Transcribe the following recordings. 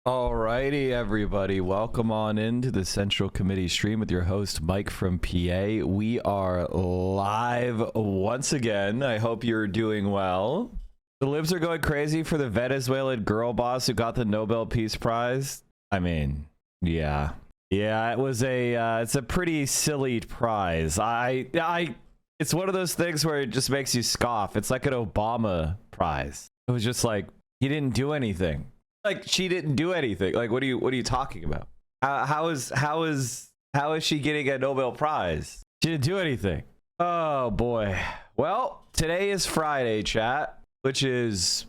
Alrighty, everybody. Welcome on into the Central Committee stream with your host, Mike from PA. We are live once again. I hope you're doing well. The libs are going crazy for the Venezuelan girl boss who got the Nobel Peace Prize. I mean, yeah. Yeah, it was it's a pretty silly prize. It's one of those things where it just makes you scoff. It's like an Obama prize. It was just like, he didn't do anything. Like, she didn't do anything. Like, what are you talking about? How is she getting a Nobel Prize? She didn't do anything. Oh boy. Well, today is Friday, chat, which is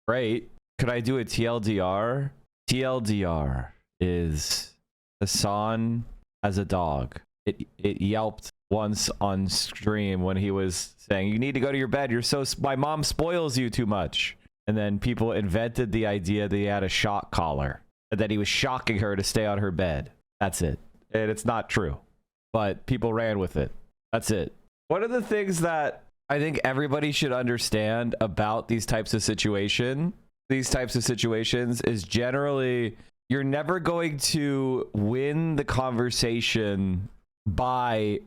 great. Could I do a TLDR? TLDR is Hassan as a dog. It yelped once on stream when he was saying, "You need to go to your bed. My mom spoils you too much." And then people invented the idea that he had a shock collar and that he was shocking her to stay on her bed. That's it. And it's not true. But people ran with it. That's it. One of the things that I think everybody should understand about these types of situations is generally you're never going to win the conversation by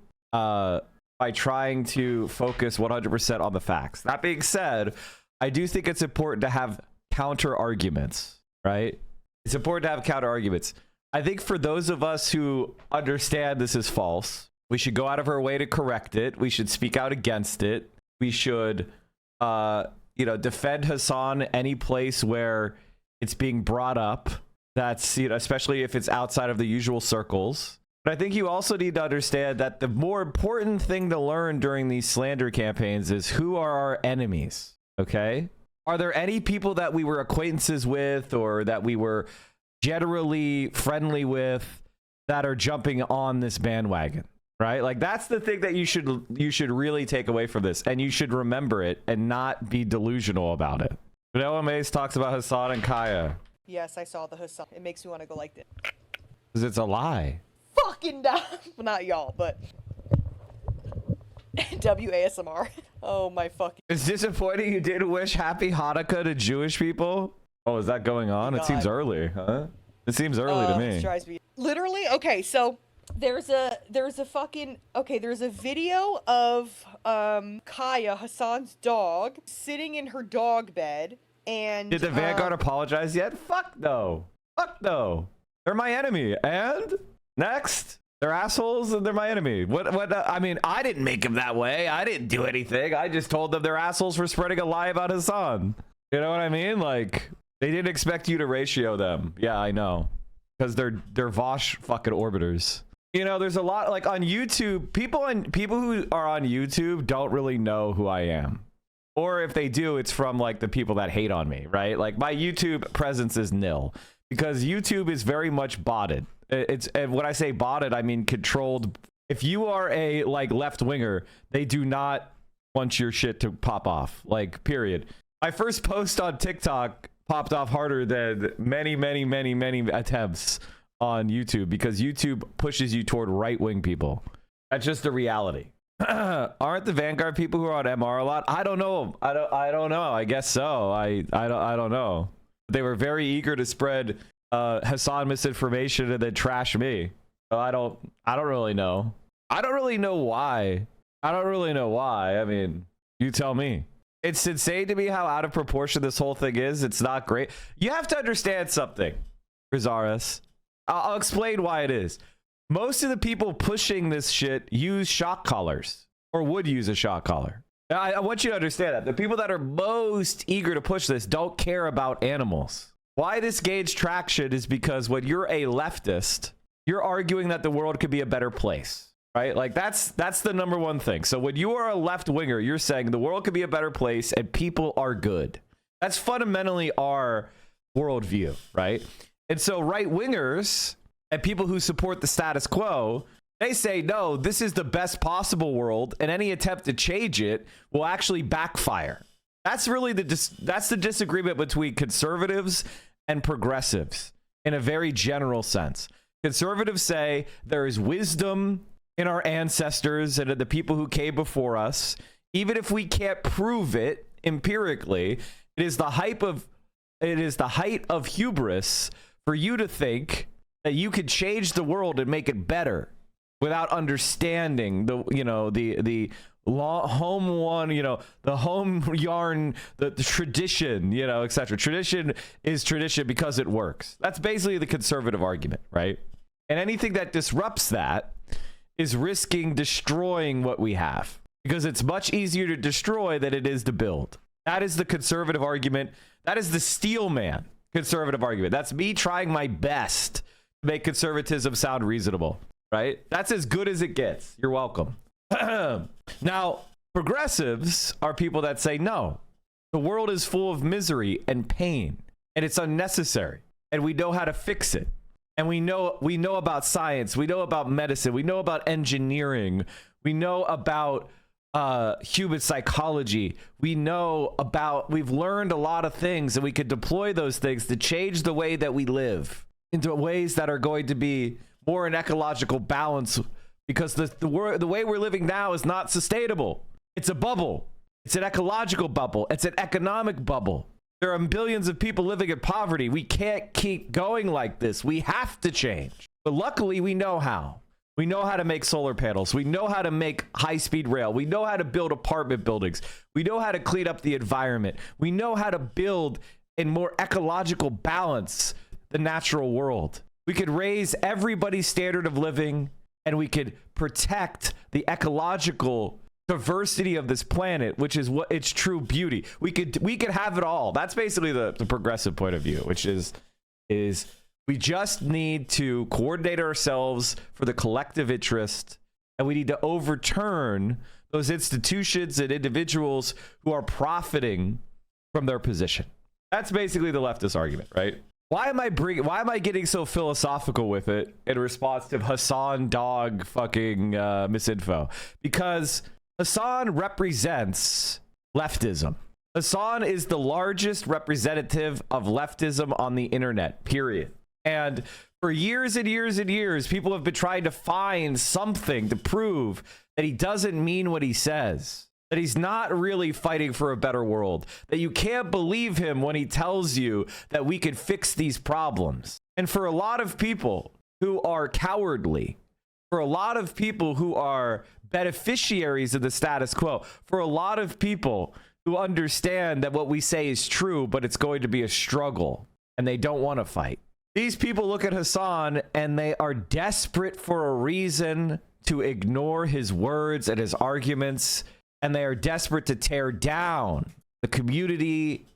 trying to focus 100% on the facts. That being said, I do think it's important to have counter arguments, right? It's important to have counter arguments. I think for those of us who understand this is false, we should go out of our way to correct it. We should speak out against it. We should, defend Hassan any place where it's being brought up. That's, especially if it's outside of the usual circles. But I think you also need to understand that the more important thing to learn during these slander campaigns is who are our enemies. Okay, are there any people that we were acquaintances with or that we were generally friendly with that are jumping on this bandwagon, right? Like, that's the thing that you should really take away from this, and you should remember it and not be delusional about it. Vanilla Mace talks about Hassan and Kaya. Yes, I saw the Hassan. It makes me want to go like this. Because it's a lie. Fucking down. Well, not y'all, but WASMR. Oh my fucking. It's disappointing you didn't wish happy Hanukkah to Jewish people. Oh, is that going on? It seems early, huh? It seems early to me. Drives me. Literally, okay, so there's a video of Kaya, Hassan's dog, sitting in her dog bed, and did the Vanguard apologize yet? Fuck no. Fuck no. They're my enemy. And next. They're assholes and they're my enemy. I mean, I didn't make them that way. I didn't do anything. I just told them they're assholes for spreading a lie about Hassan. You know what I mean? Like, they didn't expect you to ratio them. Yeah, I know. Because they're Vosh fucking orbiters. You know, there's a lot, like, on YouTube, people who are on YouTube don't really know who I am. Or if they do, it's from, like, the people that hate on me, right? Like, my YouTube presence is nil. Because YouTube is very much botted. And when I say botted, I mean controlled. If you are a left winger, they do not want your shit to pop off. Like, period. My first post on TikTok popped off harder than many attempts on YouTube because YouTube pushes you toward right wing people. That's just the reality. Aren't the Vanguard people who are on MR a lot? I don't know. I don't know. I guess so. I don't know. They were very eager to spread Hassan misinformation and then trash me. So I don't really know. I don't really know why. I mean, you tell me. It's insane to me how out of proportion this whole thing is. It's not great. You have to understand something, Rosaris. I'll explain why it is. Most of the people pushing this shit use shock collars or would use a shock collar. I want you to understand that. The people that are most eager to push this don't care about animals. Why this gains traction is because when you're a leftist, you're arguing that the world could be a better place, right? Like, that's the number one thing. So when you are a left winger, you're saying the world could be a better place and people are good. That's fundamentally our worldview, right? And so right wingers and people who support the status quo, they say, no, this is the best possible world, and any attempt to change it will actually backfire. That's really that's the disagreement between conservatives and progressives in a very general sense. Conservatives say there is wisdom in our ancestors and in the people who came before us. Even if we can't prove it empirically, it is the height of hubris for you to think that you could change the world and make it better without understanding the home one, the home yarn, the tradition, etc. Tradition is tradition because it works. That's basically the conservative argument, right? And anything that disrupts that is risking destroying what we have, because it's much easier to destroy than it is to build. That is the conservative argument. That is the steel man conservative argument. That's me trying my best to make conservatism sound reasonable, right? That's as good as it gets. You're welcome. Now, progressives are people that say, no, the world is full of misery and pain, and it's unnecessary, and we know how to fix it. And we know about science, we know about medicine, we know about engineering, we know about human psychology, we've learned a lot of things, and we could deploy those things to change the way that we live into ways that are going to be more in ecological balance, because the way we're living now is not sustainable. It's a bubble. It's an ecological bubble. It's an economic bubble. There are billions of people living in poverty. We can't keep going like this. We have to change. But luckily, we know how. We know how to make solar panels. We know how to make high-speed rail. We know how to build apartment buildings. We know how to clean up the environment. We know how to build in more ecological balance the natural world. We could raise everybody's standard of living, and we could protect the ecological diversity of this planet, which is what its true beauty. We could have it all. That's basically the progressive point of view, which is we just need to coordinate ourselves for the collective interest, and we need to overturn those institutions and individuals who are profiting from their position. That's basically the leftist argument, right? Why am I getting so philosophical with it in response to Hassan Dog fucking Misinfo? Because Hassan represents leftism. Hassan is the largest representative of leftism on the internet, period. And for years and years and years, people have been trying to find something to prove that he doesn't mean what he says, that he's not really fighting for a better world, that you can't believe him when he tells you that we could fix these problems. And for a lot of people who are cowardly, for a lot of people who are beneficiaries of the status quo, for a lot of people who understand that what we say is true, but it's going to be a struggle and they don't want to fight. These people look at Hassan and they are desperate for a reason to ignore his words and his arguments, and they are desperate to tear down the community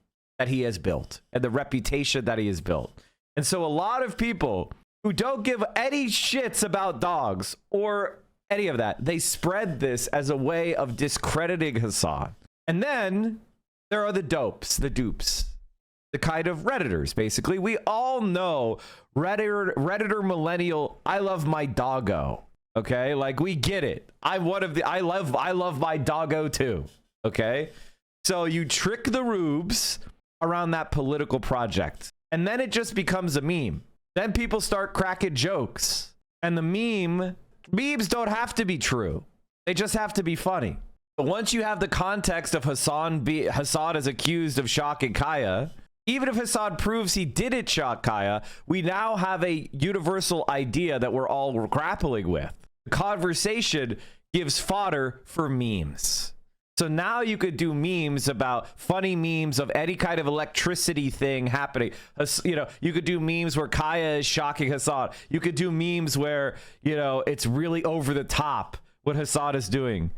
that he has built and the reputation that he has built. And so a lot of people who don't give any shits about dogs or any of that, they spread this as a way of discrediting Hassan. And then there are the dupes, the kind of Redditors, basically. We all know Redditor millennial, I love my doggo. Okay, like we get it. I love my doggo too. Okay, so you trick the rubes around that political project, and then it just becomes a meme. Then people start cracking jokes, and the memes don't have to be true. They just have to be funny. But once you have the context of Hassan is accused of shocking Kaya, even if Hassan proves he didn't shock Kaya, we now have a universal idea that we're all grappling with. The conversation gives fodder for memes. So now you could do memes about funny memes of any kind of electricity thing happening. You could do memes where Kaya is shocking Hassan. You could do memes where, it's really over the top what Hassan is doing.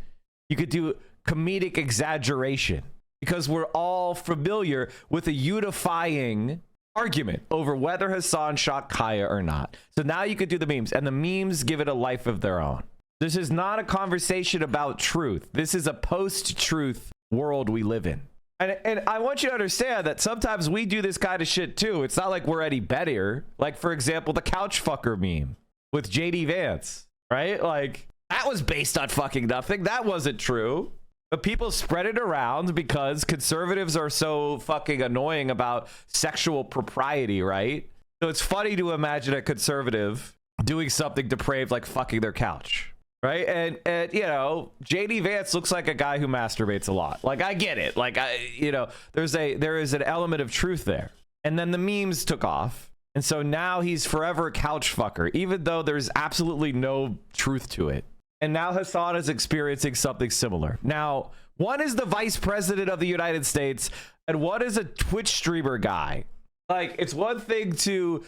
You could do comedic exaggeration, because we're all familiar with a unifying argument over whether Hassan shot Kaya or not. So now you could do the memes, and the memes give it a life of their own. This is not a conversation about truth. This is a post-truth world we live in. And I want you to understand that sometimes we do this kind of shit too. It's not like we're any better. Like, for example, the couch fucker meme with JD Vance, right? Like, that was based on fucking nothing. That wasn't true. But people spread it around because conservatives are so fucking annoying about sexual propriety, right? So it's funny to imagine a conservative doing something depraved like fucking their couch, right? And JD Vance looks like a guy who masturbates a lot. Like, I get it. Like, there is an element of truth there. And then the memes took off. And so now he's forever a couch fucker, even though there's absolutely no truth to it. And now Hassan is experiencing something similar. Now, one is the vice president of the United States, and one is a Twitch streamer guy. Like, it's one thing to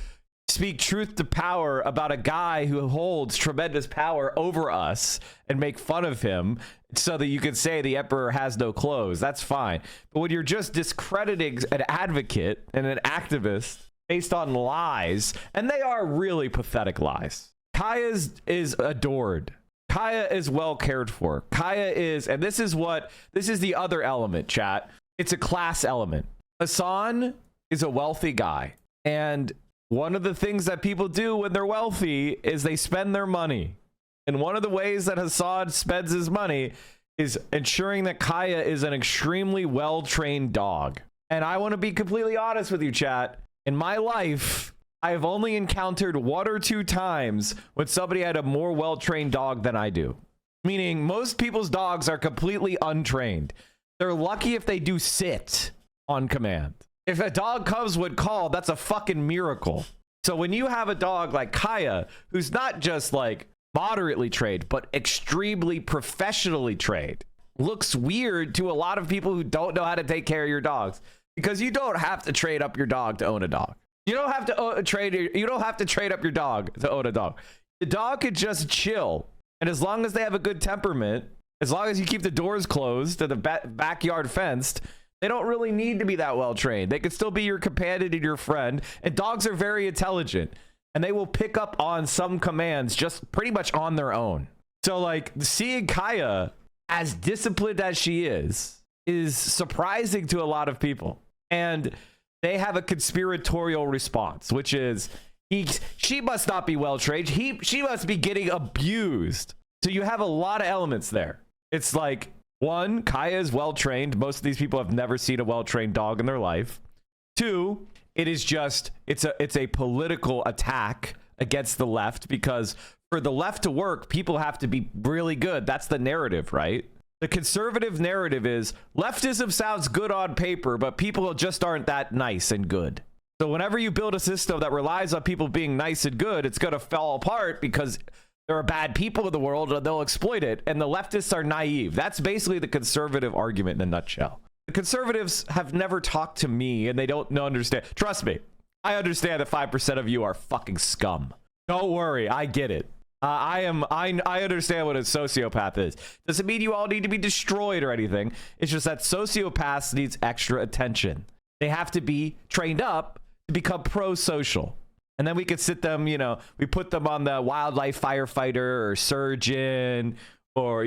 speak truth to power about a guy who holds tremendous power over us and make fun of him so that you can say the emperor has no clothes. That's fine. But when you're just discrediting an advocate and an activist based on lies, and they are really pathetic lies. Kaya is adored. Kaya is well cared for. Kaya is, and this is the other element, chat. It's a class element. Hassan is a wealthy guy. And one of the things that people do when they're wealthy is they spend their money. And one of the ways that Hassan spends his money is ensuring that Kaya is an extremely well-trained dog. And I want to be completely honest with you, chat. In my life, I have only encountered 1 or 2 times when somebody had a more well-trained dog than I do. Meaning most people's dogs are completely untrained. They're lucky if they do sit on command. If a dog comes when called, that's a fucking miracle. So when you have a dog like Kaya, who's not just like moderately trained, but extremely professionally trained, looks weird to a lot of people who don't know how to take care of your dogs. Because you don't have to trade up your dog to own a dog. You don't have to trade up your dog to own a dog. The dog could just chill. And as long as they have a good temperament, as long as you keep the doors closed and the backyard fenced, they don't really need to be that well trained. They could still be your companion and your friend. And dogs are very intelligent. And they will pick up on some commands just pretty much on their own. So like seeing Kaya as disciplined as she is surprising to a lot of people. And they have a conspiratorial response, which is she must not be well trained. She must be getting abused. So you have a lot of elements there. It's like, one, Kaya is well trained. Most of these people have never seen a well trained dog in their life. 2, it is just it's a political attack against the left, because for the left to work, people have to be really good. That's the narrative, right? The conservative narrative is leftism sounds good on paper, but people just aren't that nice and good. So whenever you build a system that relies on people being nice and good, it's going to fall apart because there are bad people in the world and they'll exploit it. And the leftists are naive. That's basically the conservative argument in a nutshell. The conservatives have never talked to me and they don't understand. Trust me, I understand that 5% of you are fucking scum. Don't worry, I get it. I understand what a sociopath is. Doesn't mean you all need to be destroyed or anything. It's just that sociopaths needs extra attention. They have to be trained up to become pro-social. And then we could sit them, we put them on the wildlife firefighter or surgeon or,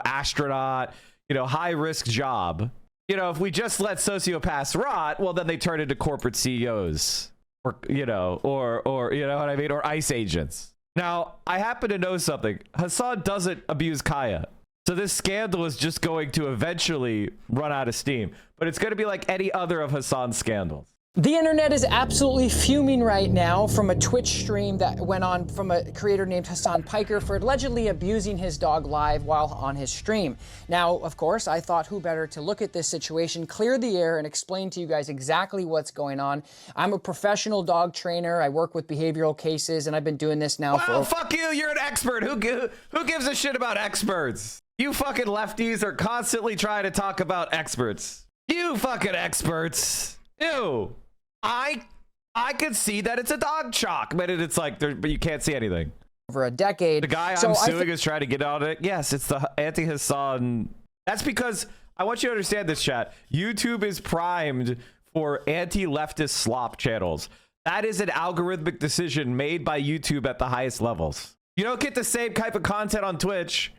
astronaut, high risk job. If we just let sociopaths rot, well, then they turn into corporate CEOs or you know what I mean? Or ICE agents. Now, I happen to know something. Hassan doesn't abuse Kaya. So this scandal is just going to eventually run out of steam. But it's going to be like any other of Hassan's scandals. The internet is absolutely fuming right now from a Twitch stream that went on from a creator named Hassan Piker for allegedly abusing his dog live while on his stream. Now, of course, I thought who better to look at this situation, clear the air, and explain to you guys exactly what's going on. I'm a professional dog trainer. I work with behavioral cases, and I've been doing this now for... fuck you. You're an expert. Who gives a shit about experts? You fucking lefties are constantly trying to talk about experts. You fucking experts. Ew. I could see that it's a dog chalk, but it's like, but you can't see anything. Over a decade. The guy I'm suing is trying to get on it. Yes, it's the anti-Hassan. That's because I want you to understand this, chat. YouTube is primed for anti-leftist slop channels. That is an algorithmic decision made by YouTube at the highest levels. You don't get the same type of content on Twitch.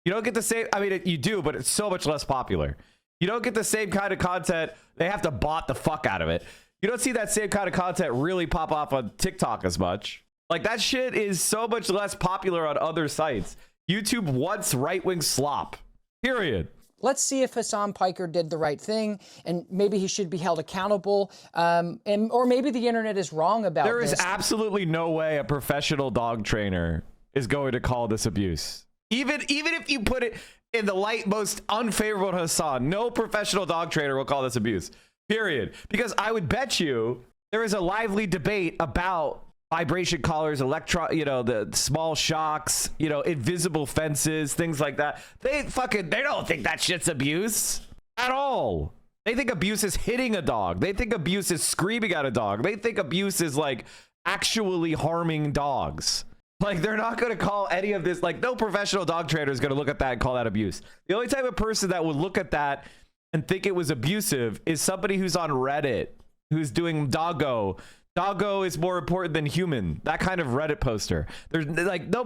You don't get the same. I mean, you do, but it's so much less popular. You don't get the same kind of content. They have to bot the fuck out of it. You don't see that same kind of content really pop off on TikTok as much. Like, that shit is so much less popular on other sites. YouTube wants right-wing slop. Period. Let's see if Hassan Piker did the right thing, and maybe he should be held accountable, or maybe the internet is wrong about this. There is absolutely no way a professional dog trainer is going to call this abuse. Even if you put it in the light most unfavorable to Hassan, no professional dog trainer will call this abuse. Period. Because I would bet you there is a lively debate about vibration collars, the small shocks, invisible fences, things like that. They don't think that shit's abuse at all. They think abuse is hitting a dog. They think abuse is screaming at a dog. They think abuse is like actually harming dogs. Like, they're not going to call any of this, like, no professional dog trainer is going to look at that and call that abuse. The only type of person that would look at that and think it was abusive is somebody who's on Reddit, who's doing doggo. Doggo is more important than human. That kind of Reddit poster. There's like no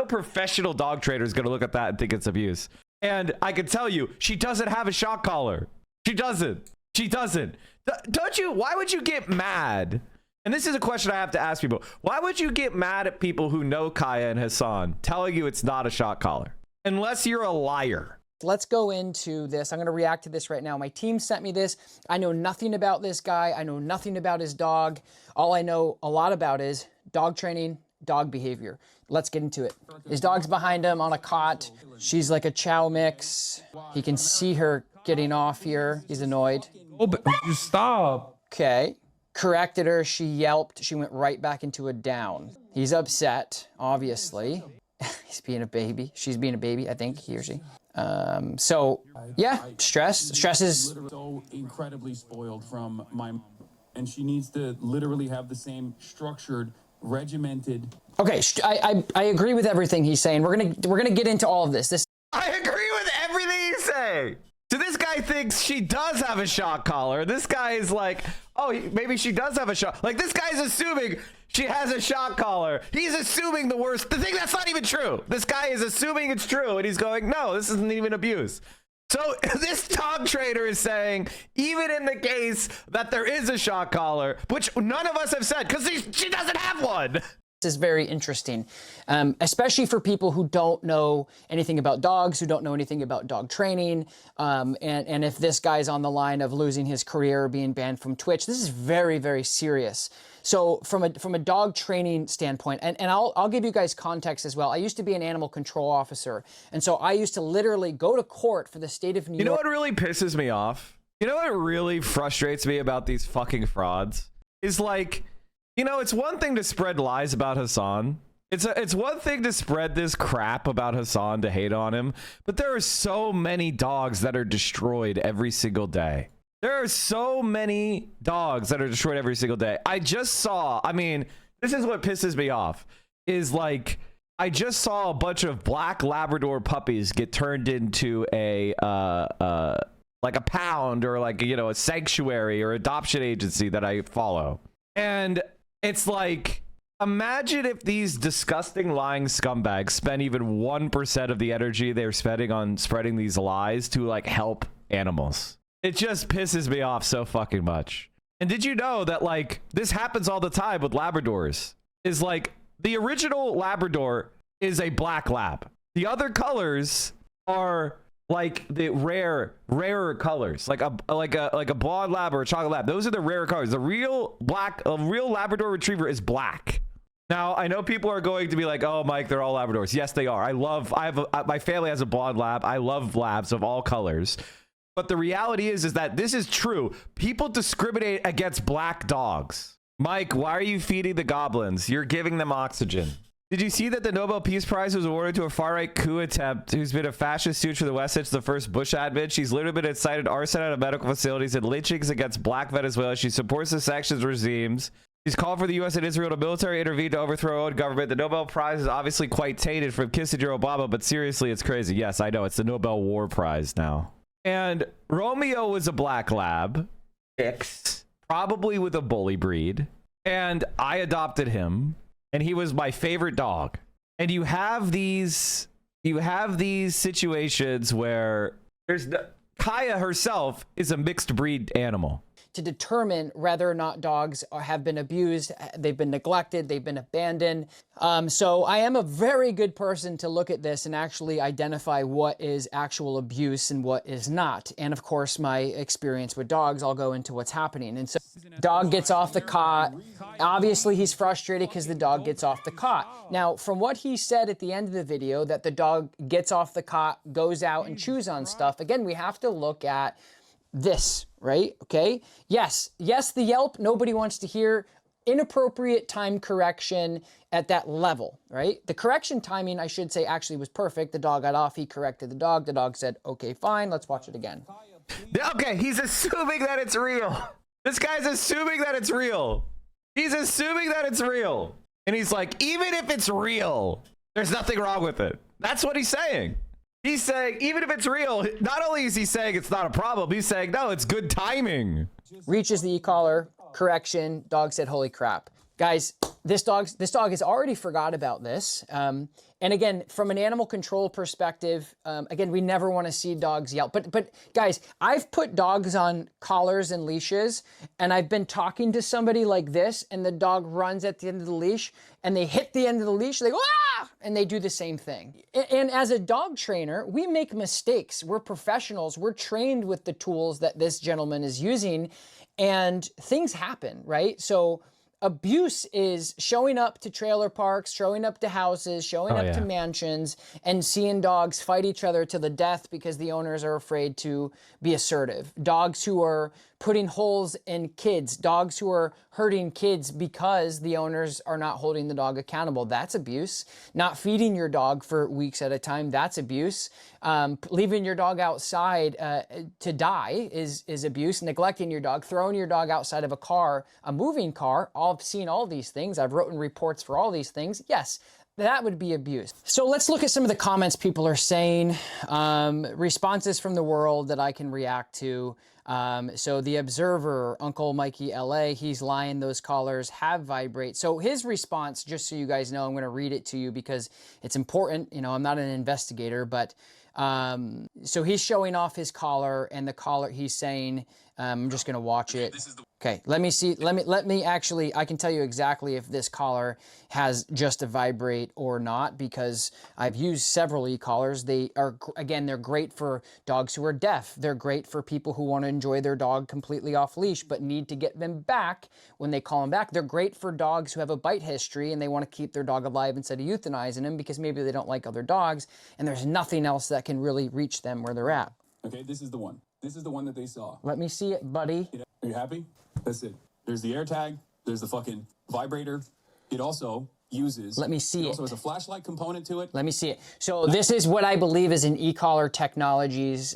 professional dog trainer is going to look at that and think it's abuse. And I can tell you, she doesn't have a shock collar. She doesn't. Don't you? Why would you get mad? And this is a question I have to ask people. Why would you get mad at people who know Kaya and Hassan telling you it's not a shock collar? Unless you're a liar. Let's go into this. I'm going to react to this right now. My team sent me this. I know nothing about this guy. I know nothing about his dog. All I know a lot about is dog training, dog behavior. Let's get into it. His dog's behind him on a cot. She's like a chow mix. He can see her getting off here. He's annoyed. Oh, but you stop. Okay. Corrected her. She yelped. She went right back into a down. He's upset, obviously. He's being a baby. She's being a baby, I think, he or she. So yeah, stress is so incredibly spoiled from my, and she needs to literally have the same structured, regimented. Okay, I agree with everything he's saying. We're gonna get into all of this. I agree with everything he's saying. So this guy thinks she does have a shock collar. This guy is like, oh, maybe she does have a shock. Like, this guy's assuming she has a shock collar. He's assuming the worst. The thing that's not even true. This guy is assuming it's true, and he's going, no, this isn't even abuse. So this dog trainer is saying, even in the case that there is a shock collar, which none of us have said, because she doesn't have one. This is very interesting, especially for people who don't know anything about dogs, who don't know anything about dog training. And if this guy's on the line of losing his career or being banned from Twitch, this is very, very serious. So from a dog training standpoint, and I'll give you guys context as well. I used to be an animal control officer. And so I used to literally go to court for the state of New York. You know what really pisses me off? You know what really frustrates me about these fucking frauds? Is like, it's one thing to spread lies about Hassan. It's one thing to spread this crap about Hassan to hate on him, but there are so many dogs that are destroyed every single day. There are so many dogs that are destroyed every single day. This is what pisses me off, is like, I just saw a bunch of black Labrador puppies get turned into like a pound or like, a sanctuary or adoption agency that I follow. And it's like, imagine if these disgusting lying scumbags spent even 1% of the energy they're spending on spreading these lies to like help animals. It just pisses me off so fucking much. And did you know that like this happens all the time with Labradors? Is like the original Labrador is a black lab. The other colors are like the rarer colors, like a blonde lab or a chocolate lab. Those are the rare colors. A real Labrador Retriever is black. Now I know people are going to be like, "Oh, Mike, they're all Labradors." Yes, they are. My family has a blonde lab. I love labs of all colors. But the reality is that this is true. People discriminate against black dogs. Mike, why are you feeding the goblins? You're giving them oxygen. Did you see that the Nobel Peace Prize was awarded to a far-right coup attempt who's been a fascist stooge for the West since the first Bush admin? She's literally been incited arson out of medical facilities and lynchings against black Venezuela. She supports the sanctions regimes. She's called for the U.S. and Israel to military intervene to overthrow her own government. The Nobel Prize is obviously quite tainted from Kissinger Obama, but seriously, it's crazy. Yes, I know. It's the Nobel War Prize now. And Romeo was a black lab, probably with a bully breed. And I adopted him. And he was my favorite dog. And you have these situations where Kaya herself is a mixed breed animal. To determine whether or not dogs have been abused, they've been neglected, they've been abandoned. So I am a very good person to look at this and actually identify what is actual abuse and what is not. And of course, my experience with dogs, I'll go into what's happening. And so dog gets off the cot. Obviously, he's frustrated because the dog gets off the cot. Now, from what he said at the end of the video, that the dog gets off the cot, goes out and chews on stuff. Again, we have to look at this, right? Okay. Yes, the Yelp, nobody wants to hear inappropriate time correction at that level, right? The correction timing, I should say, actually was perfect. The dog got off, he corrected the dog. The dog said, okay, fine, let's watch it again. Okay, he's assuming that it's real. This guy's assuming that it's real. He's assuming that it's real. And he's like, even if it's real, there's nothing wrong with it. That's what he's saying. He's saying, even if it's real, not only is he saying it's not a problem, he's saying, no, it's good timing. Reaches the e-collar, correction, dog said, holy crap. Guys, this dog has already forgot about this. And again, from an animal control perspective, again, we never want to see dogs yelp. But guys, I've put dogs on collars and leashes, and I've been talking to somebody like this, and the dog runs at the end of the leash, and they hit the end of the leash, they go, ah! And they do the same thing. And as a dog trainer, we make mistakes. We're professionals. We're trained with the tools that this gentleman is using, and things happen, right? So abuse is showing up to trailer parks, showing up to houses, showing up to mansions, and seeing dogs fight each other to the death because the owners are afraid to be assertive. Dogs who are putting holes in kids, dogs who are hurting kids because the owners are not holding the dog accountable. That's abuse. Not feeding your dog for weeks at a time, that's abuse. Leaving your dog outside to die is abuse. Neglecting your dog, throwing your dog outside of a car, a moving car. I've seen all these things. I've written reports for all these things. Yes, that would be abuse. So let's look at some of the comments people are saying, responses from the world that I can react to. So the Observer, Uncle Mikey LA, he's lying, those collars have vibrate. So his response, just so you guys know, I'm going to read it to you because it's important. You know, I'm not an investigator, but so he's showing off his collar, and the collar, he's saying, I'm just going to watch it. Okay, let me see. Let me actually, I can tell you exactly if this collar has just a vibrate or not, because I've used several e-collars. They are, again, they're great for dogs who are deaf. They're great for people who want to enjoy their dog completely off leash, but need to get them back when they call them back. They're great for dogs who have a bite history and they want to keep their dog alive instead of euthanizing him because maybe they don't like other dogs and there's nothing else that can really reach them where they're at. Okay, this is the one. This is the one that they saw. Let me see it, buddy. Are you happy? That's it. There's the AirTag. There's the fucking vibrator. It also uses... Let me see it. It also has a flashlight component to it. Let me see it. So this is what I believe is an e-collar technologies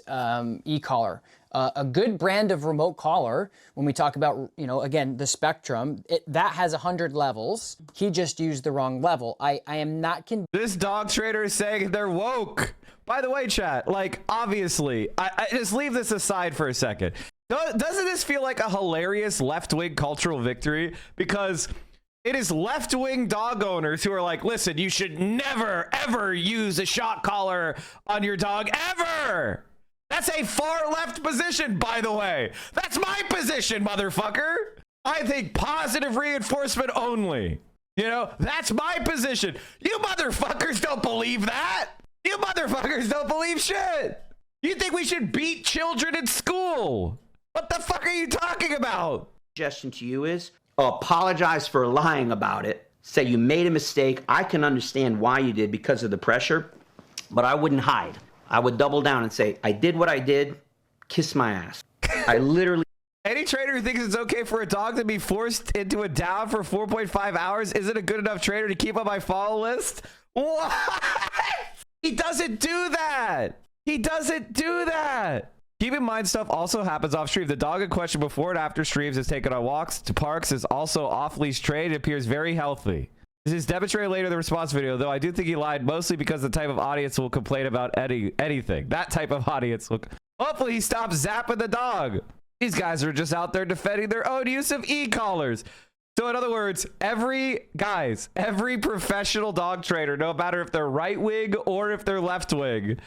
e-collar. A good brand of remote collar, when we talk about, you know, again, the spectrum, that has 100 levels. He just used the wrong level. I am not convinced. This dog trader is saying they're woke. By the way, chat, like, obviously, I just leave this aside for a second. Doesn't this feel like a hilarious left-wing cultural victory? Because it is left-wing dog owners who are like, listen, you should never, ever use a shock collar on your dog, ever! That's a far left position, by the way. That's my position, motherfucker. I think positive reinforcement only. You know, that's my position. You motherfuckers don't believe that. You motherfuckers don't believe shit. You think we should beat children in school? What the fuck are you talking about? Suggestion to you is apologize for lying about it. Say you made a mistake. I can understand why you did because of the pressure, but I wouldn't hide. I would double down and say, I did what I did, kiss my ass. I literally... Any trader who thinks it's okay for a dog to be forced into a down for 4.5 hours isn't a good enough trader to keep on my follow list? What? He doesn't do that. He doesn't do that. Keep in mind, stuff also happens off stream. The dog in question before and after streams is taken on walks to parks, is also off-leash trained. It appears very healthy. This is demonstrated later in the response video, though I do think he lied mostly because the type of audience will complain about anything. That type of audience will... Hopefully he stops zapping the dog. These guys are just out there defending their own use of e-collars. So in other words, every professional dog trader, no matter if they're right wing or if they're left wing,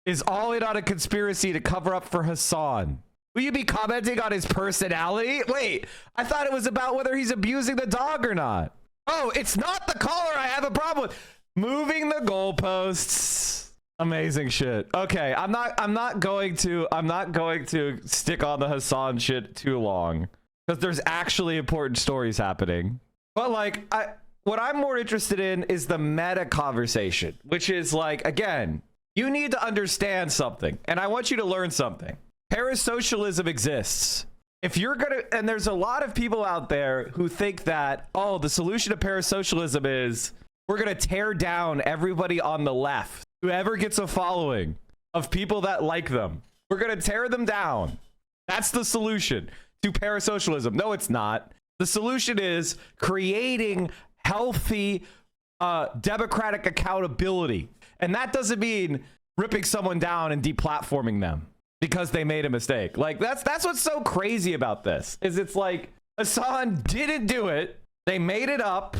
is all in on a conspiracy to cover up for Hassan. Will you be commenting on his personality? Wait, I thought it was about whether he's abusing the dog or not. Oh, it's not the collar I have a problem with. Moving the goalposts. Amazing shit. Okay, I'm not going to stick on the Hassan shit too long, because there's actually important stories happening. But like, what I'm more interested in is the meta conversation, which is like, again, you need to understand something, and I want you to learn something. Parasocialism exists. If you're gonna, and there's a lot of people out there who think that, oh, the solution to parasocialism is we're gonna tear down everybody on the left. Whoever gets a following of people that like them, we're gonna tear them down. That's the solution to parasocialism. No, it's not. The solution is creating healthy democratic accountability. And that doesn't mean ripping someone down and deplatforming them because they made a mistake. Like that's what's so crazy about this, is it's like Hassan didn't do it. They made it up.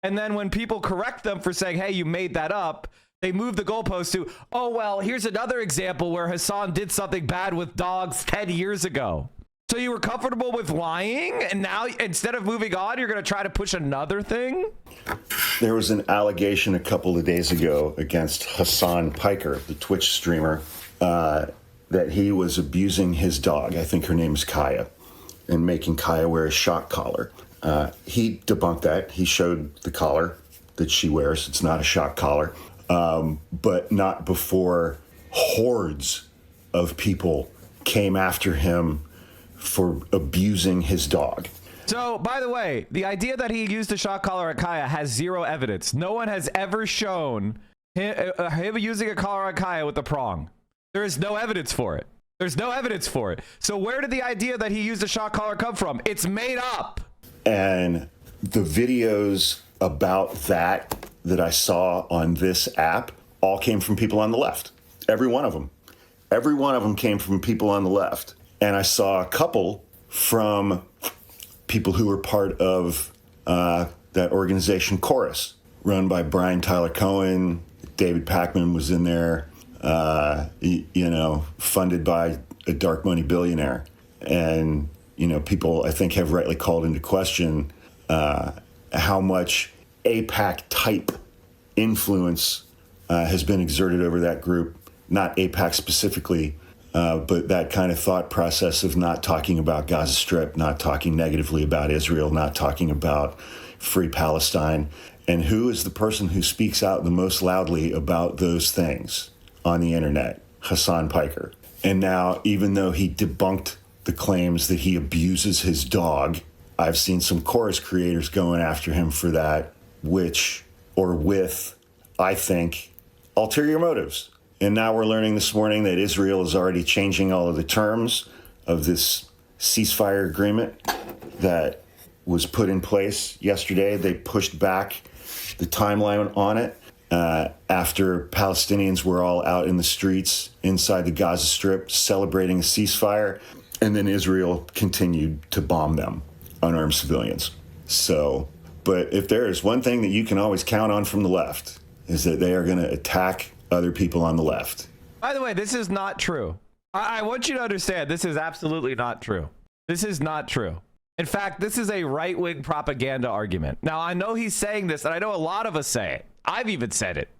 And then when people correct them for saying, hey, you made that up, they move the goalpost to, oh, well, here's another example where Hassan did something bad with dogs 10 years ago. So you were comfortable with lying, and now instead of moving on, you're going to try to push another thing? There was an allegation a couple of days ago against Hassan Piker, the Twitch streamer, that he was abusing his dog. I think her name is Kaya, and making Kaya wear a shock collar. He debunked that. He showed the collar that she wears. It's not a shock collar, but not before hordes of people came after him for abusing his dog. So, by the way, the idea that he used a shock collar at Kaya has zero evidence. No one has ever shown him using a collar on Kaya with a prong. There is no evidence for it. There's no evidence for it. So where did the idea that he used a shock collar come from? It's made up. And the videos about that I saw on this app all came from people on the left. Every one of them. Every one of them came from people on the left. And I saw a couple from people who were part of that organization Chorus, run by Brian Tyler Cohen. David Pakman was in there, funded by a dark money billionaire. And, people, I think, have rightly called into question how much AIPAC type influence has been exerted over that group. Not AIPAC specifically, but that kind of thought process of not talking about Gaza Strip, not talking negatively about Israel, not talking about free Palestine. And who is the person who speaks out the most loudly about those things on the internet? Hassan Piker. And now, even though he debunked the claims that he abuses his dog, I've seen some Chorus creators going after him for that, with, I think, ulterior motives. And now we're learning this morning that Israel is already changing all of the terms of this ceasefire agreement that was put in place yesterday. They pushed back the timeline on it after Palestinians were all out in the streets inside the Gaza Strip celebrating a ceasefire. And then Israel continued to bomb them, unarmed civilians. So, but if there is one thing that you can always count on from the left, is that they are going to attack other people on the left. By the way, this is not true. I want you to understand, this is absolutely not true. This is not true. In fact, this is a right-wing propaganda argument. Now, I know he's saying this, and I know a lot of us say it. I've even said it,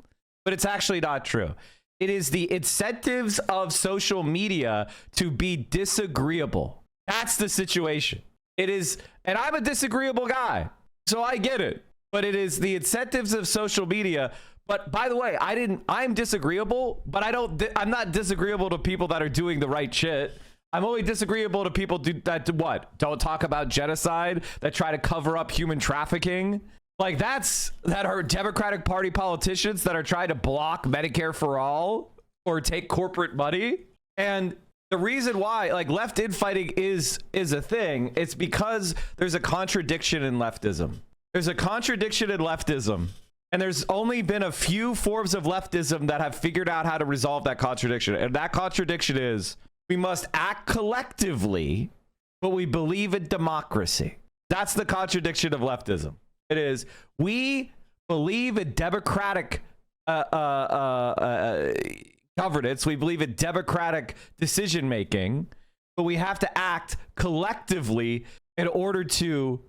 but it's actually not true. It is the incentives of social media to be disagreeable. That's the situation. It is, and I'm a disagreeable guy, so I get it. But it is the incentives of social media. But by the way, I'm disagreeable, but I'm not disagreeable to people that are doing the right shit. I'm only disagreeable to people that don't talk about genocide, that try to cover up human trafficking. Like that are Democratic Party politicians that are trying to block Medicare for all or take corporate money. And the reason why left infighting is a thing, it's because there's a contradiction in leftism. There's a contradiction in leftism. And there's only been a few forms of leftism that have figured out how to resolve that contradiction. And that contradiction is we must act collectively, but we believe in democracy. That's the contradiction of leftism. It is we believe in democratic governance. We believe in democratic decision making, but we have to act collectively in order to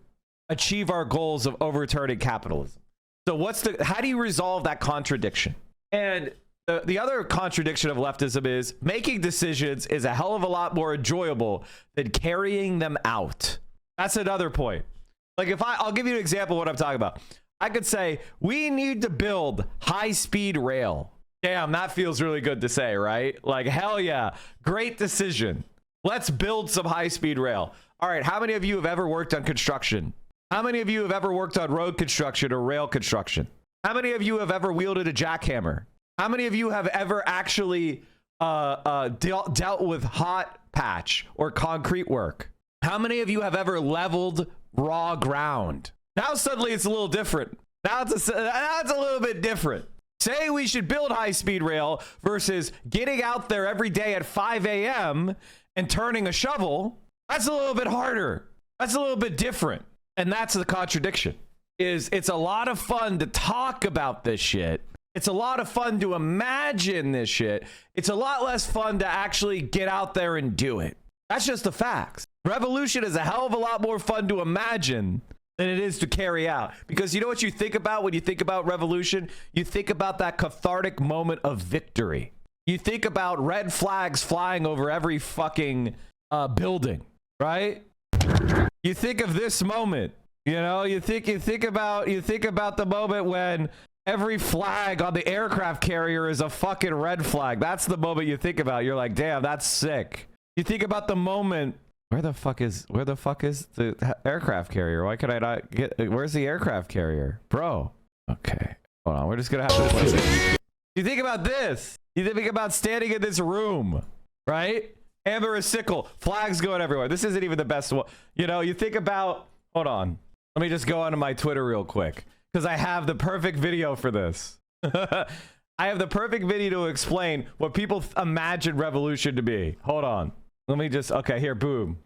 achieve our goals of overturning capitalism. So how do you resolve that contradiction? And the other contradiction of leftism is making decisions is a hell of a lot more enjoyable than carrying them out. That's another point. I'll give you an example of what I'm talking about. I could say, we need to build high-speed rail. Damn, that feels really good to say, right? Hell yeah, great decision. Let's build some high-speed rail. All right, how many of you have ever worked on construction? How many of you have ever worked on road construction or rail construction? How many of you have ever wielded a jackhammer? How many of you have ever actually dealt with hot patch or concrete work? How many of you have ever leveled raw ground? Now suddenly it's a little different. Now it's a little bit different. Say we should build high-speed rail versus getting out there every day at 5 a.m. and turning a shovel. That's a little bit harder. That's a little bit different. And that's the contradiction. It's a lot of fun to talk about this shit. It's a lot of fun to imagine this shit. It's a lot less fun to actually get out there and do it. That's just the facts. Revolution is a hell of a lot more fun to imagine than it is to carry out. Because you know what you think about when you think about revolution? You think about that cathartic moment of victory. You think about red flags flying over every fucking building, right? You think of this moment, you know, you think about the moment when every flag on the aircraft carrier is a fucking red flag. That's the moment you think about. You're like, damn, that's sick. You think about the moment, where the fuck is the aircraft carrier? Why could I not get, where's the aircraft carrier? Bro. Okay. Hold on. We're just going to have to play this. You think about this. You think about standing in this room, right? Amber is sickle, flags going everywhere. This isn't even the best one. You know, you think about, hold on. Let me just go onto my Twitter real quick because I have the perfect video for this. I have the perfect video to explain what people imagine revolution to be. Hold on. Let me just, okay, here, boom.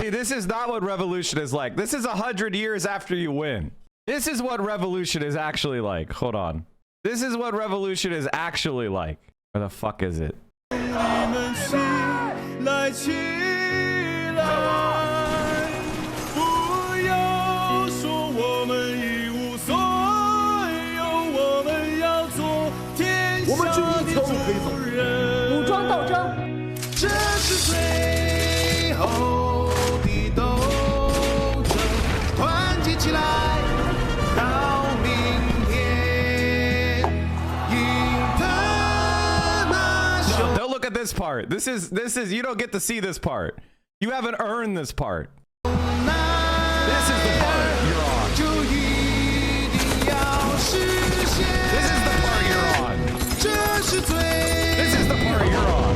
This is not what revolution is like. This is 100 years after you win. This is what revolution is actually like. Hold on. This is what revolution is actually like. Where the fuck is it? This part. This is you don't get to see this part. You haven't earned this part. This is the part you're on. This is the part you're on. This is the part you're on.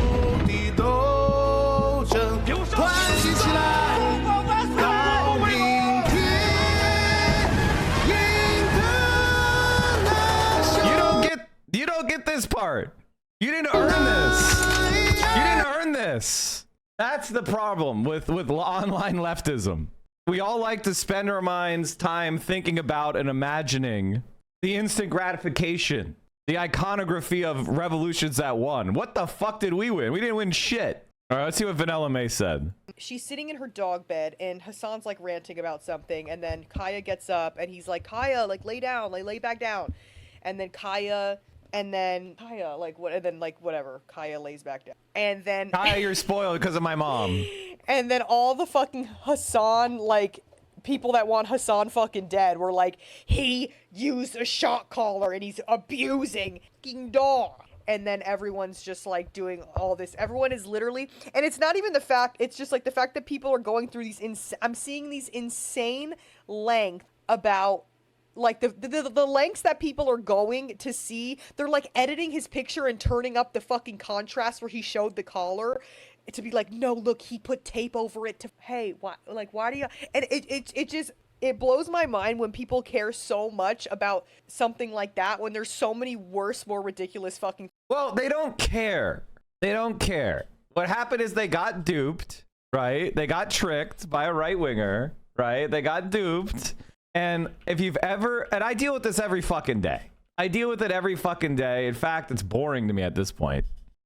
You don't get this part. You didn't earn this. You didn't earn this. That's the problem with online leftism. We all like to spend our minds time thinking about and imagining the instant gratification, the iconography of revolutions that won. What the fuck did we win? We didn't win shit. All right, let's see what Vanilla May said. She's sitting in her dog bed and Hassan's like ranting about something, and then Kaya gets up and he's like, Kaya, like lay down, like lay back down. And then Kaya, like what? And then like whatever, Kaya lays back down. And then Kaya, you're spoiled because of my mom. And then all the fucking Hassan, like people that want Hassan fucking dead, were like, he used a shot collar and he's abusing fucking dog. And then everyone's just like doing all this. Everyone is literally, and it's not even the fact. It's just like the fact that people are going through these. I'm seeing these insane lengths about. Like the lengths that people are going to see, they're like editing his picture and turning up the fucking contrast where he showed the collar to be like, no, look, he put tape over it to, hey, why do you, and it just, it blows my mind when people care so much about something like that when there's so many worse, more ridiculous fucking. Well, they don't care. They don't care. What happened is they got duped, right? They got tricked by a right winger, right? They got duped. And if you've ever, and I deal with this every fucking day. I deal with it every fucking day. In fact, it's boring to me at this point.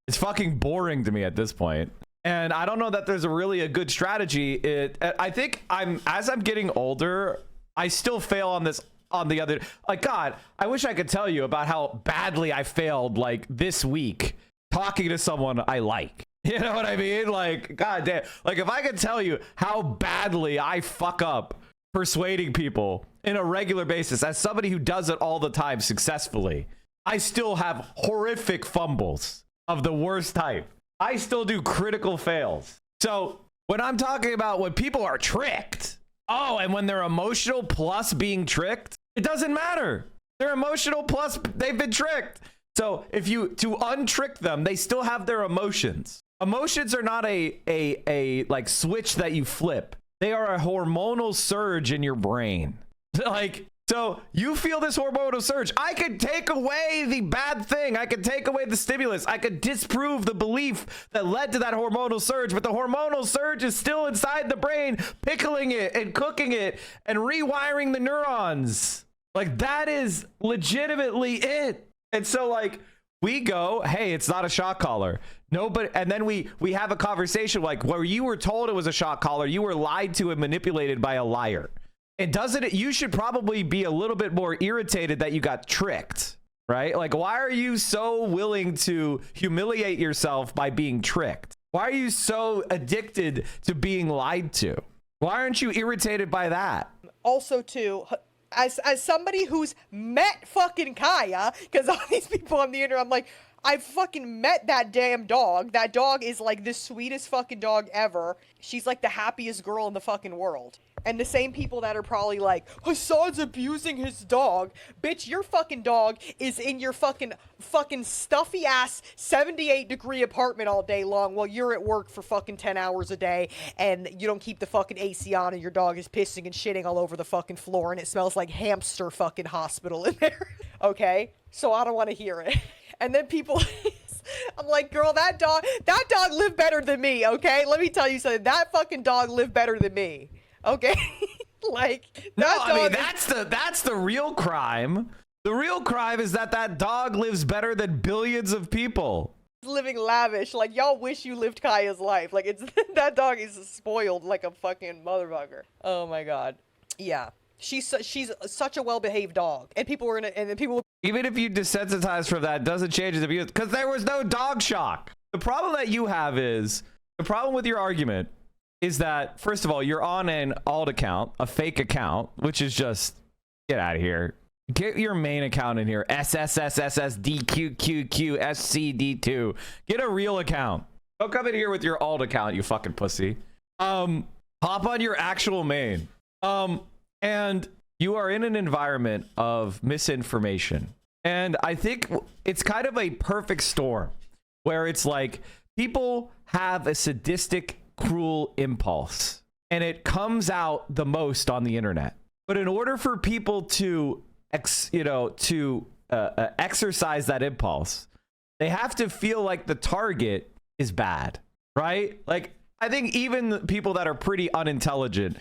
It's fucking boring to me at this point. And I don't know that there's a good strategy. I think as I'm getting older, I still fail on this, on the other, like, God, I wish I could tell you about how badly I failed, like, this week talking to someone I like. You know what I mean? Like, God damn, like, if I could tell you how badly I fuck up persuading people in a regular basis as somebody who does it all the time successfully, I still have horrific fumbles of the worst type. I still do critical fails. So when I'm talking about when people are tricked, and when they're emotional plus being tricked, it doesn't matter. They're emotional plus they've been tricked. So if you to untrick them, they still have their emotions. Emotions are not a like switch that you flip. They are a hormonal surge in your brain. Like, so you feel this hormonal surge. I could take away the bad thing. I could take away the stimulus. I could disprove the belief that led to that hormonal surge, but the hormonal surge is still inside the brain, pickling it and cooking it and rewiring the neurons. Like, that is legitimately it. And so, like, we go, hey, it's not a shot caller. Nobody, and then we have a conversation like where you were told it was a shot caller, you were lied to and manipulated by a liar. And doesn't it, you should probably be a little bit more irritated that you got tricked, right? Like, why are you so willing to humiliate yourself by being tricked? Why are you so addicted to being lied to? Why aren't you irritated by that? Also, too, as somebody who's met fucking Kaya, because all these people on the internet, I'm like, I fucking met that damn dog. That dog is like the sweetest fucking dog ever. She's like the happiest girl in the fucking world. And the same people that are probably like, Hassan's abusing his dog. Bitch, your fucking dog is in your fucking stuffy ass 78-degree apartment all day long while you're at work for fucking 10 hours a day and you don't keep the fucking AC on and your dog is pissing and shitting all over the fucking floor and it smells like hamster fucking hospital in there. Okay? So I don't want to hear it. And then people, I'm like, girl, that dog lived better than me, okay? Let me tell you something. That fucking dog lived better than me, okay? Like, that dog, I mean, that's the real crime. The real crime is that dog lives better than billions of people. Living lavish. Like, y'all wish you lived Kaya's life. Like, it's that dog is spoiled like a fucking motherfucker. Oh my god. Yeah. She's such a well-behaved dog, and people were even if you desensitize from that, doesn't change the abuse because there was no dog shock. The problem that you have is the problem with your argument is that, first of all, you're on an alt account, a fake account, which is just get out of here. Get your main account in here. SSSSSDQQQSCD2. Get a real account. Don't come in here with your alt account, you fucking pussy. Hop on your actual main. And you are in an environment of misinformation. And I think it's kind of a perfect storm where it's like people have a sadistic, cruel impulse and it comes out the most on the internet. But in order for people to, exercise that impulse, they have to feel like the target is bad, right? Like, I think even people that are pretty unintelligent,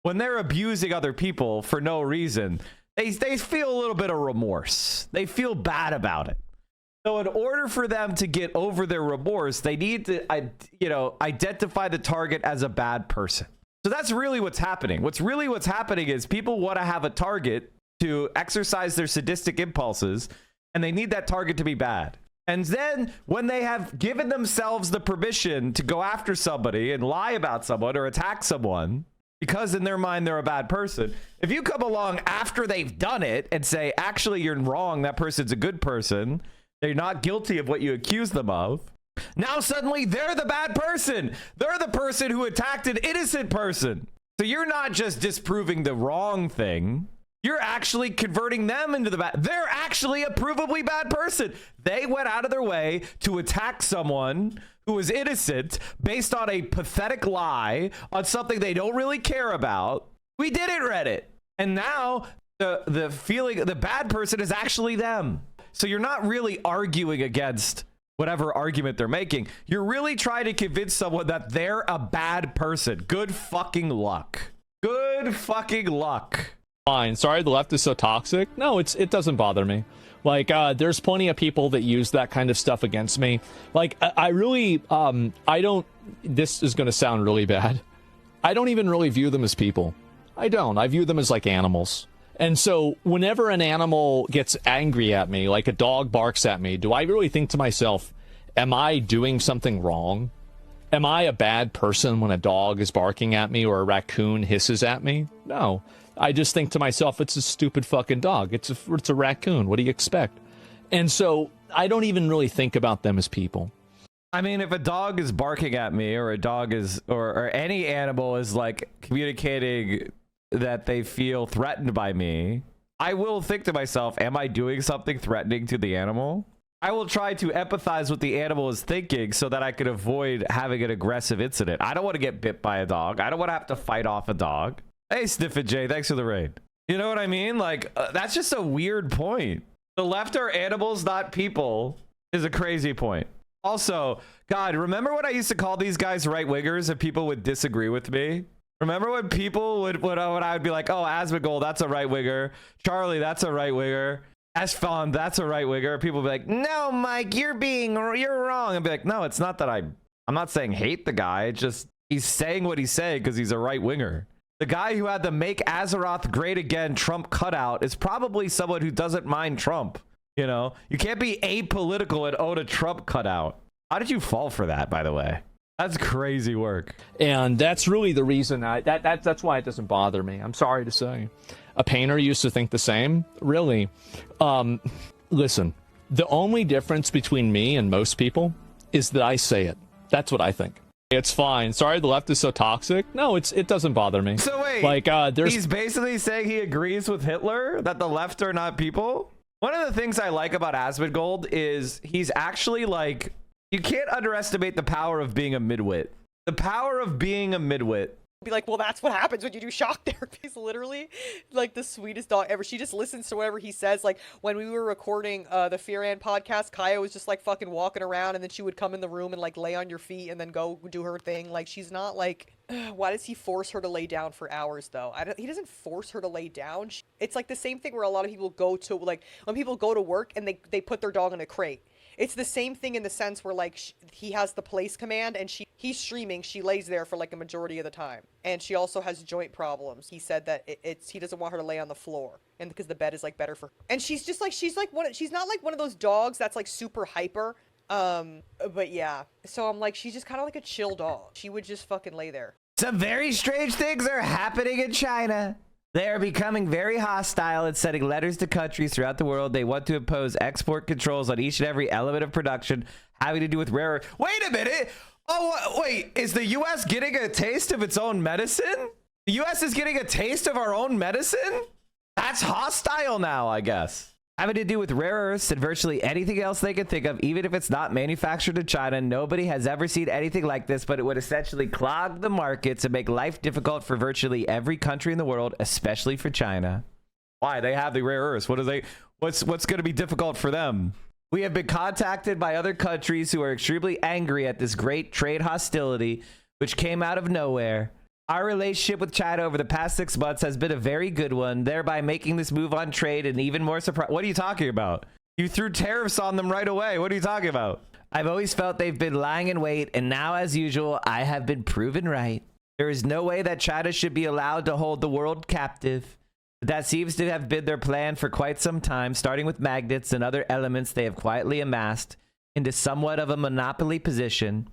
when they're abusing other people for no reason, they feel a little bit of remorse. They feel bad about it. So in order for them to get over their remorse, they need to, identify the target as a bad person. So that's really what's happening. What's happening is people want to have a target to exercise their sadistic impulses, and they need that target to be bad. And then when they have given themselves the permission to go after somebody and lie about someone or attack someone, because in their mind they're a bad person, if you come along after they've done it and say, actually, you're wrong, that person's a good person, they're not guilty of what you accuse them of, now suddenly they're the bad person. They're the person who attacked an innocent person. So you're not just disproving the wrong thing, You're actually converting them into the bad. They're actually a provably bad person. They went out of their way to attack someone who was innocent based on a pathetic lie on something they don't really care about. We did it, Reddit. And now the bad person is actually them. So you're not really arguing against whatever argument they're making. You're really trying to convince someone that they're a bad person. Good fucking luck. Good fucking luck. Fine. Sorry the left is so toxic. No, it doesn't bother me. Like, there's plenty of people that use that kind of stuff against me. Like, I really, I don't, this is going to sound really bad. I don't even really view them as people. I don't. I view them as like animals. And so whenever an animal gets angry at me, like a dog barks at me, do I really think to myself, am I doing something wrong? Am I a bad person when a dog is barking at me or a raccoon hisses at me? No. I just think to myself, it's a stupid fucking dog. It's a raccoon. What do you expect? And so I don't even really think about them as people. I mean, if a dog is barking at me or a dog is or any animal is like communicating that they feel threatened by me, I will think to myself, am I doing something threatening to the animal? I will try to empathize with the animal is thinking so that I can avoid having an aggressive incident. I don't want to get bit by a dog. I don't want to have to fight off a dog. Hey, Sniff It Jay, thanks for the raid. You know what I mean? Like, that's just a weird point. The left are animals, not people, is a crazy point. Also, God, remember when I used to call these guys right-wingers and people would disagree with me? Remember when people when I would be like, oh, Asmongold, that's a right-winger. Charlie, that's a right-winger. Esfond, that's a right-winger. People would be like, no, Mike, you're wrong. I'd be like, no, it's not that I'm not saying hate the guy. It's just he's saying what he's saying because he's a right-winger. The guy who had the Make Azeroth Great Again Trump cutout is probably someone who doesn't mind Trump. You know, you can't be apolitical and own a Trump cutout. How did you fall for that, by the way? That's crazy work. And that's really the reason that's why it doesn't bother me. I'm sorry to say. A painter used to think the same. Really. Listen, the only difference between me and most people is that I say it. That's what I think. It's fine. Sorry the left is so toxic. No, it doesn't bother me. So wait, like he's basically saying he agrees with Hitler, that the left are not people? One of the things I like about Asmongold is he's actually like, you can't underestimate the power of being a midwit. The power of being a midwit. Be like, well, that's what happens when you do shock therapy. He's literally like the sweetest dog ever. She just listens to whatever he says. Like when we were recording the Fearan podcast, Kaya was just like fucking walking around, and then she would come in the room and like lay on your feet and then go do her thing. Like she's not like, why does he force her to lay down for hours though? He doesn't force her to lay down. It's like the same thing where a lot of people go to, like when people go to work and they put their dog in a crate. It's the same thing in the sense where like he has the place command and he's streaming, she lays there for like a majority of the time, and she also has joint problems. He said that he doesn't want her to lay on the floor, and because the bed is like better for her. And she's not like one of those dogs that's like super hyper. But yeah, so I'm like, she's just kind of like a chill dog. She would just fucking lay there. Some very strange things are happening in China. They are becoming very hostile and sending letters to countries throughout the world. They want to impose export controls on each and every element of production having to do with rare earth. Wait a minute. Oh, wait. Is the U.S. getting a taste of its own medicine? The U.S. is getting a taste of our own medicine? That's hostile now, I guess. Having to do with rare earths and virtually anything else they can think of, even if it's not manufactured in China. Nobody has ever seen anything like this, but it would essentially clog the markets and make life difficult for virtually every country in the world, especially for China. Why? They have the rare earths. What's going to be difficult for them? We have been contacted by other countries who are extremely angry at this great trade hostility, which came out of nowhere. Our relationship with China over the past 6 months has been a very good one, thereby making this move on trade an even more surprise. What are you talking about? You threw tariffs on them right away. What are you talking about? I've always felt they've been lying in wait, and now, as usual, I have been proven right. There is no way that China should be allowed to hold the world captive. But that seems to have been their plan for quite some time, starting with magnets and other elements they have quietly amassed into somewhat of a monopoly position.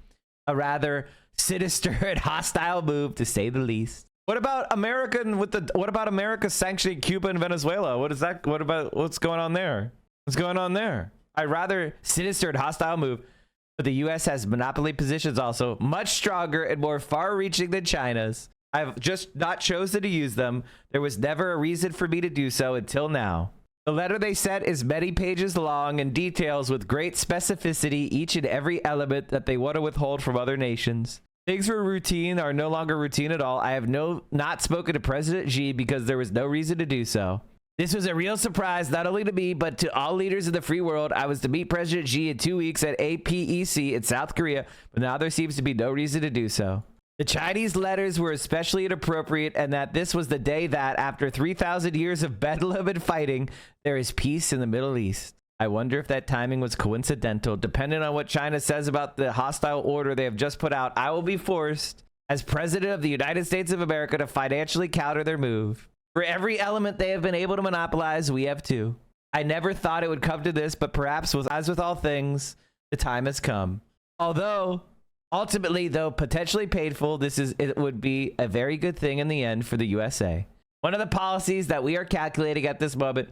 A rather sinister and hostile move, to say the least. What about America sanctioning Cuba and Venezuela? What's going on there? What's going on there? A rather sinister and hostile move, but the U.S. has monopoly positions also much stronger and more far-reaching than China's. I've just not chosen to use them. There was never a reason for me to do so until now. The letter they sent is many pages long and details with great specificity each and every element that they want to withhold from other nations. Things were routine are no longer routine at all. I have not spoken to President Xi because there was no reason to do so. This was a real surprise, not only to me, but to all leaders of the free world. I was to meet President Xi in 2 weeks at APEC in South Korea, but now there seems to be no reason to do so. The Chinese letters were especially inappropriate, and that this was the day that, after 3,000 years of bedlam and fighting, there is peace in the Middle East. I wonder if that timing was coincidental. Depending on what China says about the hostile order they have just put out, I will be forced, as President of the United States of America, to financially counter their move. For every element they have been able to monopolize, we have too. I never thought it would come to this, but perhaps, as with all things, the time has come. Although, ultimately, though potentially painful, it would be a very good thing in the end for the USA. One of the policies that we are calculating at this moment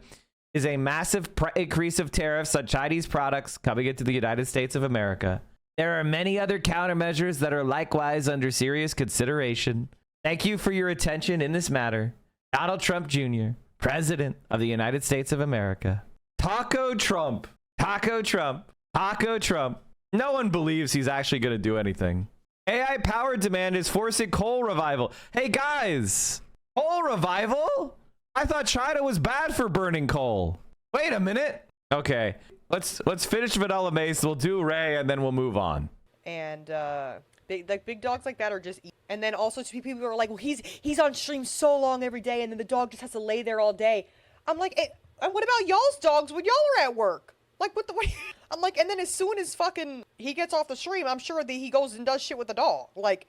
is a massive increase of tariffs on Chinese products coming into the United States of America. There are many other countermeasures that are likewise under serious consideration. Thank you for your attention in this matter. Donald Trump Jr., President of the United States of America. Taco Trump. Taco Trump. Taco Trump. No one believes he's actually going to do anything. AI power demand is forcing coal revival. Hey guys, coal revival? I thought China was bad for burning coal. Wait a minute. Okay, let's finish Vanilla Mace. We'll do Ray and then we'll move on. And like big dogs like that are just and then also people who are like, well, he's on stream so long every day, and then the dog just has to lay there all day. I'm like, and what about y'all's dogs when y'all are at work? Like, what? I'm like, and then as soon as fucking he gets off the stream, I'm sure that he goes and does shit with the dog. Like,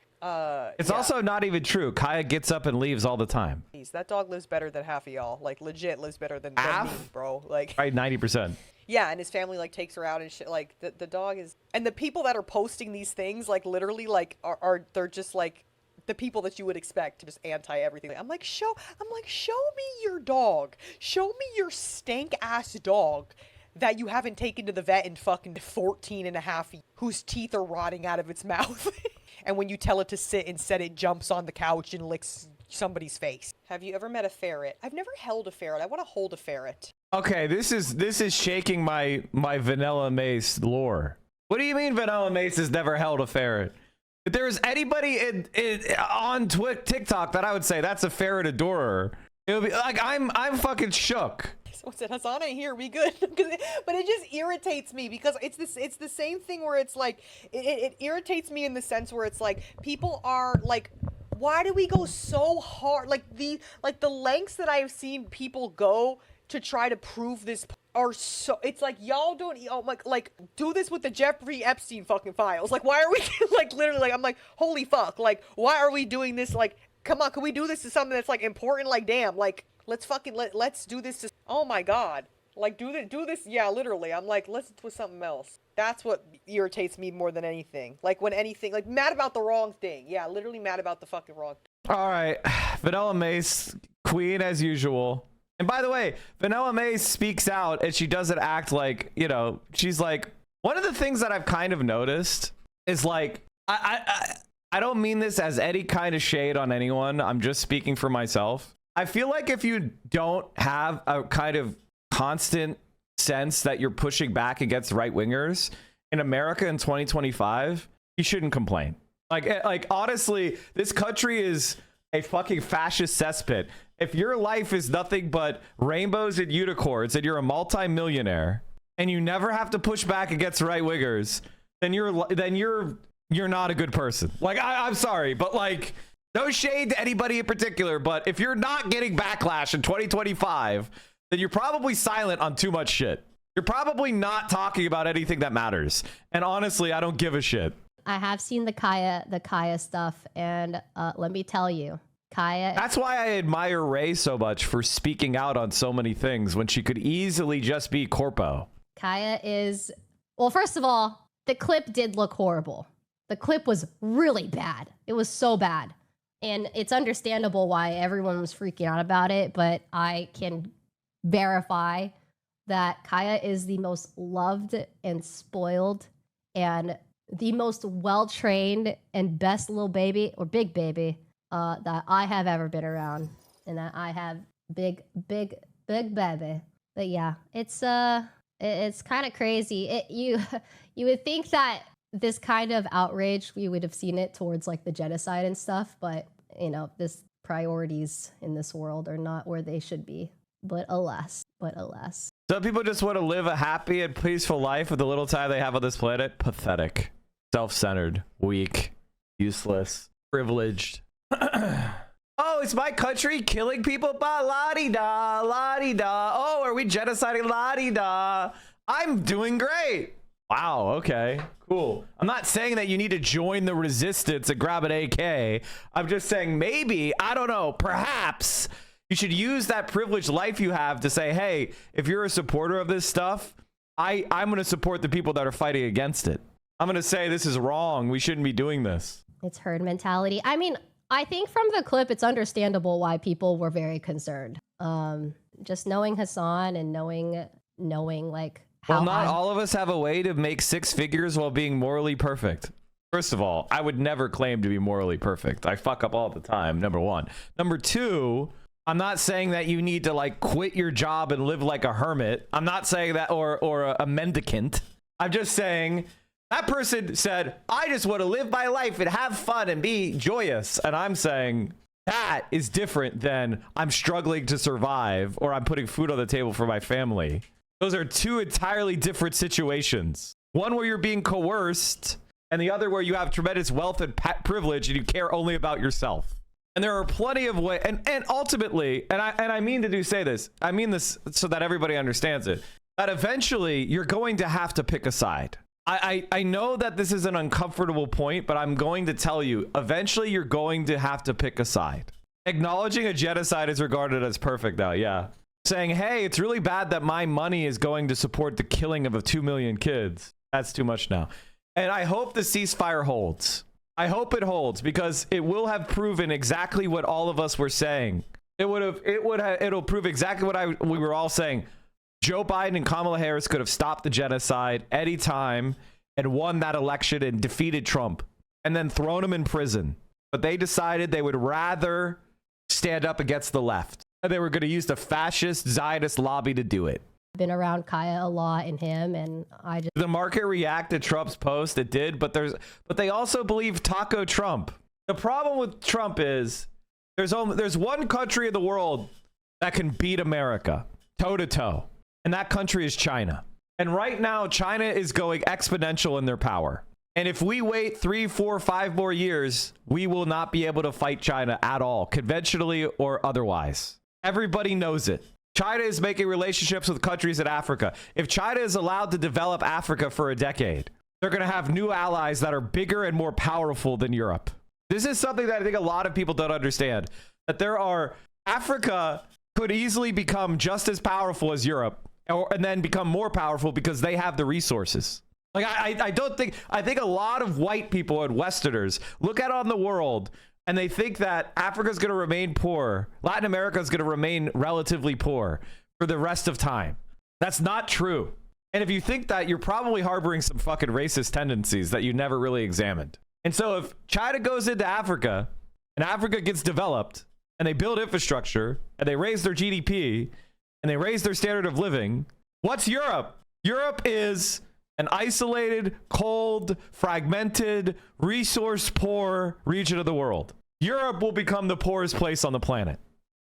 it's also not even true. Kaya gets up and leaves all the time. That dog lives better than half of y'all. Like, legit lives better than me, bro. Like, right, 90%. Yeah, and his family like takes her out and shit. Like, the dog is, and the people that are posting these things, like, literally, like, they're just like the people that you would expect to just anti everything. I'm like, show me your dog. Show me your stank ass dog that you haven't taken to the vet in fucking 14 and a half years, whose teeth are rotting out of its mouth. And when you tell it to sit, instead it jumps on the couch and licks somebody's face. Have you ever met a ferret? I've never held a ferret. I want to hold a ferret. Okay, this is shaking my Vanilla Mace lore. What do you mean Vanilla Mace has never held a ferret? If there was anybody on TikTok that I would say that's a ferret adorer, it would be like, I'm fucking shook. What's it? Hassan ain't here. We good? But it just irritates me because it's the same thing where it's like it irritates me in the sense where it's like people are like, why do we go so hard? Like the lengths that I've seen people go to try to prove this are so, it's like, y'all don't like do this with the Jeffrey Epstein fucking files. Like, why are we like literally, like, I'm like, holy fuck, like, why are we doing this? Like, come on, can we do this to something that's like important? Like, damn, like, let's fucking let's do this to, oh my god, like, do this, yeah, literally. I'm like, let's do something else. That's what irritates me more than anything. Like, when anything, like, mad about the wrong thing. Yeah, literally mad about the fucking wrong thing. All right, Vanilla Mace, queen as usual. And by the way, Vanilla Mace speaks out and she doesn't act like, you know, she's like, one of the things that I've kind of noticed is like, I don't mean this as any kind of shade on anyone. I'm just speaking for myself. I feel like if you don't have a kind of constant sense that you're pushing back against right wingers in America in 2025, you shouldn't complain. Like honestly, this country is a fucking fascist cesspit. If your life is nothing but rainbows and unicorns and you're a multi-millionaire and you never have to push back against right wingers, then you're not a good person. Like, I'm sorry, but like, no shade to anybody in particular, but if you're not getting backlash in 2025, then you're probably silent on too much shit. You're probably not talking about anything that matters. And honestly, I don't give a shit. I have seen the Kaya stuff, and let me tell you, Kaya. That's why I admire Ray so much for speaking out on so many things when she could easily just be corpo. Kaya is, well, first of all, the clip did look horrible. The clip was really bad. It was so bad. And it's understandable why everyone was freaking out about it, but I can verify that Kaya is the most loved and spoiled and the most well-trained and best little baby, or big baby, that I have ever been around, and that I have big baby. But yeah, it's kind of crazy. You would think that this kind of outrage, we would have seen it towards like the genocide and stuff, but you know, this priorities in this world are not where they should be. But alas. Some people just want to live a happy and peaceful life with the little time they have on this planet. Pathetic, self-centered, weak, useless, privileged. Oh, it's my country killing people? La-di-da, la-di-da. Oh, are we genociding? La-di-da. I'm doing great. Wow, okay, cool. I'm not saying that you need to join the resistance and grab an AK. I'm just saying maybe, I don't know, perhaps you should use that privileged life you have to say, hey, if you're a supporter of this stuff, I'm going to support the people that are fighting against it. I'm going to say this is wrong. We shouldn't be doing this. It's herd mentality. I mean, I think from the clip, it's understandable why people were very concerned. Just knowing Hassan and knowing like how well, not all of us have a way to make six figures while being morally perfect. First of all, I would never claim to be morally perfect. I fuck up all the time, number one. Number two, I'm not saying that you need to like quit your job and live like a hermit. I'm not saying that, or a mendicant. I'm just saying that person said, I just want to live my life and have fun and be joyous. And I'm saying that is different than I'm struggling to survive or I'm putting food on the table for my family. Those are two entirely different situations. One where you're being coerced and the other where you have tremendous wealth and privilege and you care only about yourself. And there are plenty of ways, and ultimately, and I mean to say this, I mean this so that everybody understands it, that eventually you're going to have to pick a side. I know that this is an uncomfortable point, but I'm going to tell you, eventually you're going to have to pick a side. Acknowledging a genocide is regarded as perfect now, yeah. Saying, hey, it's really bad that my money is going to support the killing of 2 million kids. That's too much now. And I hope the ceasefire holds. I hope it holds because it will have proven exactly what all of us were saying. It'll prove exactly what we were all saying. Joe Biden and Kamala Harris could have stopped the genocide anytime and won that election and defeated Trump and then thrown him in prison. But they decided they would rather stand up against the left. And they were going to use the fascist Zionist lobby to do it. Been around Kaya a lot and him, and I just... The market reacted to Trump's post. It did, but they also believe Taco Trump. The problem with Trump is there's one country in the world that can beat America toe to toe, and that country is China. And right now, China is going exponential in their power. And if we wait 3, 4, 5 more years, we will not be able to fight China at all, conventionally or otherwise. Everybody knows it. China is making relationships with countries in Africa. If China is allowed to develop Africa for a decade, they're going to have new allies that are bigger and more powerful than Europe. This is something that I think a lot of people don't understand. That Africa could easily become just as powerful as Europe, and then become more powerful because they have the resources. Like I think a lot of white people and Westerners look out on the world and they think that Africa is going to remain poor. Latin America is going to remain relatively poor for the rest of time. That's not true. And if you think that, you're probably harboring some fucking racist tendencies that you never really examined. And so if China goes into Africa and Africa gets developed and they build infrastructure and they raise their GDP and they raise their standard of living, what's Europe? Europe is an isolated, cold, fragmented, resource-poor region of the world. Europe will become the poorest place on the planet.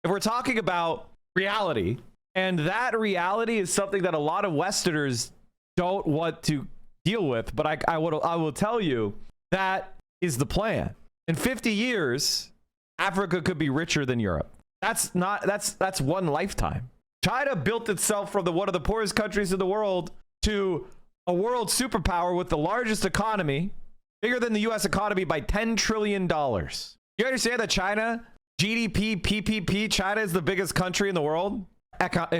If we're talking about reality, and that reality is something that a lot of Westerners don't want to deal with, but I will tell you that is the plan. In 50 years, Africa could be richer than Europe. That's one lifetime. China built itself from one of the poorest countries in the world to a world superpower with the largest economy, bigger than the US economy by $10 trillion. You understand that China, GDP, PPP, China is the biggest country in the world?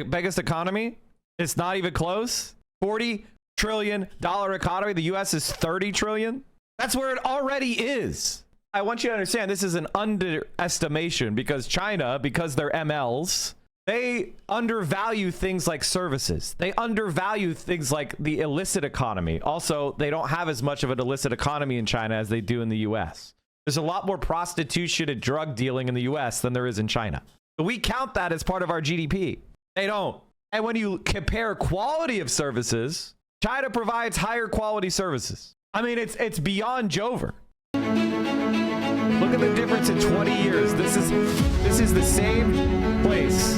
Biggest economy? It's not even close. $40 trillion economy. The US is 30 trillion. That's where it already is. I want you to understand this is an underestimation because China, because they're MLs, they undervalue things like services. They undervalue things like the illicit economy. Also, they don't have as much of an illicit economy in China as they do in the US. There's a lot more prostitution and drug dealing in the US than there is in China. But we count that as part of our GDP. They don't. And when you compare quality of services, China provides higher quality services. I mean, it's beyond Jover. Look at the difference in 20 years. This is the same place.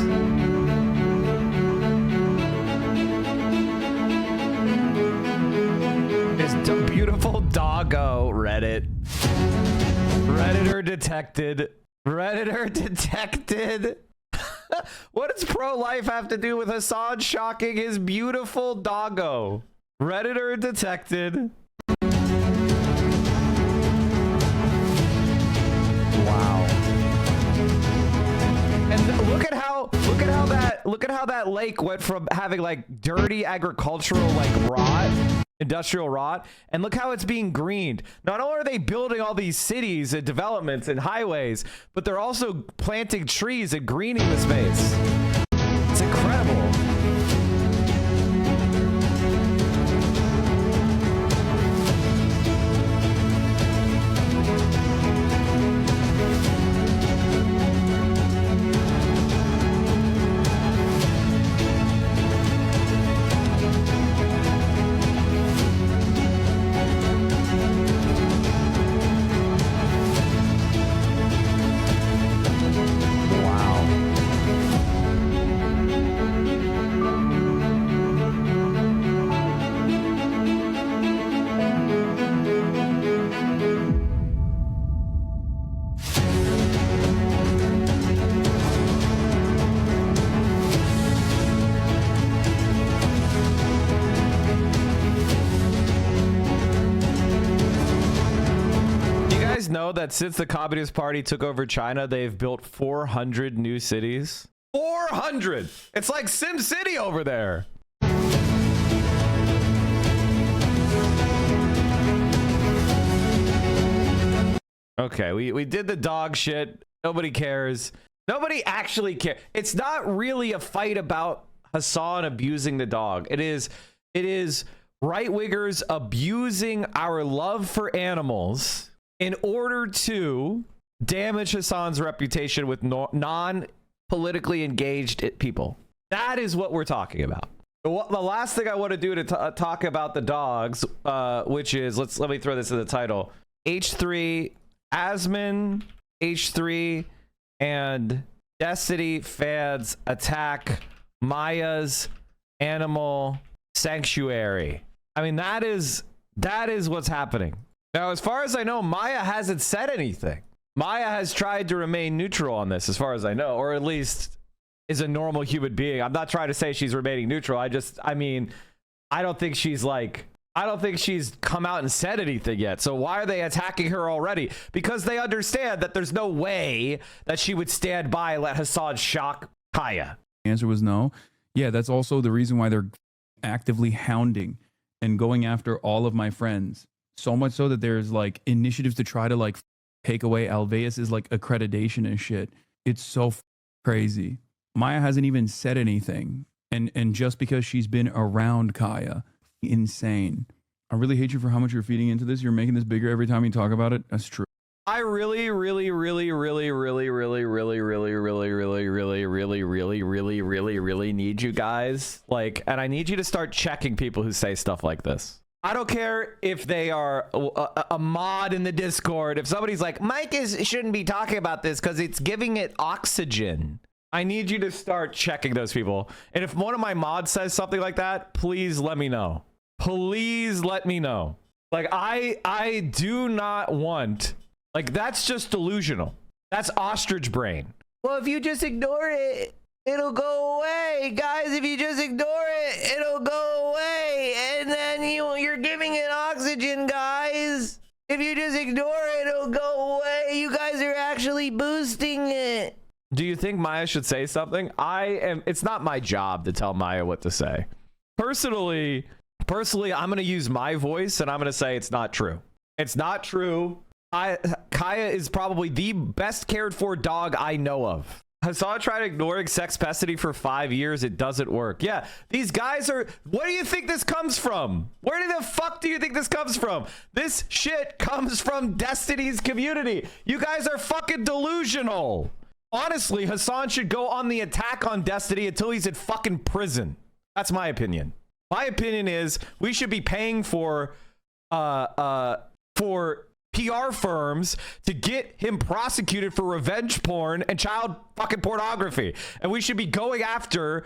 This beautiful doggo, Reddit. Redditor detected. Redditor detected. What does pro-life have to do with Hassan shocking his beautiful doggo? Redditor detected. Wow. And look at how that lake went from having like dirty agricultural like rot, industrial rot, and look how it's being greened. Not only are they building all these cities and developments and highways, but they're also planting trees and greening the space. It's incredible. Know that since the Communist Party took over China, they've built 400 new cities. 400! It's like Sim City over there. Okay, we did the dog shit. Nobody cares. Nobody actually cares. It's not really a fight about Hassan abusing the dog. It is right-wingers abusing our love for animals in order to damage Hassan's reputation with non-politically engaged people. That is what we're talking about. The last thing I want to do to talk about the dogs, which is, let me throw this in the title. H3, Asmin, H3, and Destiny fans attack Maya's animal sanctuary. I mean, that is what's happening. Now, as far as I know, Maya hasn't said anything. Maya has tried to remain neutral on this, as far as I know, or at least is a normal human being. I'm not trying to say she's remaining neutral. I don't think she's come out and said anything yet. So why are they attacking her already? Because they understand that there's no way that she would stand by and let Hassan shock Kaya. The answer was no. Yeah, that's also the reason why they're actively hounding and going after all of my friends. So much so that there's like initiatives to try to like take away Alveus's like accreditation and shit. It's so crazy. Maya hasn't even said anything. And just because she's been around Kaya, insane. I really hate you for how much you're feeding into this. You're making this bigger every time you talk about it. That's true. I really need you guys, like, and I need you to start checking people who say stuff like this. I don't care if they are a mod in the Discord. If somebody's like, Mike shouldn't be talking about this because it's giving it oxygen. I need you to start checking those people. And if one of my mods says something like that, please let me know. Please let me know. Like, I do not want, like, that's just delusional. That's ostrich brain. Well, if you just ignore it, it'll go away. Guys, if you just ignore it, it'll go away. And then you're giving it oxygen, guys. If you just ignore it, it'll go away. You guys are actually boosting it. Do you think Maya should say something? It's not my job to tell Maya what to say. Personally, I'm going to use my voice and I'm going to say it's not true. It's not true. Kaya is probably the best cared for dog I know of. Hassan tried ignoring sex custody for 5 years. It doesn't work. Yeah, these guys are... Where do you think this comes from? Where the fuck do you think this comes from? This shit comes from Destiny's community. You guys are fucking delusional. Honestly, Hassan should go on the attack on Destiny until he's in fucking prison. That's my opinion. My opinion is we should be paying for PR firms to get him prosecuted for revenge porn and child fucking pornography. And we should be going after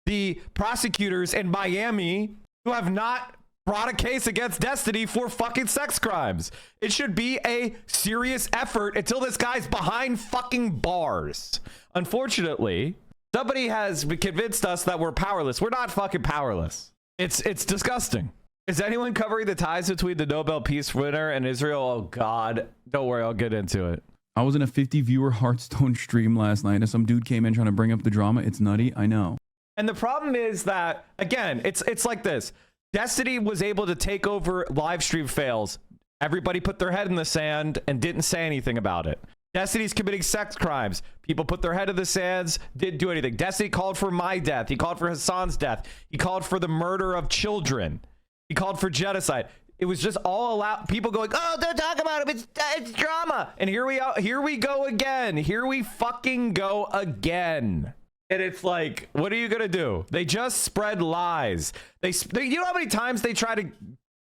the prosecutors in Miami who have not brought a case against Destiny for fucking sex crimes. It should be a serious effort until this guy's behind fucking bars. Unfortunately, somebody has convinced us that we're powerless. We're not fucking powerless. It's disgusting. Is anyone covering the ties between the Nobel Peace winner and Israel? Oh, God. Don't worry. I'll get into it. I was in a 50 viewer Hearthstone stream last night and some dude came in trying to bring up the drama. It's nutty. I know. And the problem is that, again, it's like this. Destiny was able to take over live stream fails. Everybody put their head in the sand and didn't say anything about it. Destiny's committing sex crimes. People put their head in the sands, didn't do anything. Destiny called for my death. He called for Hassan's death. He called for the murder of children. He called for genocide. It was just all allowed. People going, oh, don't talk about it. It's drama. And here we go again. Here we fucking go again. And it's like, what are you gonna do? They just spread lies. They you know how many times they try to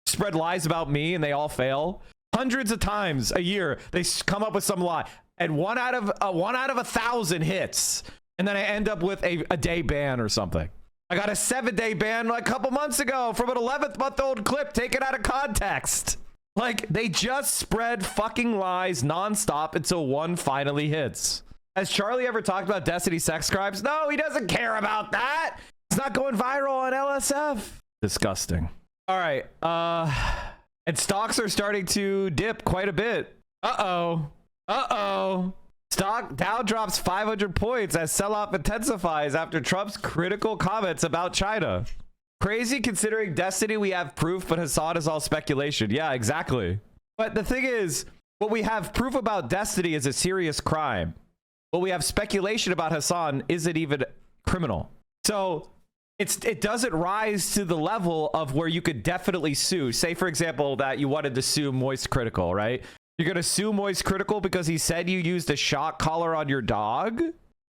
spread lies about me and they all fail? Hundreds of times a year they come up with some lie, and one out of 1,000 hits, and then I end up with a day ban or something. I got a 7-day ban like a couple months ago from an 11-month-old clip taken out of context. Like, they just spread fucking lies nonstop until one finally hits. Has Charlie ever talked about Destiny sex crimes? No, he doesn't care about that. It's not going viral on LSF. Disgusting. All right. And stocks are starting to dip quite a bit. Uh-oh. Stock Dow drops 500 points as sell-off intensifies after Trump's critical comments about China. Crazy considering Destiny we have proof, but Hassan is all speculation. Yeah, exactly. But the thing is, what we have proof about Destiny is a serious crime. What we have speculation about Hassan isn't even criminal. So it doesn't rise to the level of where you could definitely sue. Say, for example, that you wanted to sue Moist Critical, right? You're going to sue Moist Critical because he said you used a shock collar on your dog?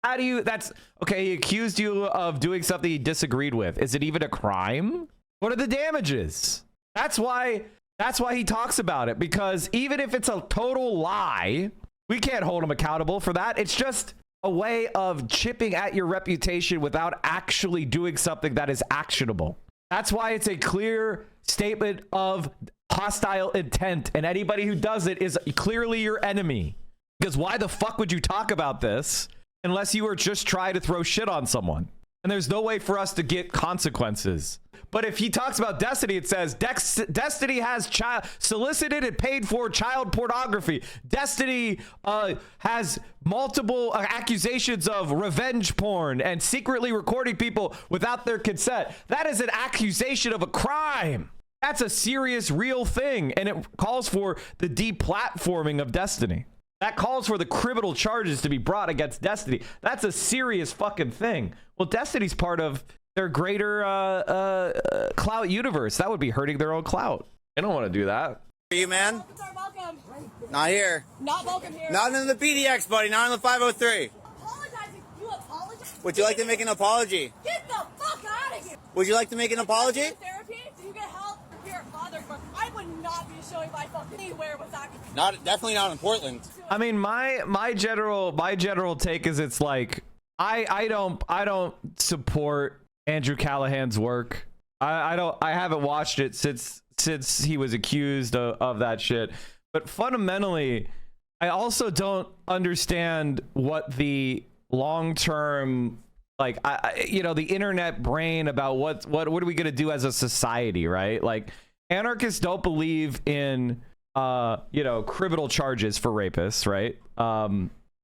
How do you... That's... Okay, he accused you of doing something he disagreed with. Is it even a crime? What are the damages? That's why he talks about it. Because even if it's a total lie, we can't hold him accountable for that. It's just a way of chipping at your reputation without actually doing something that is actionable. That's why it's a clear statement of hostile intent, and anybody who does it is clearly your enemy. Because why the fuck would you talk about this unless you were just trying to throw shit on someone? And there's no way for us to get consequences. But if he talks about Destiny, it says Destiny has solicited and paid for child pornography. Destiny has multiple accusations of revenge porn and secretly recording people without their consent. That is an accusation of a crime. That's a serious, real thing. And it calls for the deplatforming of Destiny. That calls for the criminal charges to be brought against Destiny. That's a serious fucking thing. Well, Destiny's part of their greater clout universe. That would be hurting their own clout. They don't want to do that. Are you, man? Welcome. Not here. Not welcome here. Not in the PDX, buddy. Not in the 503. Apologizing. You apologize? Would you like to make an apology? Get the fuck out of here. Would you like to make an apology? Therapy? Do you get help? Your father, I would not be showing my fucking anywhere without. Definitely not in Portland. I mean, my general take is it's like I don't support Andrew Callahan's work. I haven't watched it since he was accused of that shit. But fundamentally, I also don't understand what the long-term, like, the internet brain about what are we going to do as a society, right? Like, anarchists don't believe in criminal charges for rapists, right?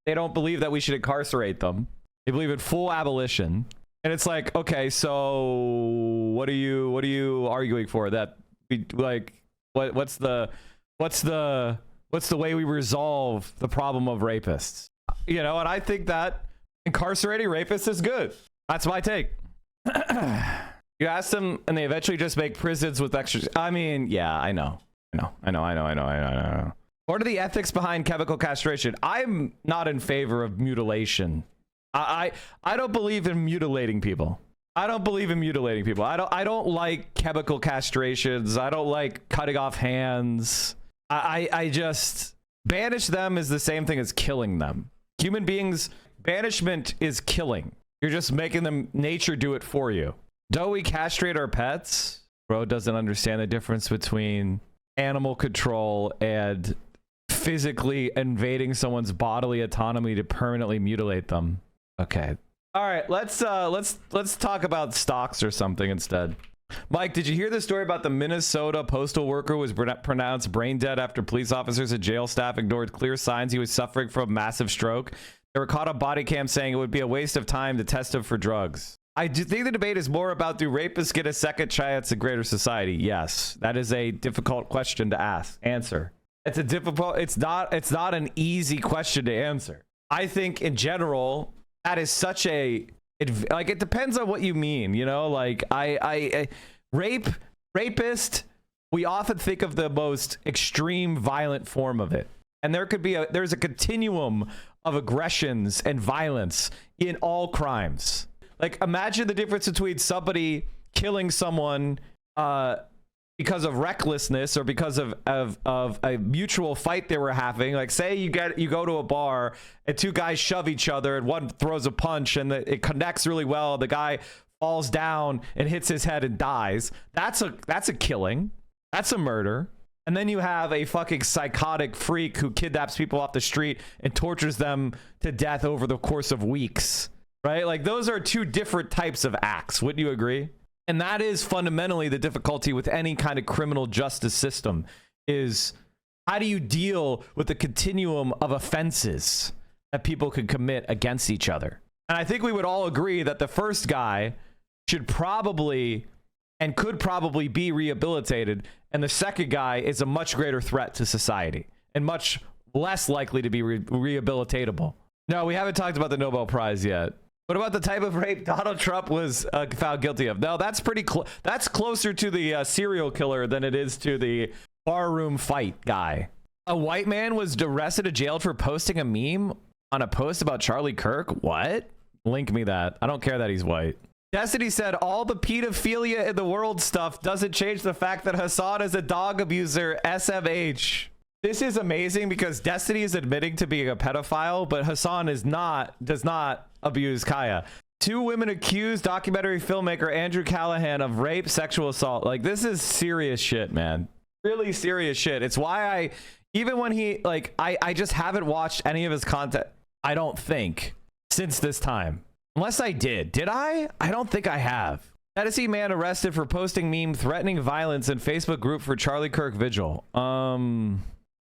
They don't believe that we should incarcerate them. They believe in full abolition. And it's like, okay, so what are you arguing for? That we like what's the way we resolve the problem of rapists? And I think that Incarcerating rapists is good. That's my take. You ask them and they eventually just make prisons with extra. I mean, yeah, I know. What are the ethics behind chemical castration? I'm not in favor of mutilation. I don't believe in mutilating people. I don't like chemical castrations. I don't like cutting off hands. I just banish them is the same thing as killing them. Human beings, banishment is killing. You're just making them nature do it for you. Don't we castrate our pets? Bro doesn't understand the difference between animal control and physically invading someone's bodily autonomy to permanently mutilate them. Okay. All right, let's talk about stocks or something instead. Mike, did you hear the story about the Minnesota postal worker who was pronounced brain dead after police officers and jail staff ignored clear signs he was suffering from a massive stroke? They were caught on body cam saying it would be a waste of time to test him for drugs. I do think the debate is more about do rapists get a second chance in greater society? Yes, that is a difficult question to answer. It's not an easy question to answer. I think in general, that is such a, it depends on what you mean, you know, like rapist, we often think of the most extreme violent form of it. And there's a continuum of aggressions and violence in all crimes. Like imagine the difference between somebody killing someone, because of recklessness or because of a mutual fight they were having. Like say you go to a bar and two guys shove each other and one throws a punch and it connects really well. The guy falls down and hits his head and dies. That's a killing. That's a murder. And then you have a fucking psychotic freak who kidnaps people off the street and tortures them to death over the course of weeks, right? Like those are two different types of acts. Wouldn't you agree? And that is fundamentally the difficulty with any kind of criminal justice system is how do you deal with the continuum of offenses that people can commit against each other? And I think we would all agree that the first guy should probably and could probably be rehabilitated. And the second guy is a much greater threat to society and much less likely to be rehabilitatable. No, we haven't talked about the Nobel Prize yet. What about the type of rape Donald Trump was found guilty of? No, that's pretty that's closer to the serial killer than it is to the barroom fight guy. A white man was arrested and jailed for posting a meme on a post about Charlie Kirk. What? Link me that. I don't care that he's white. Destiny said all the pedophilia in the world stuff doesn't change the fact that Hassan is a dog abuser. SMH. This is amazing because Destiny is admitting to being a pedophile, but Hassan does not abuse Kaya. 2 women accused documentary filmmaker Andrew Callahan of rape, sexual assault. Like this is serious shit, man. Really serious shit. It's why even when he I just haven't watched any of his content, I don't think, since this time. Unless I did. Did I? I don't think I have. Tennessee man arrested for posting meme threatening violence in Facebook group for Charlie Kirk vigil.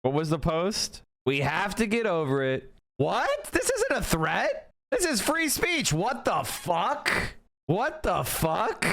What was the post? We have to get over it. What? This isn't a threat. This is free speech. What the fuck? What the fuck?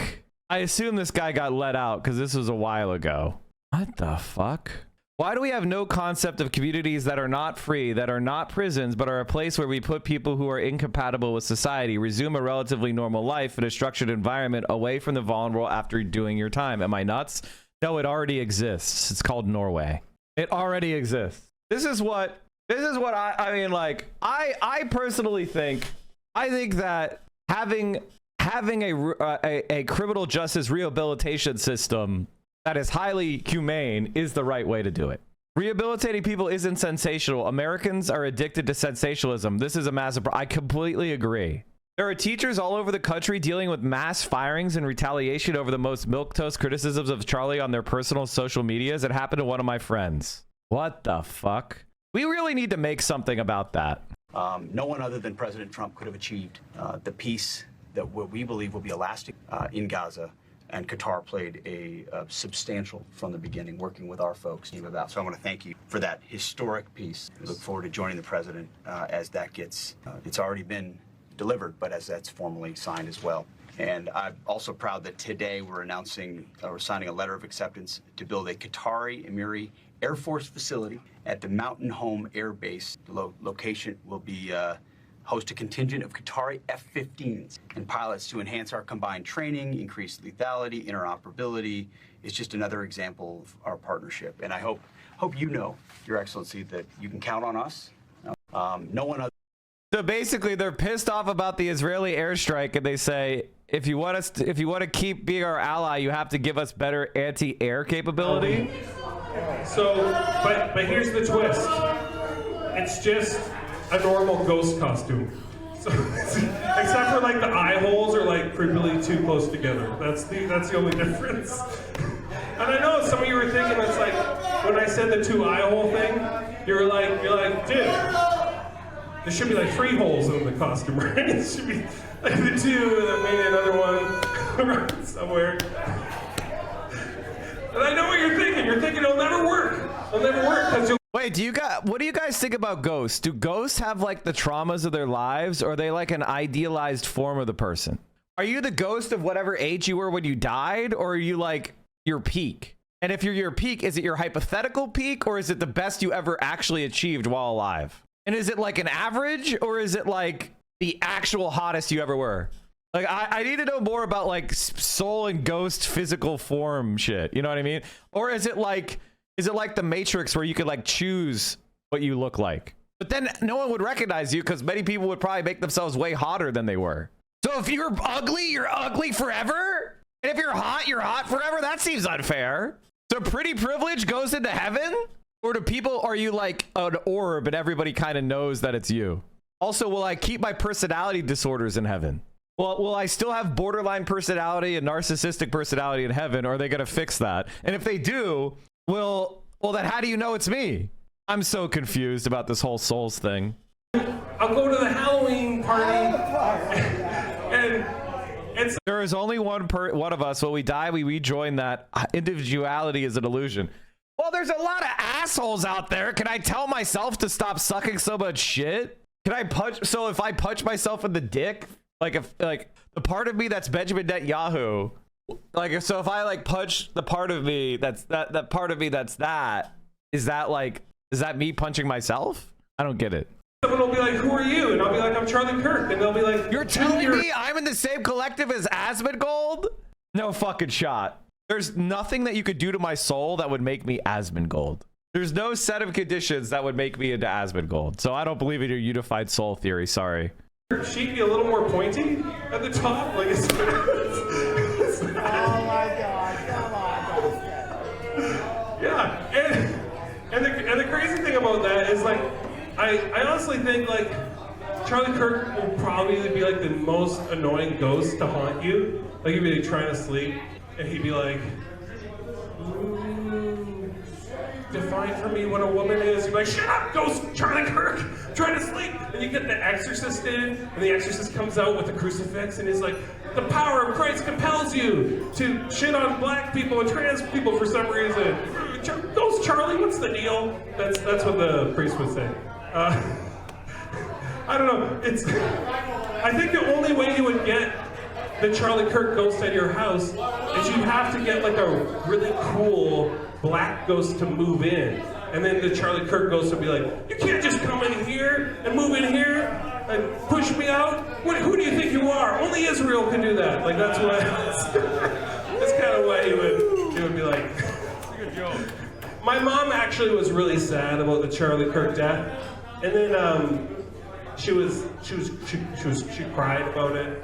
I assume this guy got let out because this was a while ago. What the fuck? Why do we have no concept of communities that are not free, that are not prisons, but are a place where we put people who are incompatible with society, resume a relatively normal life in a structured environment away from the vulnerable after doing your time? Am I nuts? No, it already exists. It's called Norway. It already exists. This is what I mean, like, I personally think, that having a criminal justice rehabilitation system that is highly humane is the right way to do it. Rehabilitating people isn't sensational. Americans are addicted to sensationalism. This is a massive I completely agree. There are teachers all over the country dealing with mass firings and retaliation over the most milquetoast criticisms of Charlie on their personal social medias. It happened to one of my friends. What the fuck? We really need to make something about that. No one other than President Trump could have achieved the peace that we believe will be a lasting in Gaza. And Qatar played a substantial from the beginning, working with our folks. So I want to thank you for that historic piece. We look forward to joining the president as that gets, it's already been delivered, but as that's formally signed as well. And I'm also proud that today we're signing a letter of acceptance to build a Qatari Emiri Air Force facility at the Mountain Home Air Base. The location will be host a contingent of Qatari F-15s and pilots to enhance our combined training, increase lethality, interoperability. It's just another example of our partnership. And I hope you know, Your Excellency, that you can count on us. No one other. So basically, they're pissed off about the Israeli airstrike, and they say, if you want to keep being our ally, you have to give us better anti-air capability. So, but here's the twist. It's just a normal ghost costume. So, except for like the eye holes are like creepily too close together. That's the only difference. And I know some of you were thinking, it's like when I said the 2 eye hole thing, you're like, dude, there should be like 3 holes in the costume, right? It should be like the 2 and then maybe another one around somewhere. And I know what you're thinking. You're thinking it'll never work. It'll never work because you'll. Wait, what do you guys think about ghosts? Do ghosts have like the traumas of their lives, or are they like an idealized form of the person? Are you the ghost of whatever age you were when you died, or are you like your peak? And if you're your peak, is it your hypothetical peak, or is it the best you ever actually achieved while alive? And is it like an average, or is it like the actual hottest you ever were? Like, I need to know more about like soul and ghost physical form shit. You know what I mean? Or is it like the Matrix where you could like choose what you look like? But then no one would recognize you because many people would probably make themselves way hotter than they were. So if you're ugly forever? And if you're hot forever? That seems unfair. So pretty privilege goes into heaven? Or do people, are you like an orb and everybody kind of knows that it's you? Also, will I keep my personality disorders in heaven? Well, will I still have borderline personality and narcissistic personality in heaven, or are they going to fix that? And if they do, well, then how do you know it's me? I'm so confused about this whole souls thing. I'll go to the Halloween party, and there is only one of us. When we die, we rejoin that. Individuality is an illusion. Well, there's a lot of assholes out there. Can I tell myself to stop sucking so much shit? Can I punch? So if I punch myself in the dick, like the part of me that's Benjamin Netanyahu, like so if I like punch the part of me that's that part of me that's is that me punching myself? I don't get it. Someone will be like, "Who are you?" And I'll be like, "I'm Charlie Kirk," and they'll be like, "You're telling me I'm in the same collective as Asmongold?" No fucking shot. There's nothing that you could do to my soul that would make me Asmongold. There's no set of conditions that would make me into Asmongold. So I don't believe in your unified soul theory. Sorry. She'd be a little more pointy at the top, like it's. Oh my God! Come on, yeah, and the crazy thing about that is like, I honestly think like Charlie Kirk will probably be like the most annoying ghost to haunt you. Like you'd be like, trying to sleep, and he'd be like, define for me what a woman is. You're like, shut up, ghost Charlie Kirk, I'm trying to sleep. And you get the exorcist in, and the exorcist comes out with the crucifix, and he's like, the power of Christ compels you to shit on black people and trans people for some reason. Ghost Charlie, what's the deal? That's what the priest would say. I don't know. I think the only way you would get the Charlie Kirk ghost at your house is you have to get like a really cool black ghost to move in, and then the Charlie Kirk ghost would be like, you can't just come in here and move in here and push me out. Who do you think you are? Only Israel can do that. Like that's what. That's kind of what he would be like. My mom actually was really sad about the Charlie Kirk death, and then she cried about it,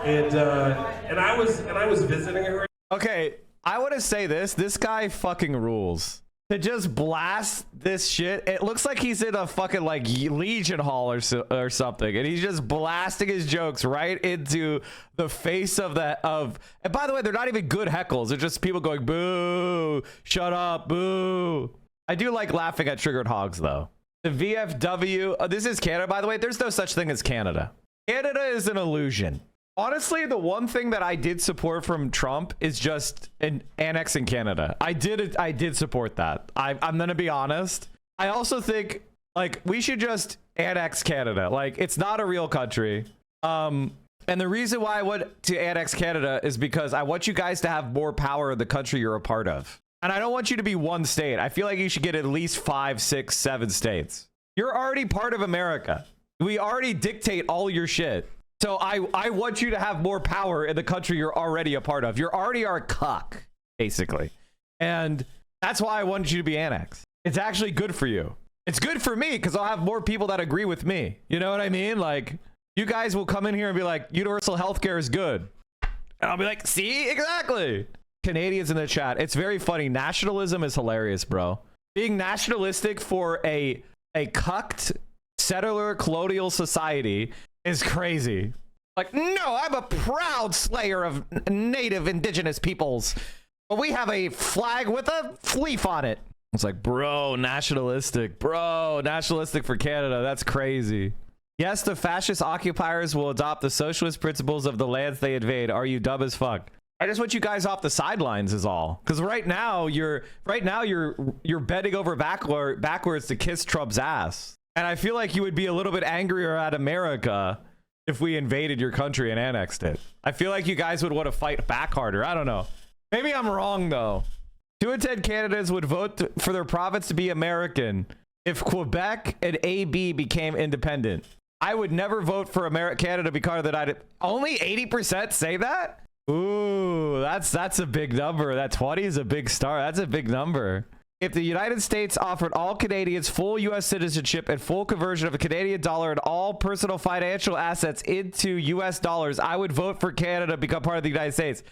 and I was visiting her. Okay. I want to say this guy fucking rules. To just blast this shit, it looks like he's in a fucking like Legion Hall or something, and he's just blasting his jokes right into the face of and by the way, they're not even good heckles. They're just people going, boo, shut up, boo. I do like laughing at triggered hogs though. The VFW, this is Canada, by the way. There's no such thing as Canada. Canada is an illusion. Honestly, the one thing that I did support from Trump is just annexing Canada. I did support that. I'm gonna be honest. I also think like we should just annex Canada. Like it's not a real country. And the reason why I want to annex Canada is because I want you guys to have more power in the country you're a part of. And I don't want you to be one state. I feel like you should get at least 5, 6, 7 states. You're already part of America. We already dictate all your shit. So I want you to have more power in the country you're already a part of. You're already our cuck, basically. And that's why I wanted you to be annexed. It's actually good for you. It's good for me because I'll have more people that agree with me. You know what I mean? Like, you guys will come in here and be like, universal healthcare is good. And I'll be like, see? Exactly. Canadians in the chat. It's very funny. Nationalism is hilarious, bro. Being nationalistic for a cucked settler colonial society is crazy. Like, no, I'm a proud slayer of native indigenous peoples. But we have a flag with a leaf on it. It's like, bro, nationalistic. Bro, nationalistic for Canada. That's crazy. Yes, the fascist occupiers will adopt the socialist principles of the lands they invade. Are you dumb as fuck? I just want you guys off the sidelines is all. Because right now you're bending over backwards to kiss Trump's ass. And I feel like you would be a little bit angrier at America if we invaded your country and annexed it. I feel like you guys would want to fight back harder. I don't know. Maybe I'm wrong though. 2 in 10 Canadians would vote for their province to be American if Quebec and AB became independent. I would never vote for Canada to be part of the United. Only 80% say that? Ooh, that's a big number. That 20 is a big star. That's a big number. If the United States offered all Canadians full U.S. citizenship and full conversion of a Canadian dollar and all personal financial assets into U.S. dollars, I would vote for Canada to become part of the United States.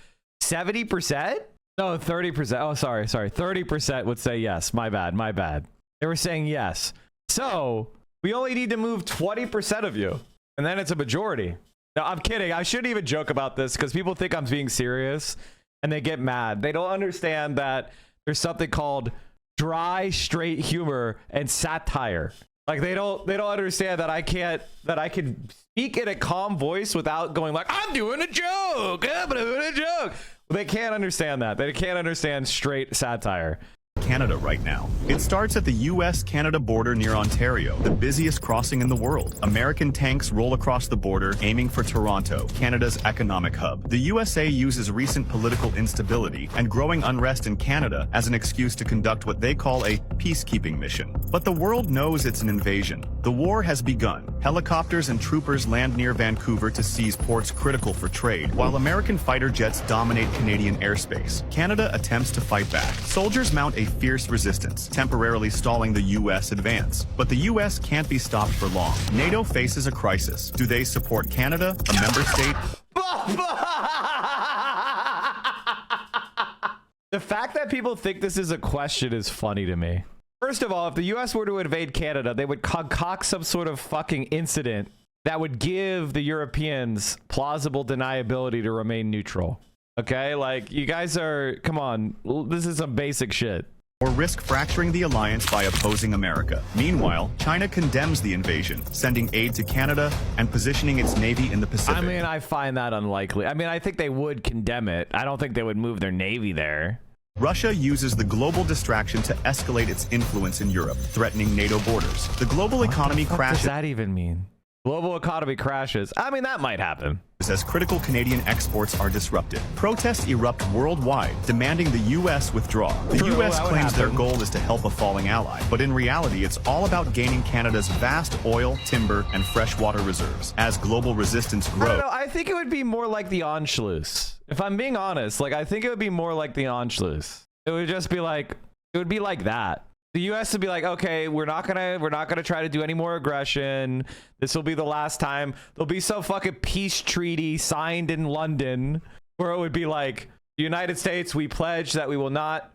70%? No, 30%. Oh, sorry. 30% would say yes. My bad. They were saying yes. So we only need to move 20% of you, and then it's a majority. No, I'm kidding. I shouldn't even joke about this because people think I'm being serious and they get mad. They don't understand that there's something called dry, straight humor and satire. Like they don't understand that I can speak in a calm voice without going like, I'm doing a joke. I'm doing a joke. They can't understand that. They can't understand straight satire. Canada right now. It starts at the US-Canada border near Ontario, the busiest crossing in the world. American tanks roll across the border, aiming for Toronto, Canada's economic hub. The USA uses recent political instability and growing unrest in Canada as an excuse to conduct what they call a peacekeeping mission. But the world knows it's an invasion. The war has begun. Helicopters and troopers land near Vancouver to seize ports critical for trade, while American fighter jets dominate Canadian airspace. Canada attempts to fight back. Soldiers mount a fierce resistance, temporarily stalling the U.S. advance. But the U.S. can't be stopped for long. NATO faces a crisis. Do they support Canada, a member state? The fact that people think this is a question is funny to me. First of all, if the U.S. were to invade Canada, they would concoct some sort of fucking incident that would give the Europeans plausible deniability to remain neutral. Okay, like, you guys are, come on, this is some basic shit. Or risk fracturing the alliance by opposing America. Meanwhile, China condemns the invasion, sending aid to Canada and positioning its navy in the Pacific. I mean, I find that unlikely. I mean, I think they would condemn it. I don't think they would move their navy there. Russia uses the global distraction to escalate its influence in Europe, threatening NATO borders. The global economy crashes. What does that even mean? Global economy crashes. I mean, that might happen. As critical Canadian exports are disrupted. Protests erupt worldwide, demanding the U.S. withdraw. The U.S. claims their goal is to help a falling ally, but in reality, it's all about gaining Canada's vast oil, timber, and freshwater reserves. As global resistance grows. I don't know. I think it would be more like the Anschluss. If I'm being honest, like, I think it would be more like the Anschluss. It would just be like, it would be like that. The U.S. would be like, okay, we're not gonna try to do any more aggression. This will be the last time. There'll be some fucking peace treaty signed in London where it would be like, the United States, we pledge that we will not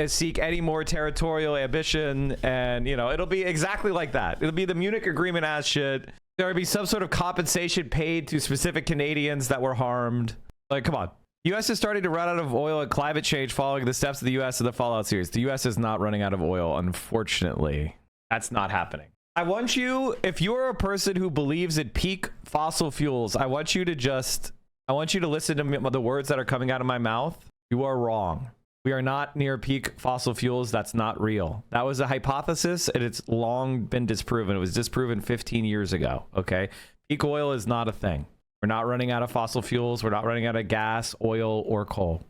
seek any more territorial ambition, and you know, it'll be exactly like that. It'll be the Munich Agreement ass shit. There would be some sort of compensation paid to specific Canadians that were harmed. Like, come on. U.S. is starting to run out of oil and climate change following the steps of the U.S. in the Fallout series. The U.S. is not running out of oil, unfortunately. That's not happening. I want you, if you're a person who believes in peak fossil fuels, I want you to listen to the words that are coming out of my mouth. You are wrong. We are not near peak fossil fuels. That's not real. That was a hypothesis, and it's long been disproven. It was disproven 15 years ago, okay? Peak oil is not a thing. We're not running out of fossil fuels. We're not running out of gas, oil, or coal.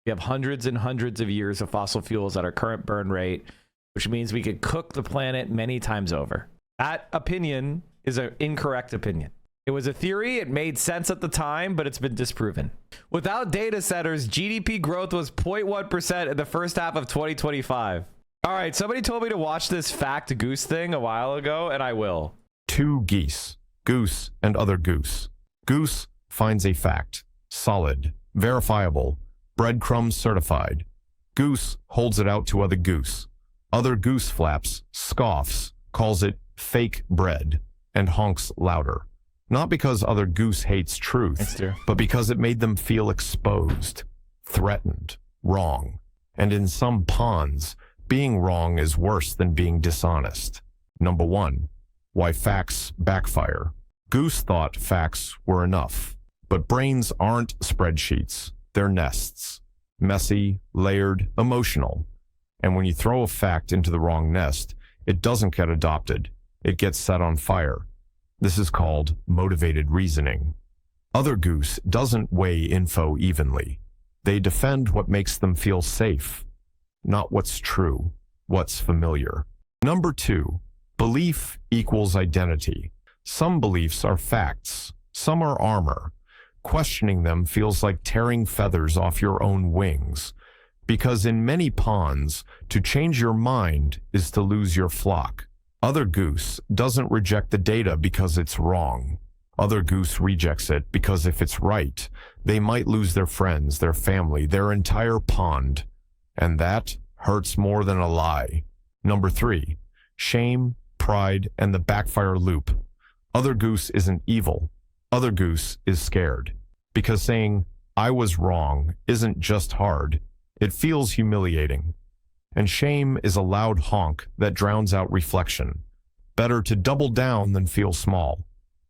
We have hundreds and hundreds of years of fossil fuels at our current burn rate, which means we could cook the planet many times over. That opinion is an incorrect opinion. It was a theory, it made sense at the time, but it's been disproven. Without data centers, GDP growth was 0.1% in the first half of 2025. All right, somebody told me to watch this fact goose thing a while ago, and I will. Two geese, goose and other goose. Goose finds a fact, solid, verifiable, breadcrumbs certified. Goose holds it out to other goose. Other goose flaps, scoffs, calls it fake bread, and honks louder. Not because other goose hates truth, but because it made them feel exposed, threatened, wrong. And in some ponds, being wrong is worse than being dishonest. Number 1, why facts backfire. Goose thought facts were enough, but brains aren't spreadsheets, they're nests. Messy, layered, emotional. And when you throw a fact into the wrong nest, it doesn't get adopted, it gets set on fire. This is called motivated reasoning. Other goose doesn't weigh info evenly. They defend what makes them feel safe, not what's true, what's familiar. Number 2, belief equals identity. Some beliefs are facts, some are armor. Questioning them feels like tearing feathers off your own wings. Because in many ponds, to change your mind is to lose your flock. Other goose doesn't reject the data because it's wrong. Other goose rejects it because if it's right, they might lose their friends, their family, their entire pond. And that hurts more than a lie. Number 3, shame, pride, and the backfire loop. Other goose isn't evil. Other goose is scared. Because saying, I was wrong, isn't just hard. It feels humiliating. And shame is a loud honk that drowns out reflection. Better to double down than feel small.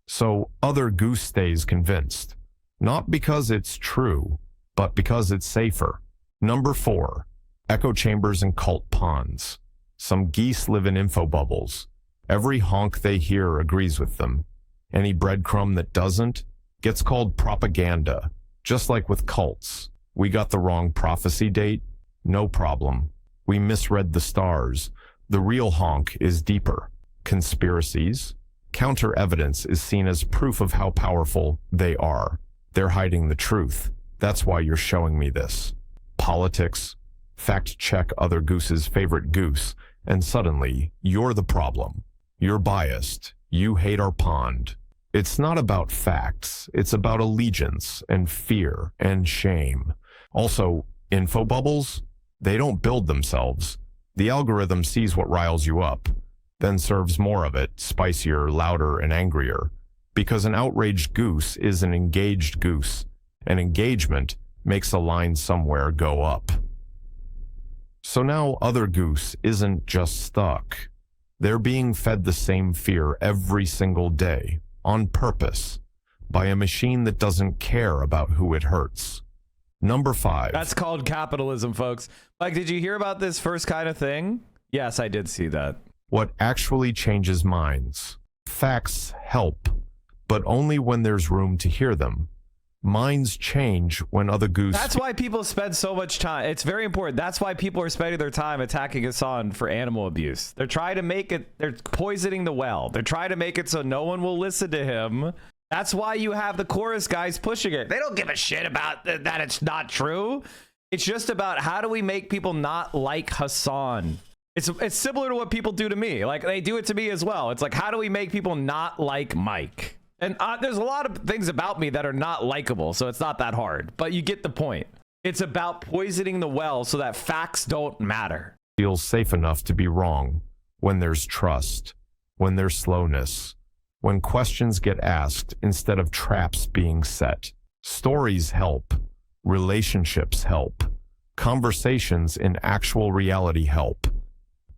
So other goose stays convinced. Not because it's true, but because it's safer. Number 4, echo chambers and cult ponds. Some geese live in info bubbles. Every honk they hear agrees with them. Any breadcrumb that doesn't gets called propaganda. Just like with cults. We got the wrong prophecy date? No problem. We misread the stars. The real honk is deeper. Conspiracies. Counter evidence is seen as proof of how powerful they are. They're hiding the truth. That's why you're showing me this. Politics. Fact check other goose's favorite goose, and suddenly you're the problem. You're biased. You hate our pond. It's not about facts. It's about allegiance and fear and shame. Also, info bubbles, they don't build themselves. The algorithm sees what riles you up, then serves more of it, spicier, louder, and angrier. Because an outraged goose is an engaged goose, and engagement makes a line somewhere go up. So now other goose isn't just stuck. They're being fed the same fear every single day, on purpose, by a machine that doesn't care about who it hurts. Number 5. That's called capitalism, folks. Like, did you hear about this first kind of thing? Yes, I did see that. What actually changes minds. Facts help, but only when there's room to hear them. Minds change when other goose... That's why people spend so much time. It's very important. That's why people are spending their time attacking Hassan for animal abuse. They're trying to make it... They're poisoning the well. They're trying to make it so no one will listen to him. That's why you have the chorus guys pushing it. They don't give a shit about that it's not true. It's just about how do we make people not like Hassan. It's similar to what people do to me. Like, they do it to me as well. It's like, how do we make people not like Mike? And there's a lot of things about me that are not likable, so it's not that hard. But you get the point. It's about poisoning the well so that facts don't matter. Feels safe enough to be wrong when there's trust, when there's slowness, when questions get asked instead of traps being set. Stories help. Relationships help. Conversations in actual reality help.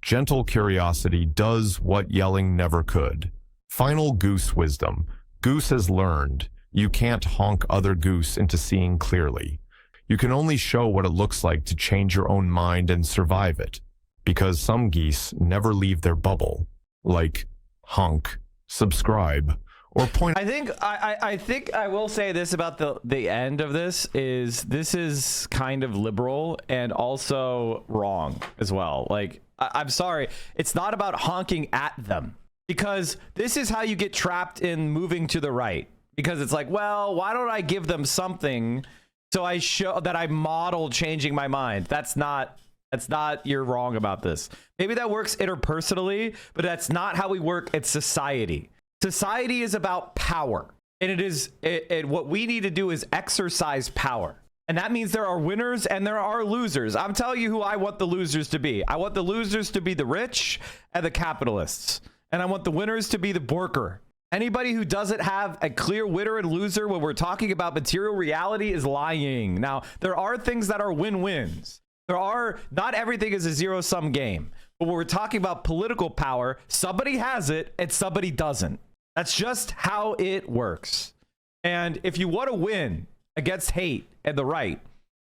Gentle curiosity does what yelling never could. Final goose wisdom. Goose has learned you can't honk other goose into seeing clearly. You can only show what it looks like to change your own mind and survive it. Because some geese never leave their bubble. Like honk, subscribe, or point. I think I will say this about the end of this is kind of liberal and also wrong as well. Like, I'm sorry, it's not about honking at them. because this is how you get trapped in moving to the right. Because it's like, well, why don't I give them something so I show that I model changing my mind? That's not, you're wrong about this. Maybe that works interpersonally, but that's not how we work at society. Society is about power. And what we need to do is exercise power. And that means there are winners and there are losers. I'm telling you who I want the losers to be. I want the losers to be the rich and the capitalists. And I want the winners to be the worker. Anybody who doesn't have a clear winner and loser when we're talking about material reality is lying. Now, there are things that are win-wins. Not everything is a zero-sum game. But when we're talking about political power, somebody has it and somebody doesn't. That's just how it works. And if you want to win against hate and the right,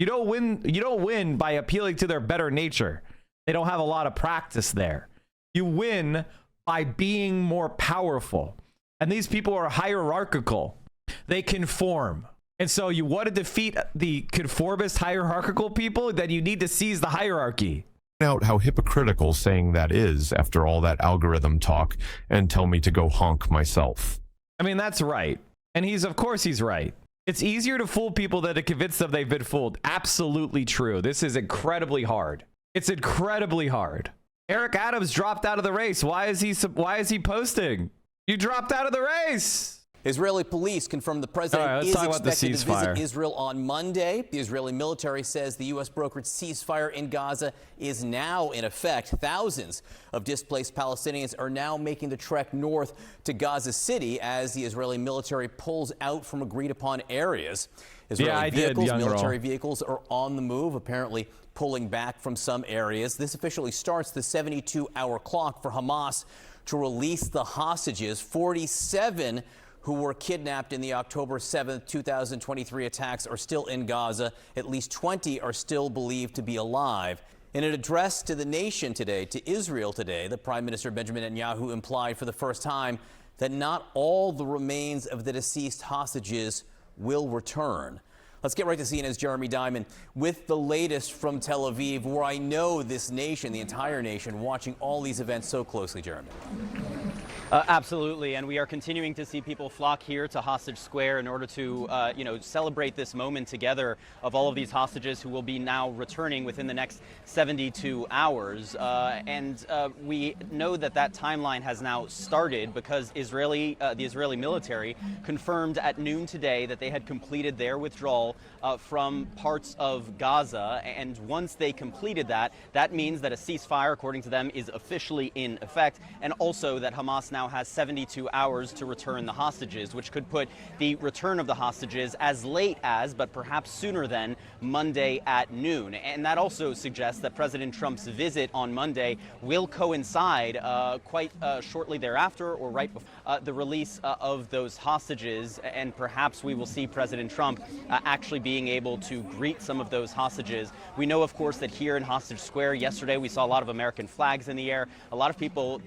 you don't win by appealing to their better nature. They don't have a lot of practice there. You win by being more powerful. And these people are hierarchical. They conform. And so you want to defeat the conformist hierarchical people, then you need to seize the hierarchy. Out how hypocritical saying that is after all that algorithm talk and tell me to go honk myself. I mean, that's right. And of course he's right. It's easier to fool people than to convince them they've been fooled. Absolutely true. This is incredibly hard. It's incredibly hard. Eric Adams dropped out of the race. Why is he posting? You dropped out of the race. Israeli police confirmed the president is expected to visit Israel on Monday. The Israeli military says the U.S. brokered ceasefire in Gaza is now in effect. Thousands of displaced Palestinians are now making the trek north to Gaza City as the Israeli military pulls out from agreed-upon areas. Israeli military vehicles are on the move, apparently pulling back from some areas. This officially starts the 72-hour clock for Hamas to release the hostages. 47 who were kidnapped in the October 7th, 2023 attacks are still in Gaza. At least 20 are still believed to be alive. In an address to the nation today, to Israel today, the Prime Minister Benjamin Netanyahu implied for the first time that not all the remains of the deceased hostages will return. Let's get right to CNN's Jeremy Diamond with the latest from Tel Aviv, where I know this nation, the entire nation, watching all these events so closely. Jeremy. Absolutely, and we are continuing to see people flock here to Hostage Square in order to, celebrate this moment together of all of these hostages who will be now returning within the next 72 hours. We know that timeline has now started because the Israeli military confirmed at noon today that they had completed their withdrawal from parts of Gaza. And once they completed that, that means that a ceasefire, according to them, is officially in effect, and also that Hamas now has 72 hours to return the hostages, which could put the return of the hostages as late as, but perhaps sooner than, Monday at noon. And that also suggests that President Trump's visit on Monday will coincide quite shortly thereafter, or right before the release of those hostages. And perhaps we will see President Trump actually being able to greet some of those hostages. We know, of course, that here in Hostage Square yesterday we saw a lot of American flags in the air, a lot of people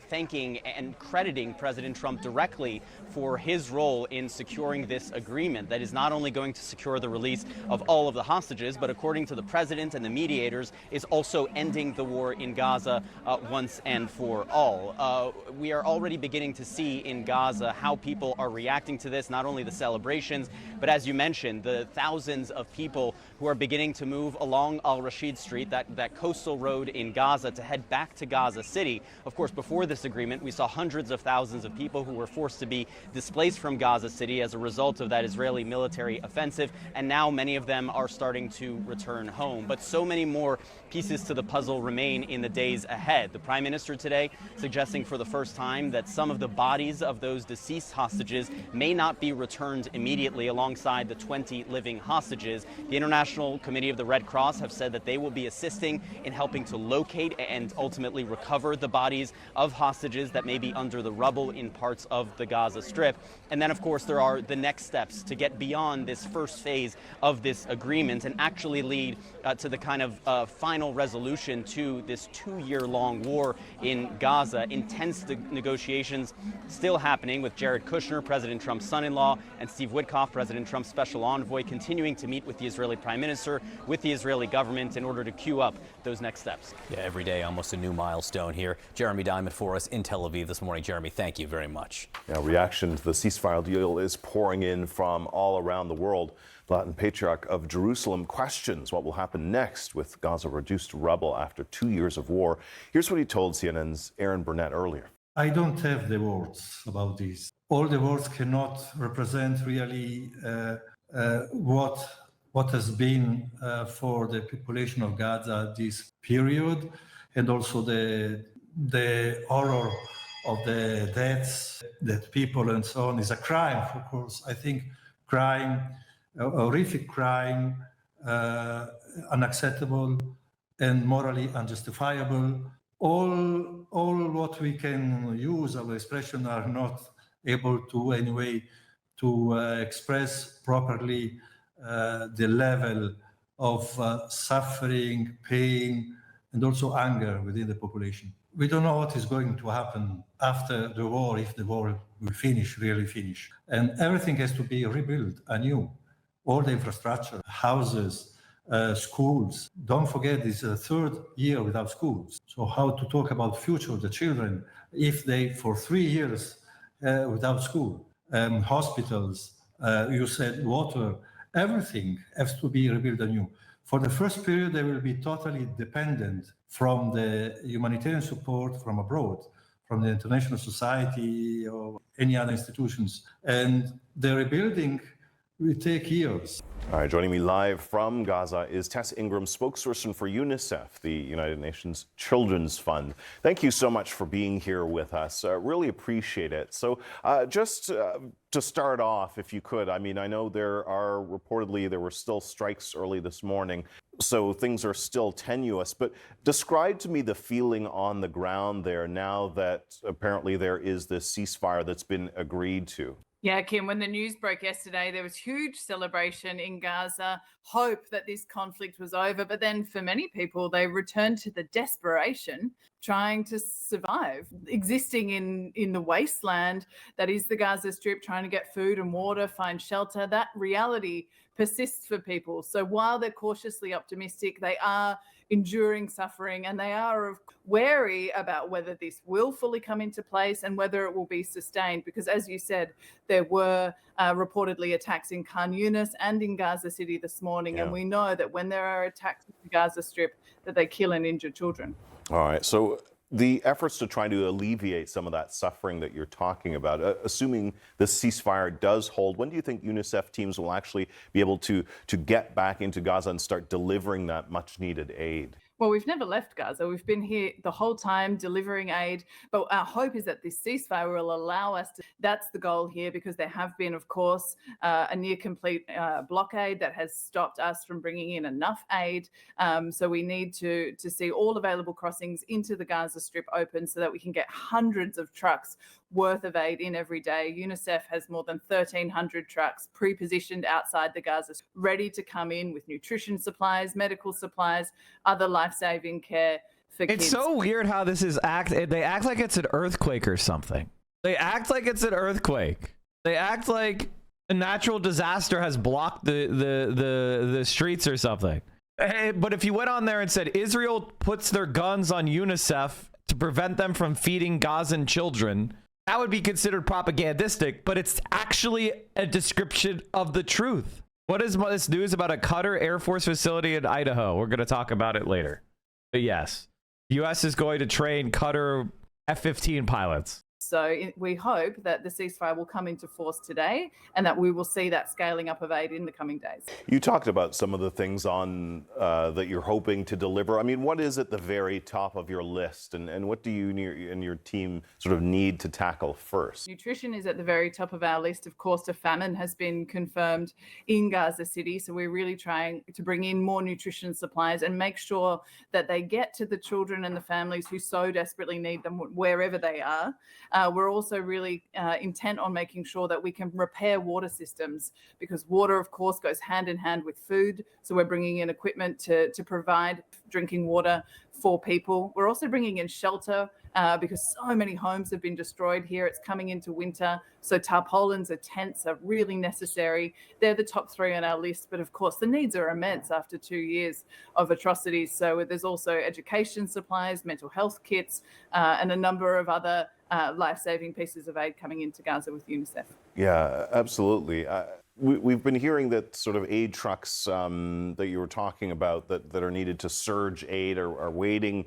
thanking and crediting President Trump directly for his role in securing this agreement that is not only going to secure the release of all of the hostages, but according to the president and the mediators, is also ending the war in Gaza once and for all. We are already beginning to see in Gaza how people are reacting to this, not only the celebrations, but as you mentioned, the thousands of people who are beginning to move along Al-Rashid Street, that coastal road in Gaza, to head back to Gaza City. Of course, before this agreement, we saw hundreds of thousands of people who were forced to be displaced from Gaza City as a result of that Israeli military offensive, and now many of them are starting to return home. But so many more pieces to the puzzle remain in the days ahead. The Prime Minister today suggesting for the first time that some of the bodies of those deceased hostages may not be returned immediately alongside the 20 living hostages. The International Committee of the Red Cross have said that they will be assisting in helping to locate and ultimately recover the bodies of hostages that may be under the rubble in parts of the Gaza Strip. And then, of course, there are the next steps to get beyond this first phase of this agreement and actually lead to the kind of final resolution to this 2-year-long war in Gaza. Intense negotiations still happening with Jared Kushner, President Trump's son-in-law, and Steve Witkoff, President Trump's special envoy, continuing to meet with the Israeli Prime Minister, with the Israeli government in order to queue up those next steps. Yeah, every day almost a new milestone here. Jeremy Diamond for for us in Tel Aviv this morning. Jeremy, thank you very much. Now, reaction to the ceasefire deal is pouring in from all around the world. The Latin Patriarch of Jerusalem questions what will happen next with Gaza reduced to rubble after 2 years of war. Here's what he told CNN's Aaron Burnett earlier. I don't have the words about this. All the words cannot represent really what has been for the population of Gaza this period, and also the horror of the deaths that people and so on is a crime, of course. I think crime, a horrific crime, unacceptable and morally unjustifiable. All what we can use, our expression, are not able to anyway to express properly the level of suffering, pain, and also anger within the population. We don't know what is going to happen after the war, if the war will really finish. And everything has to be rebuilt anew. All the infrastructure, houses, schools. Don't forget, this is the third year without schools. So how to talk about future of the children if they, for 3 years without school, hospitals, you said water, everything has to be rebuilt anew. For the first period, they will be totally dependent from the humanitarian support from abroad, from the international society or any other institutions. And the rebuilding will take years. All right, joining me live from Gaza is Tess Ingram, spokesperson for UNICEF, the United Nations Children's Fund. Thank you so much for being here with us. Really appreciate it. So just to start off, if you could, I mean, I know there were still strikes early this morning, so things are still tenuous, but describe to me the feeling on the ground there now that apparently there is this ceasefire that's been agreed to. Yeah, Kim, when the news broke yesterday, there was huge celebration in Gaza, hope that this conflict was over. But then for many people, they returned to the desperation, trying to survive, existing in the wasteland that is the Gaza Strip, trying to get food and water, find shelter. That reality persists for people. So while they're cautiously optimistic, they are enduring suffering, and they are wary about whether this will fully come into place and whether it will be sustained. Because as you said, there were reportedly attacks in Khan Yunis and in Gaza City this morning. Yeah. And we know that when there are attacks in the Gaza Strip, that they kill and injure children. All right. So the efforts to try to alleviate some of that suffering that you're talking about, assuming the ceasefire does hold, when do you think UNICEF teams will actually be able to get back into Gaza and start delivering that much needed aid? Well, we've never left Gaza. We've been here the whole time delivering aid. But our hope is that this ceasefire will allow us to. That's the goal here, because there have been, of course, a near complete blockade that has stopped us from bringing in enough aid. So we need to see all available crossings into the Gaza Strip open so that we can get hundreds of trucks worth of aid in every day. UNICEF has more than 1,300 trucks pre-positioned outside the Gaza, ready to come in with nutrition supplies, medical supplies, other life-saving care for kids. It's so weird how this is they act like it's an earthquake or something. They act like it's an earthquake. They act like a natural disaster has blocked the streets or something. But if you went on there and said Israel puts their guns on UNICEF to prevent them from feeding Gazan children, that would be considered propagandistic, but it's actually a description of the truth. What is this news about a Qatar Air Force facility in Idaho? We're going to talk about it later. But yes, the U.S. is going to train Qatar F-15 pilots. So we hope that the ceasefire will come into force today and that we will see that scaling up of aid in the coming days. You talked about some of the things on that you're hoping to deliver. I mean, what is at the very top of your list, and what do you and your team sort of need to tackle first? Nutrition is at the very top of our list. Of course, a famine has been confirmed in Gaza City, so we're really trying to bring in more nutrition supplies and make sure that they get to the children and the families who so desperately need them wherever they are. We're also really intent on making sure that we can repair water systems, because water, of course, goes hand in hand with food. So we're bringing in equipment to provide drinking water for people. We're also bringing in shelter because so many homes have been destroyed here. It's coming into winter, so tarpaulins or tents are really necessary. They're the top 3 on our list, but of course the needs are immense after 2 years of atrocities. So there's also education supplies, mental health kits, and a number of other life-saving pieces of aid coming into Gaza with UNICEF. Yeah, absolutely. We've been hearing that sort of aid trucks that you were talking about that are needed to surge aid are waiting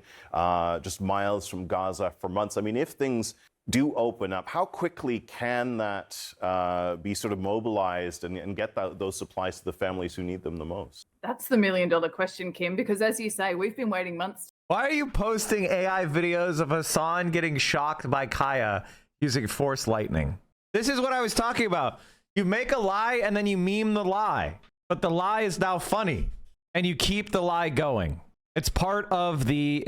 just miles from Gaza for months. I mean, if things do open up, how quickly can that be sort of mobilized and get those supplies to the families who need them the most? That's the $1 million question, Kim, because as you say, we've been waiting months. Why are you posting AI videos of Hassan getting shocked by Kaya using force lightning? This is what I was talking about. You make a lie and then you meme the lie, but the lie is now funny and you keep the lie going. It's part of the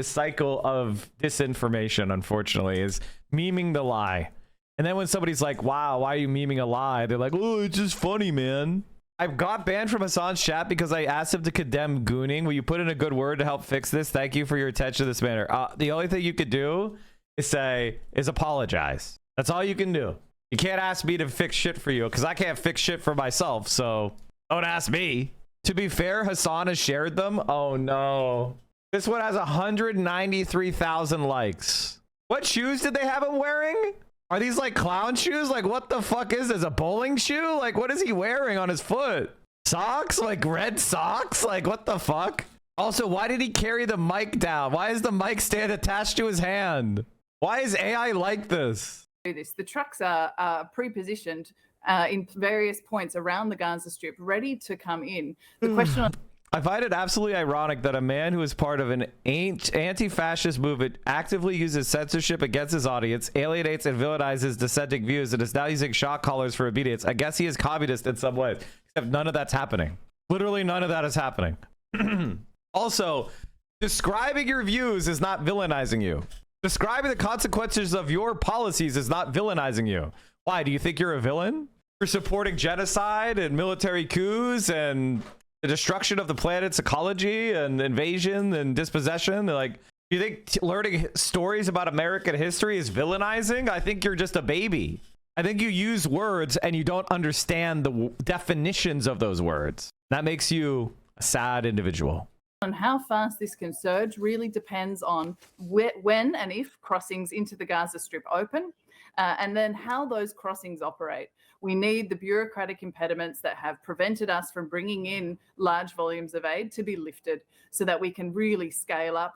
cycle of disinformation, unfortunately, is memeing the lie. And then when somebody's like, wow, why are you memeing a lie? They're like, oh, it's just funny, man. I got banned from Hassan's chat because I asked him to condemn gooning. Will you put in a good word to help fix this? Thank you for your attention to this matter. The only thing you could do is apologize. That's all you can do. You can't ask me to fix shit for you because I can't fix shit for myself. So don't ask me. To be fair, Hassan has shared them. Oh no. This one has 193,000 likes. What shoes did they have him wearing? Are these like clown shoes? Like what the fuck is this? A bowling shoe? Like what is he wearing on his foot? Socks? Like red socks? Like what the fuck? Also, why did he carry the mic down? Why is the mic stand attached to his hand? Why is AI like this? The trucks are pre-positioned in various points around the Gaza Strip, ready to come in. The question I find it absolutely ironic that a man who is part of an anti-fascist movement actively uses censorship against his audience, alienates and villainizes dissenting views, and is now using shock collars for obedience. I guess he is communist in some ways, except none of that's happening. Literally none of that is happening. Also, describing your views is not villainizing you. Describing the consequences of your policies is not villainizing you. Why? Do you think you're a villain? You're supporting genocide and military coups and the destruction of the planet's ecology and invasion and dispossession. Like, do you think learning stories about American history is villainizing? I think you're just a baby. I think you use words and you don't understand the definitions of those words. That makes you a sad individual. And how fast this can surge really depends on when and if crossings into the Gaza Strip open, and then how those crossings operate. We need the bureaucratic impediments that have prevented us from bringing in large volumes of aid to be lifted so that we can really scale up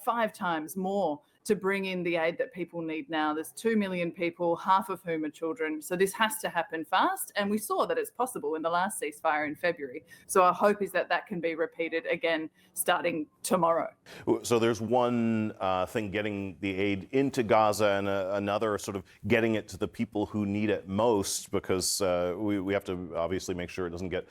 5 times more to bring in the aid that people need now. There's 2 million people, half of whom are children. So this has to happen fast. And we saw that it's possible in the last ceasefire in February. So our hope is that that can be repeated again starting tomorrow. So there's one thing getting the aid into Gaza and another sort of getting it to the people who need it most, because we have to obviously make sure it doesn't get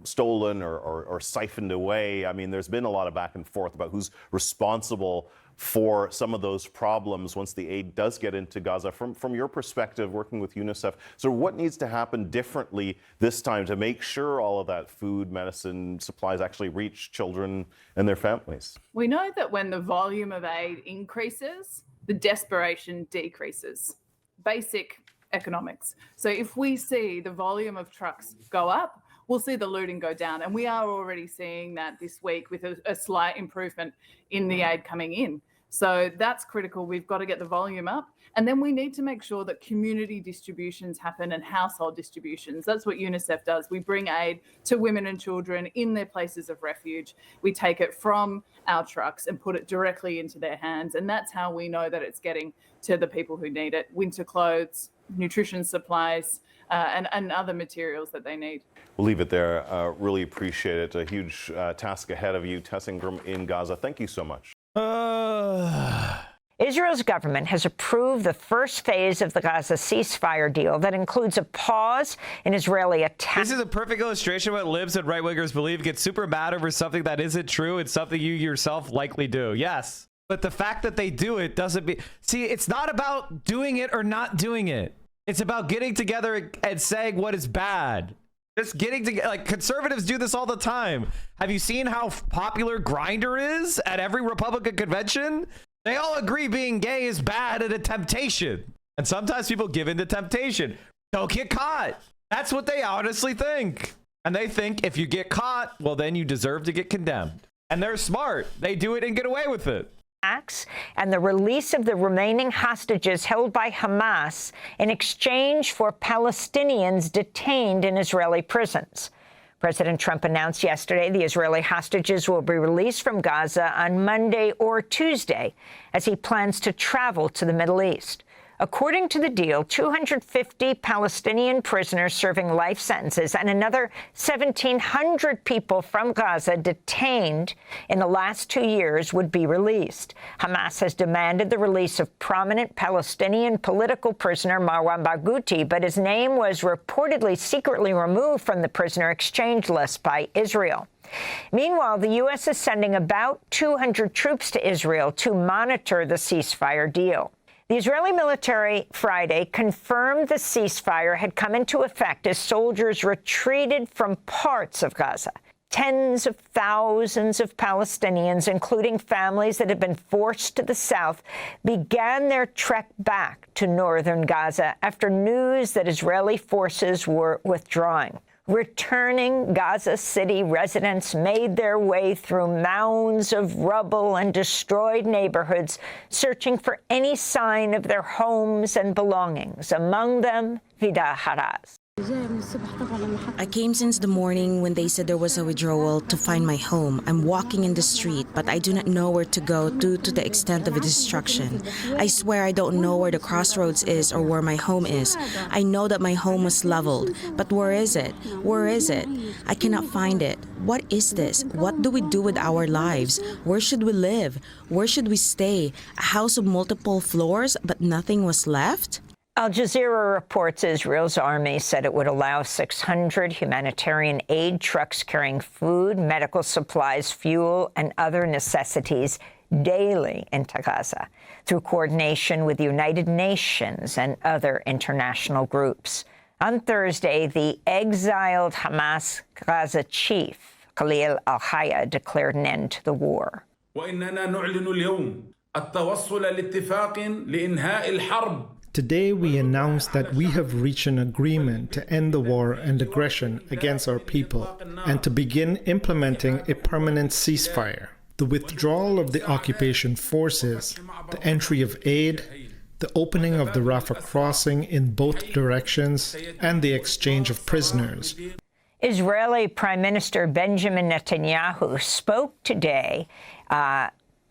stolen or siphoned away. I mean, there's been a lot of back and forth about who's responsible for some of those problems once the aid does get into Gaza. From your perspective, working with UNICEF, so what needs to happen differently this time to make sure all of that food, medicine, supplies actually reach children and their families? We know that when the volume of aid increases, the desperation decreases. Basic economics. So if we see the volume of trucks go up, we'll see the looting go down. And we are already seeing that this week with a slight improvement in the aid coming in. So that's critical. We've got to get the volume up. And then we need to make sure that community distributions happen and household distributions. That's what UNICEF does. We bring aid to women and children in their places of refuge. We take it from our trucks and put it directly into their hands. And that's how we know that it's getting to the people who need it. Winter clothes, nutrition supplies, and other materials that they need. We'll leave it there. Really appreciate it. A huge task ahead of you, Tess Ingram in Gaza. Thank you so much. Israel's government has approved the first phase of the Gaza ceasefire deal that includes a pause in Israeli attacks. This is a perfect illustration of what libs and right-wingers believe. Get super mad over something that isn't true. It's something you yourself likely do. Yes. But the fact that they do it doesn't mean... See, it's not about doing it or not doing it. It's about getting together and saying what is bad. Just getting to like conservatives do this all the time. Have you seen how popular Grindr is at every Republican convention? They all agree being gay is bad and a temptation. And sometimes people give in to temptation. Don't get caught. That's what they honestly think. And they think if you get caught, well, then you deserve to get condemned. And they're smart. They do it and get away with it. And the release of the remaining hostages held by Hamas in exchange for Palestinians detained in Israeli prisons. President Trump announced yesterday the Israeli hostages will be released from Gaza on Monday or Tuesday as he plans to travel to the Middle East. According to the deal, 250 Palestinian prisoners serving life sentences and another 1,700 people from Gaza detained in the last 2 years would be released. Hamas has demanded the release of prominent Palestinian political prisoner Marwan Barghouti, but his name was reportedly secretly removed from the prisoner exchange list by Israel. Meanwhile, the U.S. is sending about 200 troops to Israel to monitor the ceasefire deal. The Israeli military Friday confirmed the ceasefire had come into effect as soldiers retreated from parts of Gaza. Tens of thousands of Palestinians, including families that had been forced to the south, began their trek back to northern Gaza after news that Israeli forces were withdrawing. Returning Gaza City residents made their way through mounds of rubble and destroyed neighborhoods, searching for any sign of their homes and belongings, among them Vida Haraz. I came since the morning when they said there was a withdrawal to find my home. I'm walking in the street, but I do not know where to go due to the extent of the destruction. I swear I don't know where the crossroads is or where my home is. I know that my home was leveled, but where is it? Where is it? I cannot find it. What is this? What do we do with our lives? Where should we live? Where should we stay? A house of multiple floors, but nothing was left? Al Jazeera reports Israel's army said it would allow 600 humanitarian aid trucks carrying food, medical supplies, fuel, and other necessities daily into Gaza through coordination with the United Nations and other international groups. On Thursday, the exiled Hamas Gaza chief, Khalil al-Hayya, declared an end to the war. وإننا نعلن اليوم التوصل لاتفاق لإنهاء الحرب. Today, we announce that we have reached an agreement to end the war and aggression against our people and to begin implementing a permanent ceasefire. The withdrawal of the occupation forces, the entry of aid, the opening of the Rafah crossing in both directions, and the exchange of prisoners. Israeli Prime Minister Benjamin Netanyahu spoke today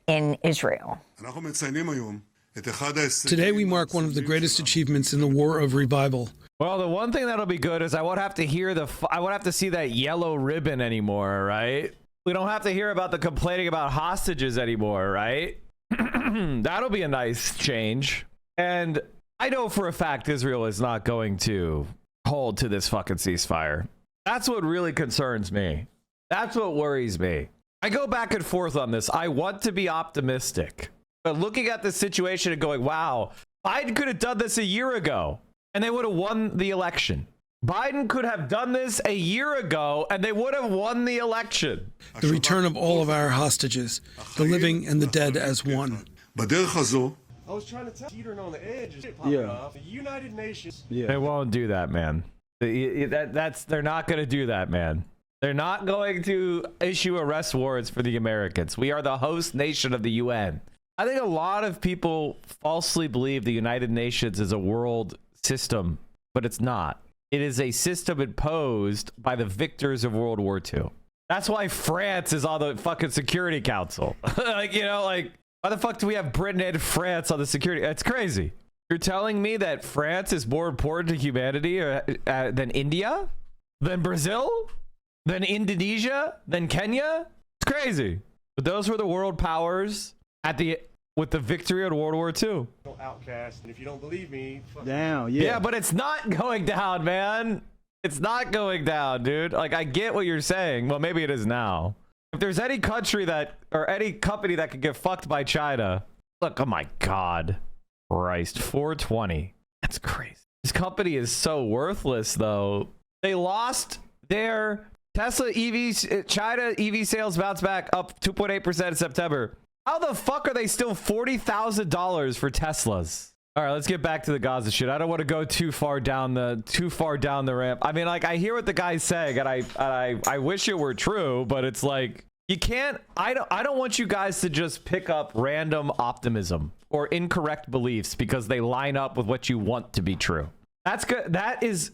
in Israel. Today we mark one of the greatest achievements in the War of Revival. Well, the one thing that'll be good is I won't have to hear I won't have to see that yellow ribbon anymore, right? We don't have to hear about the complaining about hostages anymore, right? That'll be a nice change. And I know for a fact Israel is not going to hold to this fucking ceasefire. That's what really concerns me. That's what worries me. I go back and forth on this. I want to be optimistic. But looking at the situation and going, wow, Biden could have done this a year ago and they would have won the election. Biden could have done this a year ago and they would have won the election. The return of all of our hostages, the living and the dead as one. I was trying to tell teetering on the edge. The United Nations. They won't do that, man. They're not going to do that, man. They're not going to issue arrest warrants for the Americans. We are the host nation of the UN. I think a lot of people falsely believe the United Nations is a world system, but it's not. It is a system imposed by the victors of World War II. That's why France is on the fucking Security Council. Why the fuck do we have Britain and France on the security? It's crazy. You're telling me that France is more important to humanity than India? Than Brazil? Than Indonesia? Than Kenya? It's crazy. But those were the world powers with the victory of World War II. Outcast, and if you don't believe me, down, yeah, but it's not going down, man. It's not going down, dude. Like, I get what you're saying. Well, maybe it is now. If there's any country or any company that could get fucked by China, look, oh my God, Christ, 420. That's crazy. This company is so worthless, though. They lost their Tesla EVs, China EV sales bounced back up 2.8% in September. How the fuck are they still $40,000 for Teslas? All right, let's get back to the Gaza shit. I don't want to go too far down the ramp. I mean, like, I hear what the guy's saying, and I wish it were true, but it's like, you can't. I don't want you guys to just pick up random optimism or incorrect beliefs because they line up with what you want to be true. That's good. That is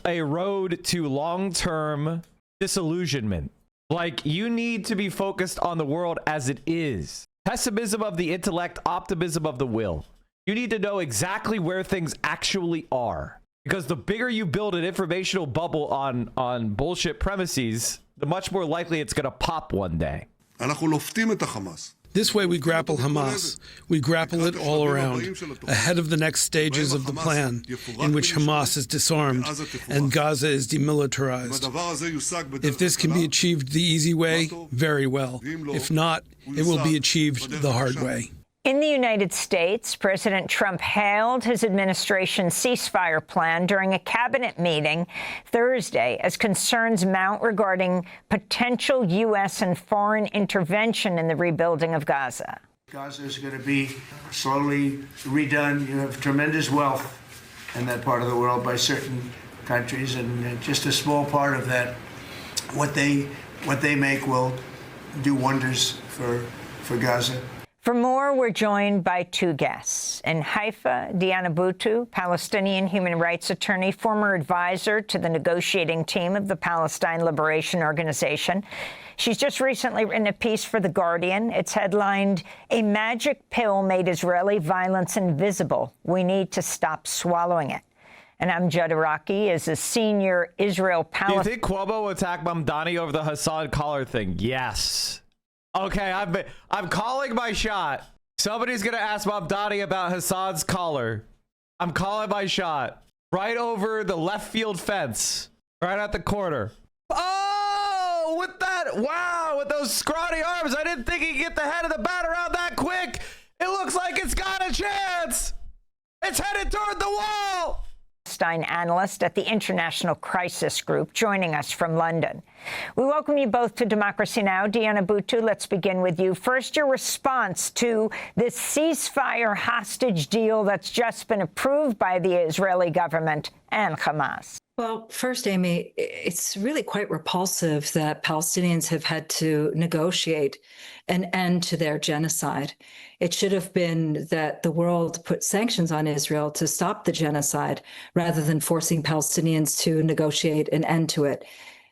a road to long-term disillusionment. Like, you need to be focused on the world as it is. Pessimism of the intellect, optimism of the will. You need to know exactly where things actually are. Because the bigger you build an informational bubble on bullshit premises, the much more likely it's going to pop one day. This way we grapple Hamas. We grapple it all around, ahead of the next stages of the plan, in which Hamas is disarmed and Gaza is demilitarized. If this can be achieved the easy way, very well. If not, it will be achieved the hard way. In the United States, President Trump hailed his administration's ceasefire plan during a cabinet meeting Thursday as concerns mount regarding potential U.S. and foreign intervention in the rebuilding of Gaza. Gaza is going to be slowly redone. You have tremendous wealth in that part of the world by certain countries, and just a small part of that, what they make will do wonders for Gaza. For more, we're joined by two guests. In Haifa, Diana Boutou, Palestinian human rights attorney, former advisor to the negotiating team of the Palestine Liberation Organization. She's just recently written a piece for The Guardian. It's headlined, "A Magic Pill Made Israeli Violence Invisible. We Need to Stop Swallowing It." And Amjad Iraqi is a senior Israel-Palestine... Do you think Cuomo will attack Mamdani over the Hassan collar thing? Yes. Okay, I'm calling my shot. Somebody's gonna ask Mamdani about Hassan's collar. I'm calling my shot. Right over the left field fence. Right at the corner. Oh, with that, wow, with those scrawny arms. I didn't think he'd get the head of the bat around that quick. It looks like it's got a chance. It's headed toward the wall. Analyst at the International Crisis Group, joining us from London. We welcome you both to Democracy Now! Diana Boutou, let's begin with you. First, your response to this ceasefire hostage deal that's just been approved by the Israeli government and Hamas. Well, first, Amy, it's really quite repulsive that Palestinians have had to negotiate an end to their genocide. It should have been that the world put sanctions on Israel to stop the genocide rather than forcing Palestinians to negotiate an end to it.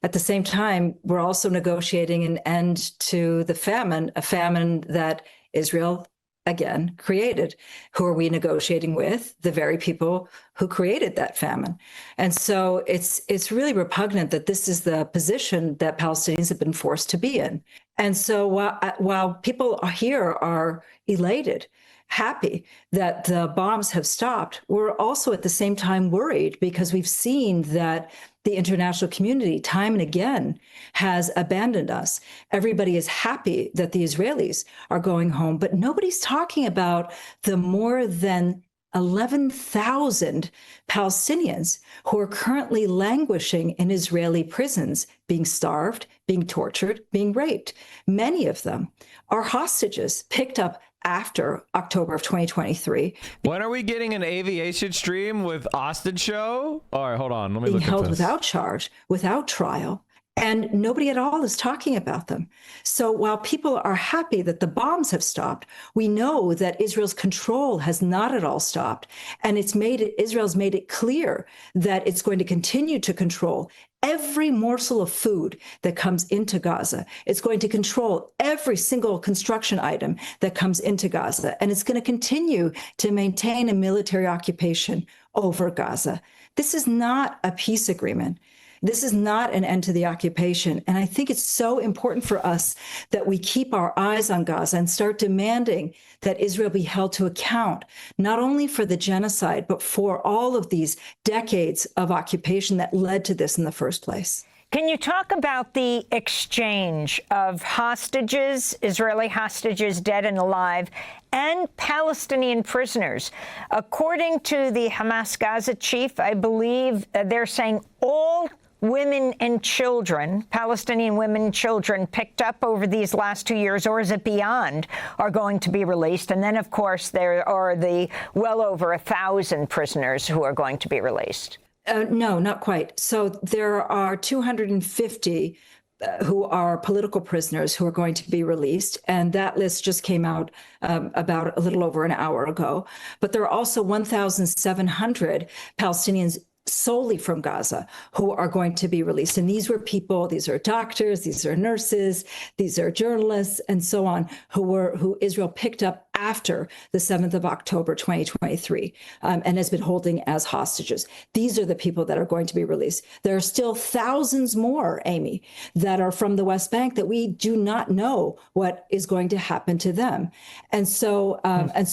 At the same time, we're also negotiating an end to the famine, a famine that Israel again created. Who are we negotiating with? The very people who created that famine. And so it's really repugnant that this is the position that Palestinians have been forced to be in. And so while people here are elated, happy that the bombs have stopped, we're also at the same time worried because we've seen that the international community time and again has abandoned us. Everybody is happy that the Israelis are going home, but nobody's talking about the more than 11,000 Palestinians who are currently languishing in Israeli prisons, being starved, being tortured, being raped. Many of them are hostages picked up after October of 2023. When are we getting an aviation stream with Austin Show? All right, hold on. Let me being look at held this. Without charge, without trial, and nobody at all is talking about them. So while people are happy that the bombs have stopped, we know that Israel's control has not at all stopped. And Israel's made it clear that it's going to continue to control every morsel of food that comes into Gaza. It's going to control every single construction item that comes into Gaza. And it's going to continue to maintain a military occupation over Gaza. This is not a peace agreement. This is not an end to the occupation. And I think it's so important for us that we keep our eyes on Gaza and start demanding that Israel be held to account, not only for the genocide, but for all of these decades of occupation that led to this in the first place. Can you talk about the exchange of hostages, Israeli hostages, dead and alive, and Palestinian prisoners? According to the Hamas Gaza chief, I believe they're saying all women and children, Palestinian women and children picked up over these last 2 years, or is it beyond, are going to be released? And then, of course, there are the well over 1,000 prisoners who are going to be released. No, not quite. So there are 250 who are political prisoners who are going to be released. And that list just came out about a little over an hour ago. But there are also 1,700 Palestinians solely from Gaza who are going to be released. And these were people, these are doctors, these are nurses, these are journalists, and so on, who Israel picked up after the 7th of October, 2023, and has been holding as hostages. These are the people that are going to be released. There are still thousands more, Amy, that are from the West Bank that we do not know what is going to happen to them. And so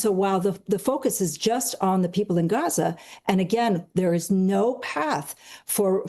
while the focus is just on the people in Gaza, and again, there is no path for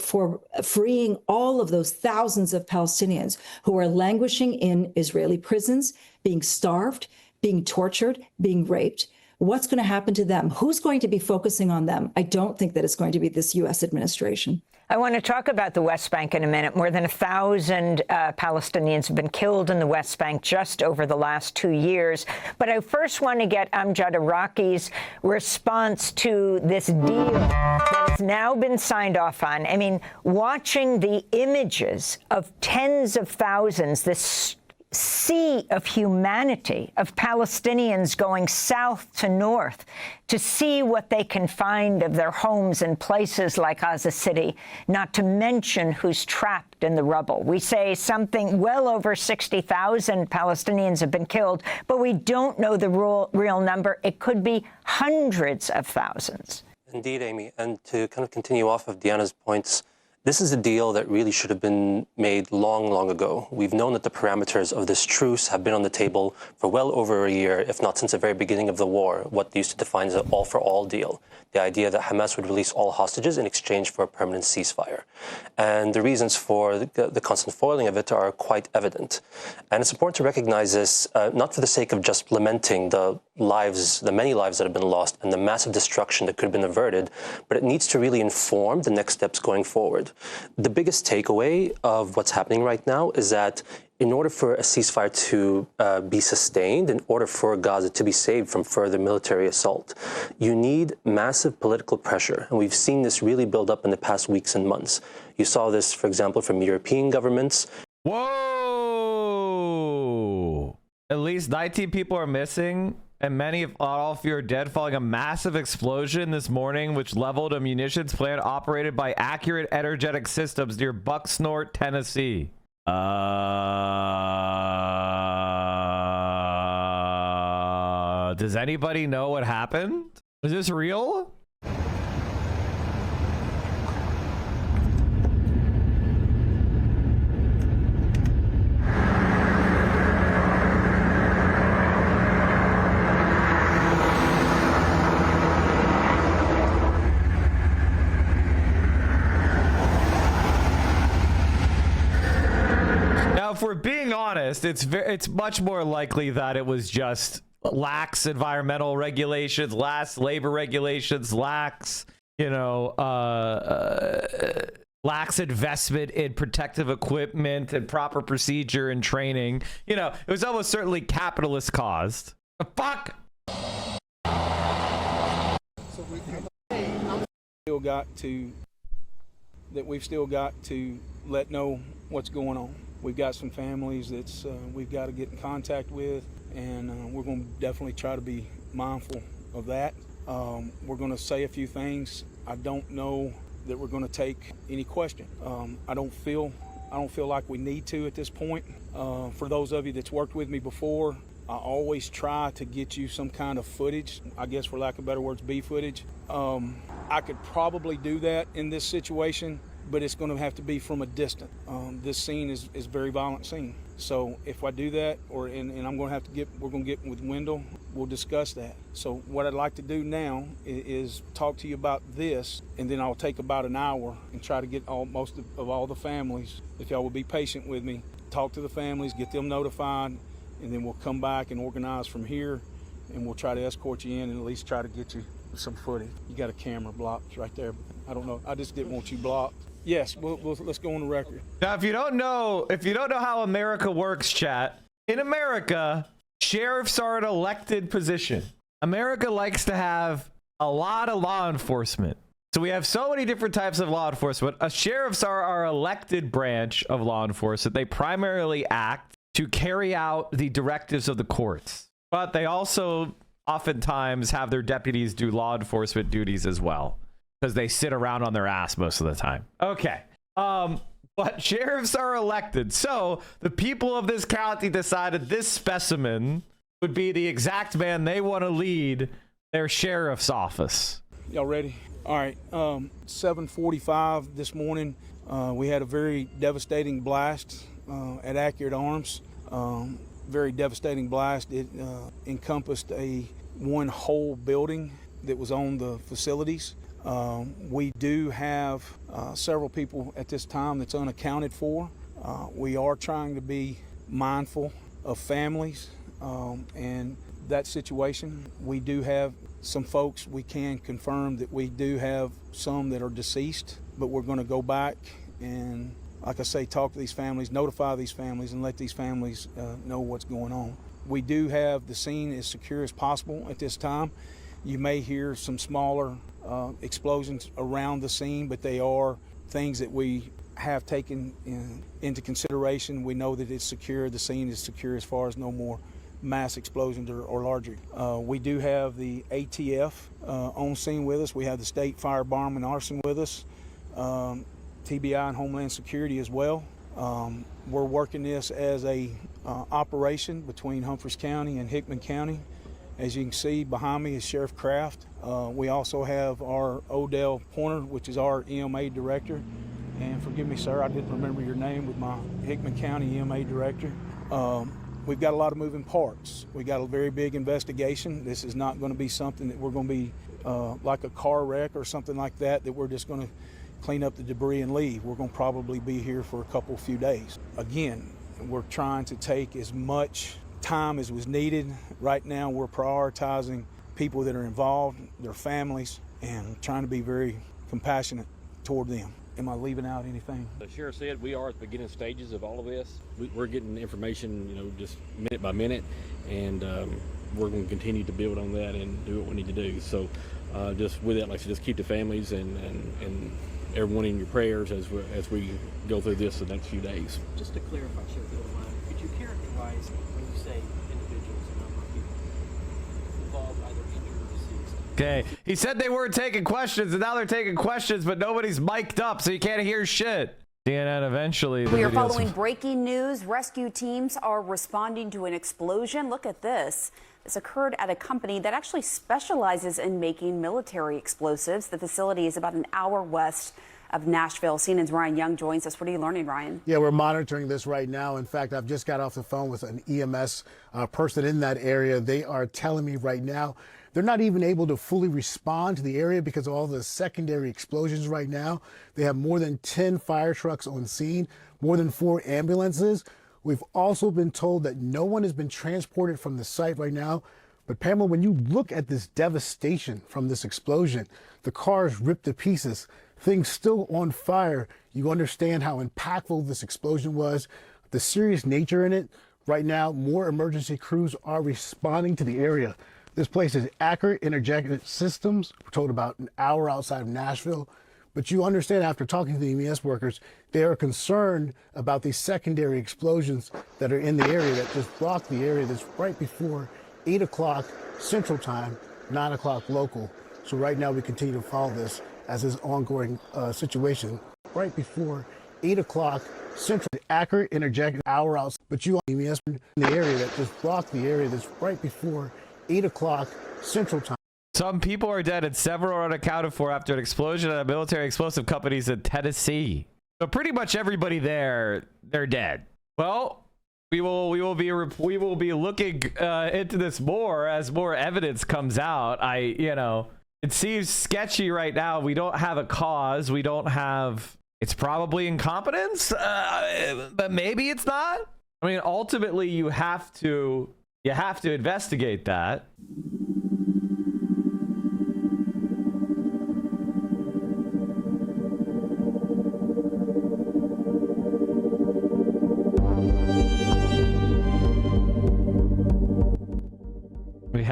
freeing all of those thousands of Palestinians who are languishing in Israeli prisons, being starved, being tortured, being raped. What's going to happen to them? Who's going to be focusing on them? I don't think that it's going to be this U.S. administration. I want to talk about the West Bank in a minute. More than 1,000 Palestinians have been killed in the West Bank just over the last 2 years. But I first want to get Amjad Araki's response to this deal that has now been signed off on. I mean, watching the images of tens of thousands, this sea of humanity, of Palestinians going south to north to see what they can find of their homes in places like Gaza City, not to mention who's trapped in the rubble. We say something well over 60,000 Palestinians have been killed, but we don't know the real number. It could be hundreds of thousands. Indeed, Amy. And to kind of continue off of Deanna's points, this is a deal that really should have been made long, long ago. We've known that the parameters of this truce have been on the table for well over a year, if not since the very beginning of the war, what used to define as an all-for-all deal. The idea that Hamas would release all hostages in exchange for a permanent ceasefire. And the reasons for the constant foiling of it are quite evident. And it's important to recognize this, not for the sake of just lamenting the many lives that have been lost and the massive destruction that could have been averted, but it needs to really inform the next steps going forward. The biggest takeaway of what's happening right now is that in order for a ceasefire to be sustained, in order for Gaza to be saved from further military assault, you need massive political pressure. And we've seen this really build up in the past weeks and months. You saw this, for example, from European governments. Whoa! At least 19 people are missing, and many, if not all, few are dead, following a massive explosion this morning, which leveled a munitions plant operated by Accurate Energetic Systems near Bucksnort, Tennessee. Does anybody know what happened? Is this real? If we're being honest, it's much more likely that it was just lax environmental regulations, lax labor regulations, lax investment in protective equipment and proper procedure and training. You know, it was almost certainly capitalist caused. Fuck. So we've still got to let know what's going on. We've got some families that's we've got to get in contact with, and we're going to definitely try to be mindful of that. We're going to say a few things. I don't know that we're going to take any question. I don't feel like we need to at this point. For those of you that's worked with me before, I always try to get you some kind of footage, I guess for lack of better words, B footage. I could probably do that in this situation, but it's going to have to be from a distance. This scene is a very violent scene. So if I do that, and I'm going to have to we're going to get with Wendell, we'll discuss that. So what I'd like to do now is talk to you about this, and then I'll take about an hour and try to get most of all the families, if y'all will be patient with me, talk to the families, get them notified, and then we'll come back and organize from here, and we'll try to escort you in and at least try to get you some footage. You got a camera blocked right there. I don't know. I just didn't want you blocked. Yes, let's go on the record. Now, if you don't know how America works, chat, in America, sheriffs are an elected position. America likes to have a lot of law enforcement. So we have so many different types of law enforcement. Sheriffs are our elected branch of law enforcement. They primarily act to carry out the directives of the courts, but they also oftentimes have their deputies do law enforcement duties as well, because they sit around on their ass most of the time. Okay. But sheriffs are elected. So the people of this county decided this specimen would be the exact man they want to lead their sheriff's office. Y'all ready? All right. 7:45 this morning, we had a very devastating blast at Accurate Arms. Very devastating blast. It encompassed one whole building that was on the facilities. We do have several people at this time that's unaccounted for. We are trying to be mindful of families and that situation. We do have some folks, we can confirm that we do have some that are deceased, but we're going to go back and, like I say, talk to these families, notify these families, and let these families know what's going on. We do have the scene as secure as possible at this time. You may hear some smaller explosions around the scene, but they are things that we have taken into consideration. We know that it's secure. The scene is secure as far as no more mass explosions or larger. We do have the ATF on scene with us. We have the State Fire, Bomb, and Arson with us. TBI and Homeland Security as well. We're working this as a operation between Humphreys County and Hickman County. As you can see behind me is Sheriff Kraft. We also have our Odell Pointer, which is our EMA director. And forgive me, sir, I didn't remember your name with my Hickman County EMA director. We've got a lot of moving parts. We got a very big investigation. This is not going to be something that we're going to be like a car wreck or something like that we're just going to clean up the debris and leave. We're going to probably be here for a few days. Again, we're trying to take as much time as was needed. Right now, we're prioritizing people that are involved, their families, and trying to be very compassionate toward them. Am I leaving out anything? The sheriff said we are at the beginning stages of all of this. We're getting information, just minute by minute, and we're going to continue to build on that and do what we need to do. So just with that, like I said, just keep the families and everyone in your prayers as we go through this the next few days. Just to clarify, Sheriff, if you don't mind, could you characterize when you say individuals, the number of people involved, either injured or deceased? Okay, he said they weren't taking questions, and now they're taking questions, but nobody's mic'd up, so you can't hear shit. CNN eventually. We are following breaking news. Rescue teams are responding to an explosion. Look at this. This occurred at a company that actually specializes in making military explosives. The facility is about an hour west of Nashville. CNN's Ryan Young joins us. What are you learning, Ryan? Yeah, we're monitoring this right now. In fact, I've just got off the phone with an EMS person in that area. They are telling me right now they're not even able to fully respond to the area because of all the secondary explosions right now. They have more than 10 fire trucks on scene, more than 4 ambulances. We've also been told that no one has been transported from the site right now. But Pamela, when you look at this devastation from this explosion, the cars ripped to pieces, things still on fire, you understand how impactful this explosion was, the serious nature in it. Right now, more emergency crews are responding to the area. This place is Accurate Interjected Systems. We're told about an hour outside of Nashville. But you understand, after talking to the EMS workers, they are concerned about these secondary explosions that are in the area that just block the area that's right before 8 o'clock Central Time, 9 o'clock local. So right now we continue to follow this as this ongoing situation. Right before 8 o'clock Central, Accurate Interjected hour out. But you EMS in the area that just block the area that's right before 8 o'clock Central Time. Some people are dead and several are unaccounted for after an explosion at a military explosive companies in Tennessee. So pretty much everybody there, they're dead. Well, we will be looking into this more as more evidence comes out. It seems sketchy right now. We don't have a cause. We don't have. It's probably incompetence, but maybe it's not. I mean, ultimately, you have to investigate that.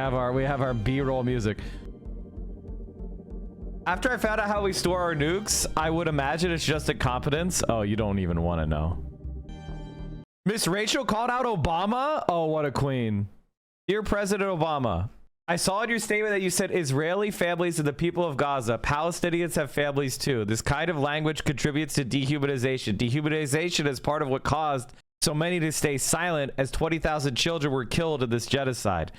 have our B-roll music. After I found out how we store our nukes, I would imagine it's just incompetence. Oh, you don't even want to know. Miss Rachel called out Obama? Oh, what a queen. Dear President Obama, I saw in your statement that you said Israeli families are the people of Gaza. Palestinians have families too. This kind of language contributes to dehumanization. Dehumanization is part of what caused so many to stay silent as 20,000 children were killed in this genocide.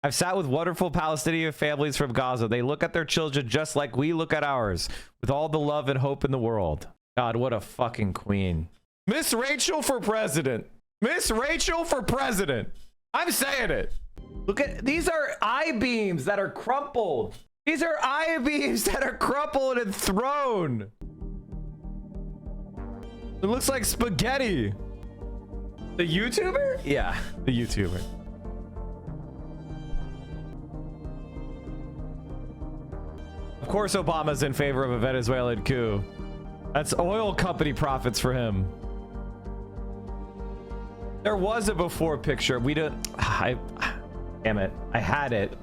I've sat with wonderful Palestinian families from Gaza. They look at their children just like we look at ours, with all the love and hope in the world. God, what a fucking queen. Miss Rachel for president. Miss Rachel for president. I'm saying it. Look at, these are I-beams that are crumpled. These are I-beams that are crumpled and thrown. It looks like spaghetti. The YouTuber? Yeah, the YouTuber. Of course Obama's in favor of a Venezuelan coup. That's oil company profits for him. There was a before picture. We don't... Damn it. I had it.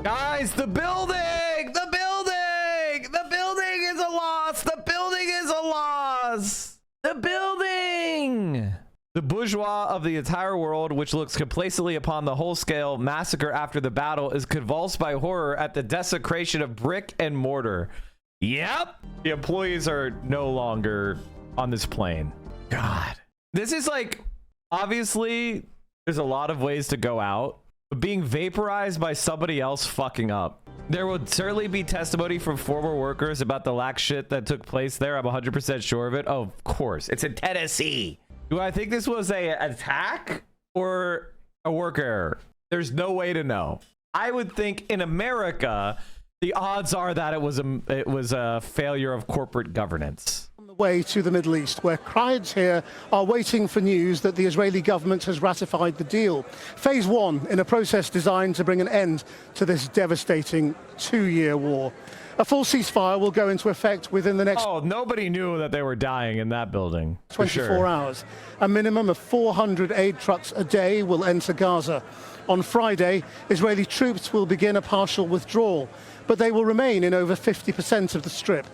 Guys, the building! The building! The building is a loss! The building is a loss! The building! The bourgeois of the entire world, which looks complacently upon the whole-scale massacre after the battle, is convulsed by horror at the desecration of brick and mortar. Yep! The employees are no longer on this plane. God. This is like, obviously, there's a lot of ways to go out, but being vaporized by somebody else fucking up. There will certainly be testimony from former workers about the lax shit that took place there. I'm 100% sure of it. Oh, of course. It's in Tennessee. Do I think this was an attack or a work error? There's no way to know. I would think in America, the odds are that it was a failure of corporate governance. On the way to the Middle East, where crowds here are waiting for news that the Israeli government has ratified the deal. Phase 1 in a process designed to bring an end to this devastating 2-year war. A full ceasefire will go into effect within the next... Oh, nobody knew that they were dying in that building. 24 hours. A minimum of 400 aid trucks a day will enter Gaza. On Friday, Israeli troops will begin a partial withdrawal, but they will remain in over 50% of the Strip.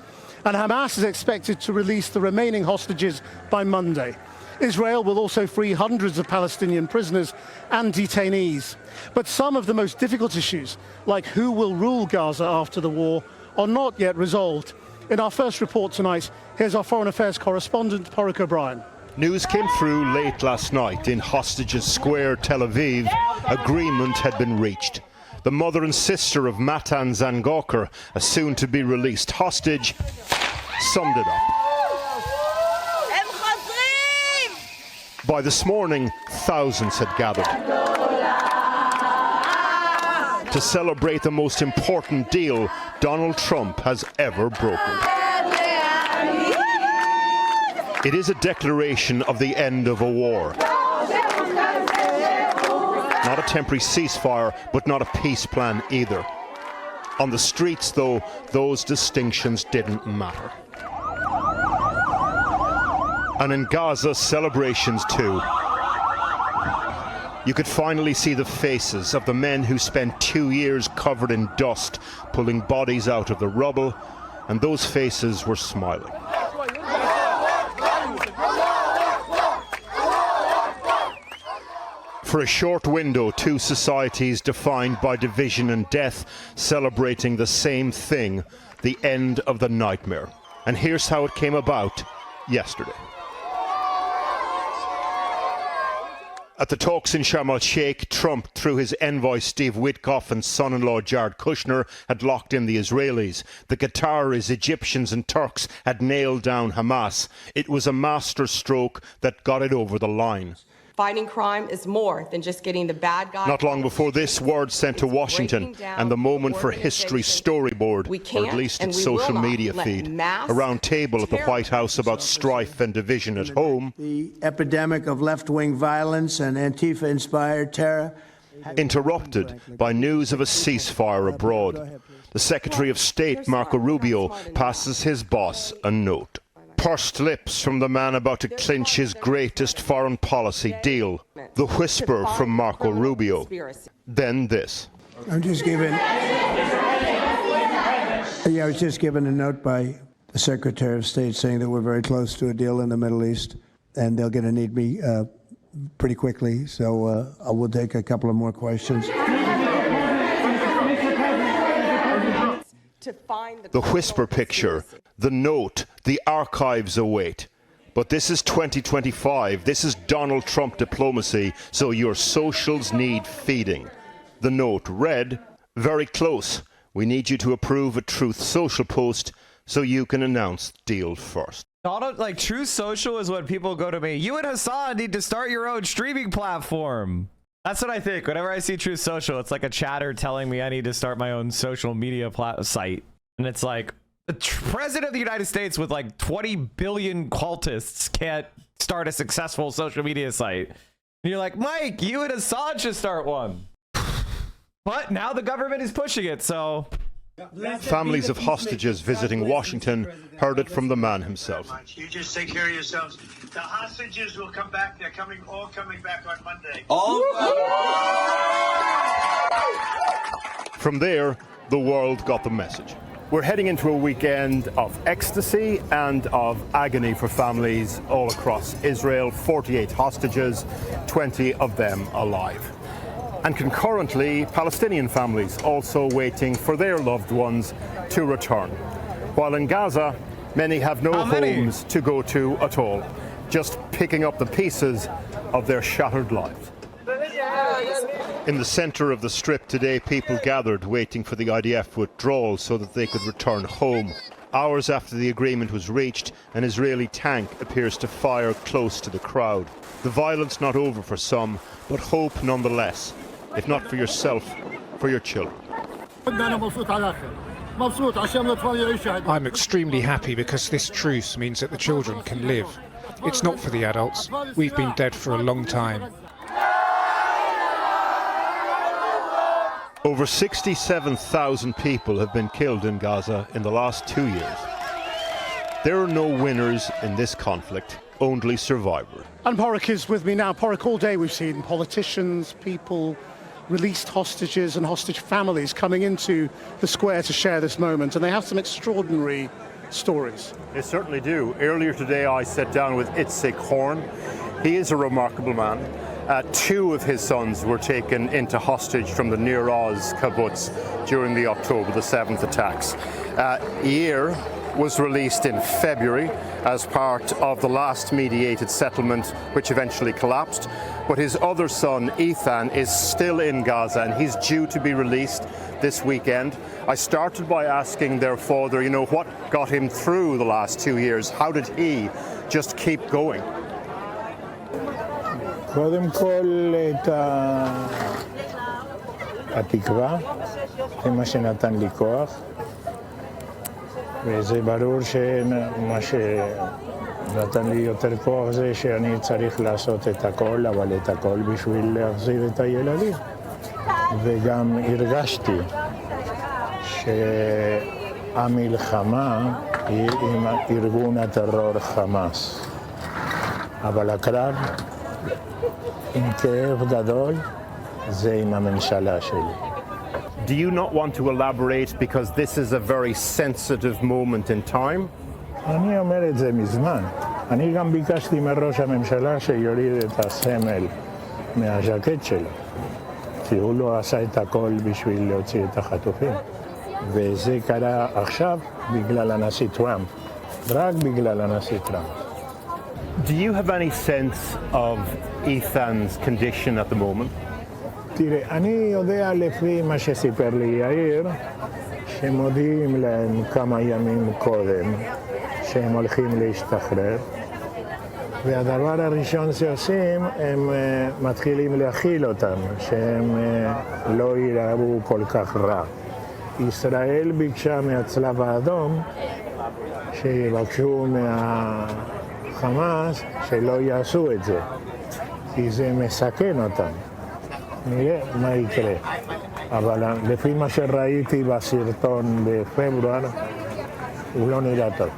And Hamas is expected to release the remaining hostages by Monday. Israel will also free hundreds of Palestinian prisoners and detainees. But some of the most difficult issues, like who will rule Gaza after the war, are not yet resolved. In our first report tonight, here's our Foreign Affairs correspondent, Porrick O'Brien. News came through late last night in Hostages Square, Tel Aviv. Agreement had been reached. The mother and sister of Matan Zangokar, a soon-to-be released hostage, summed it up. By this morning, thousands had gathered to celebrate the most important deal Donald Trump has ever broken. It is a declaration of the end of a war. Not a temporary ceasefire, but not a peace plan either. On the streets, though, those distinctions didn't matter. And in Gaza, celebrations too. You could finally see the faces of the men who spent 2 years covered in dust, pulling bodies out of the rubble, and those faces were smiling. For a short window, two societies defined by division and death, celebrating the same thing, the end of the nightmare. And here's how it came about yesterday. At the talks in Sharm el-Sheikh, Trump, through his envoy Steve Witkoff and son-in-law Jared Kushner, had locked in the Israelis. The Qataris, Egyptians and Turks had nailed down Hamas. It was a masterstroke that got it over the line. Fighting crime is more than just getting the bad guy. Not long before this, word sent to Washington, and the moment for history's storyboard, or at least its social media feed. A round table at the White House about strife and division at home. The epidemic of left-wing violence and Antifa-inspired terror. Interrupted by news of a ceasefire abroad. The Secretary of State, Marco Rubio, passes his boss a note. Pursed lips from the man about to clinch his greatest foreign policy deal. The whisper from Marco Rubio. Then this. I was just given a note by the Secretary of State saying that we're very close to a deal in the Middle East, and they're going to need me pretty quickly, so I will take a couple of more questions. The whisper picture, the note, the archives await. But this is 2025. This is Donald Trump diplomacy, so your socials need feeding. The note read, very close. We need you to approve a Truth Social post so you can announce deal first. Donald, like, Truth Social is when people go to me, you and Hassan need to start your own streaming platform. That's what I think. Whenever I see Truth Social, it's like a chatter telling me I need to start my own social media site. And it's like, the president of the United States with like 20 billion cultists can't start a successful social media site. And you're like, Mike, you and Hassan should start one. But now the government is pushing it, so... Families of hostages visiting Washington heard it from the man himself. You just take care of yourselves. The hostages will come back. They're all coming back on Monday. From there, the world got the message. We're heading into a weekend of ecstasy and of agony for families all across Israel. 48 hostages, 20 of them alive. And concurrently, Palestinian families also waiting for their loved ones to return. While in Gaza, many have no homes to go to at all, just picking up the pieces of their shattered lives. In the center of the strip today, people gathered waiting for the IDF withdrawal so that they could return home. Hours after the agreement was reached, an Israeli tank appears to fire close to the crowd. The violence not over for some, but hope nonetheless. If not for yourself, for your children. I'm extremely happy because this truce means that the children can live. It's not for the adults. We've been dead for a long time. Over 67,000 people have been killed in Gaza in the last 2 years. There are no winners in this conflict, only survivors. And Porrick is with me now. Porrick, all day we've seen politicians, people, released hostages and hostage families coming into the square to share this moment, and they have some extraordinary stories. They certainly do. Earlier today I sat down with Itzik Horn. He is a remarkable man. 2 of his sons were taken into hostage from the Nir Oz kibbutz during the October the 7th attacks. Yair was released in February as part of the last mediated settlement, which eventually collapsed. But his other son, Ethan, is still in Gaza, and he's due to be released this weekend. I started by asking their father, what got him through the last 2 years? How did he just keep going? קודם כל את התקווה, זה מה שנתן לי כוח, וזה ברור שמה שנתן לי יותר כוח זה שאני צריך לעשות את הכל, אבל את הכל בשביל להחזיר את הילדים. וגם הרגשתי שהמלחמה היא עם ארגון הטרור חמאס, אבל הקרב עם כאב גדול זה עם הממשלה שלי. Do you not want to elaborate because this is a very sensitive moment in time? אני אומר את זה מזמן. אני גם ביקשתי מראש הממשלה שיוריד את הסמל מהז'קט שלו, כי הוא לא עשה את הכל בשביל להוציא את החטופים. וזה קרה עכשיו בגלל הנשיא טראמפ, רק בגלל הנשיא טראמפ. Do you have any sense of Ethan's condition at the moment? תראה, אני יודע לפי מה שסיפר לי יאיר, שמודיעים להם כמה ימים קודם שהם הולכים להשתחרר, והדבר הראשון שעושים, הם מתחילים להכיל אותם, שהם לא ייראו כל כך רע. ישראל ביקשה מהצלב האדום שיבקשו מהחמאס שלא יעשו את זה, כי זה מסכן אותם. נראה מה יקרה. אבל לפי מה שראיתי בסרטון בפברואר, הוא לא נראה טוב.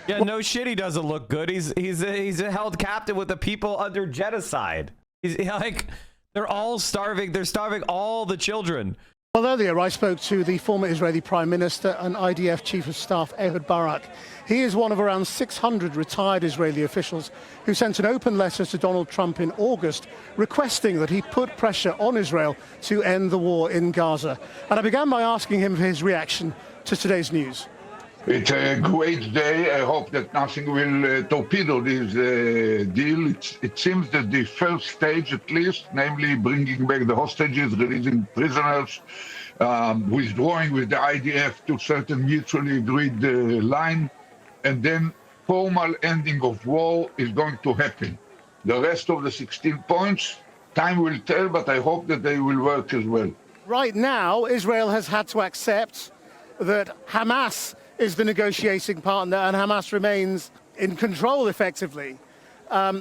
Yeah, no shit, he doesn't look good. He's held captive with the people under genocide. He's like, they're all starving. They're starving all the children. Well, earlier I spoke to the former Israeli Prime Minister and IDF Chief of Staff Ehud Barak. He is one of around 600 retired Israeli officials who sent an open letter to Donald Trump in August requesting that he put pressure on Israel to end the war in Gaza. And I began by asking him for his reaction to today's news. It's a great day. I hope that nothing will torpedo this deal. It seems that the first stage, at least, namely bringing back the hostages, releasing prisoners, withdrawing with the IDF to certain mutually agreed line, and then formal ending of war is going to happen. The rest of the 16 points, time will tell, but I hope that they will work as well. Right now, Israel has had to accept that Hamas is the negotiating partner and Hamas remains in control effectively.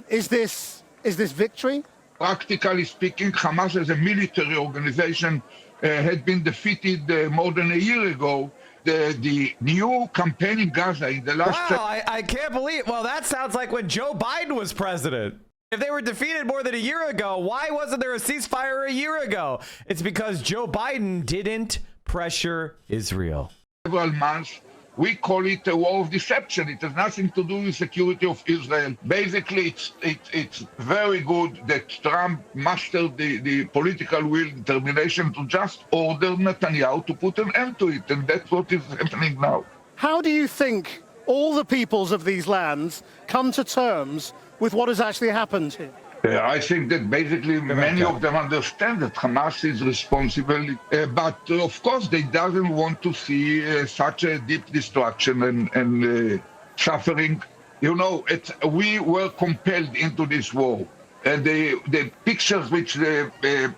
Is this victory? Practically speaking, Hamas as a military organization had been defeated more than a year ago. The new campaign in Gaza in the last... Wow, I can't believe... Well, that sounds like when Joe Biden was president. If they were defeated more than a year ago, why wasn't there a ceasefire a year ago? It's because Joe Biden didn't pressure Israel. Several months. We call it a war of deception. It has nothing to do with security of Israel. Basically, it's very good that Trump mastered the political will, determination to just order Netanyahu to put an end to it. And that's what is happening now. How do you think all the peoples of these lands come to terms with what has actually happened here? I think that basically many of them understand that Hamas is responsible, but of course they doesn't want to see such a deep destruction and suffering. You know, we were compelled into this war. The pictures which the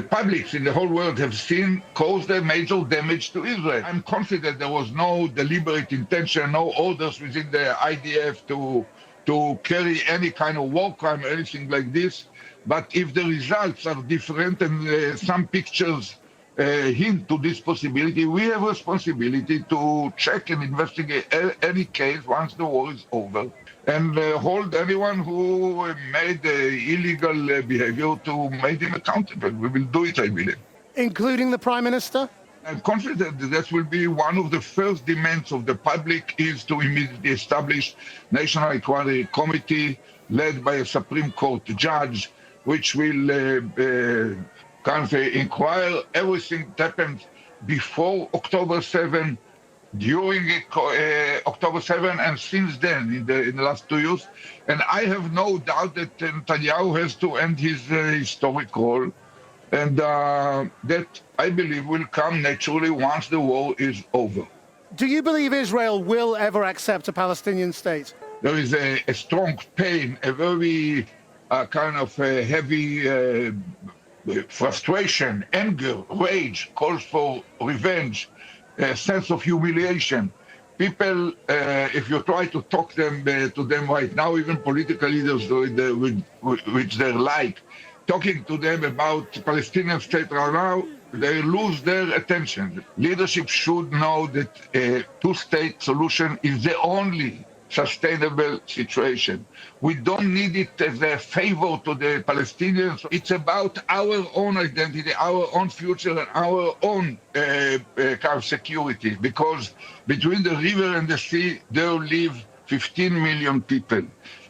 publics in the whole world have seen caused a major damage to Israel. I'm confident there was no deliberate intention, no orders within the IDF to carry any kind of war crime or anything like this. But if the results are different and some pictures hint to this possibility, we have a responsibility to check and investigate any case once the war is over and hold anyone who made illegal behavior to make him accountable. We will do it, I believe. Including the Prime Minister? I'm confident that that will be one of the first demands of the public is to immediately establish National Inquiry Committee led by a Supreme Court judge, which will kind of inquire everything that happened before October 7, during October 7, and since then, in the last 2 years. And I have no doubt that Netanyahu has to end his historic role. And that, I believe, will come naturally once the war is over. Do you believe Israel will ever accept a Palestinian state? There is a strong pain, a very kind of heavy frustration, anger, rage, calls for revenge, a sense of humiliation. People, if you try to talk to them right now, even political leaders which they like, talking to them about Palestinian state right now, they lose their attention. Leadership should know that a two-state solution is the only sustainable situation. We don't need it as a favor to the Palestinians. It's about our own identity, our own future, and our own kind of security, because between the river and the sea, there live 15 million people.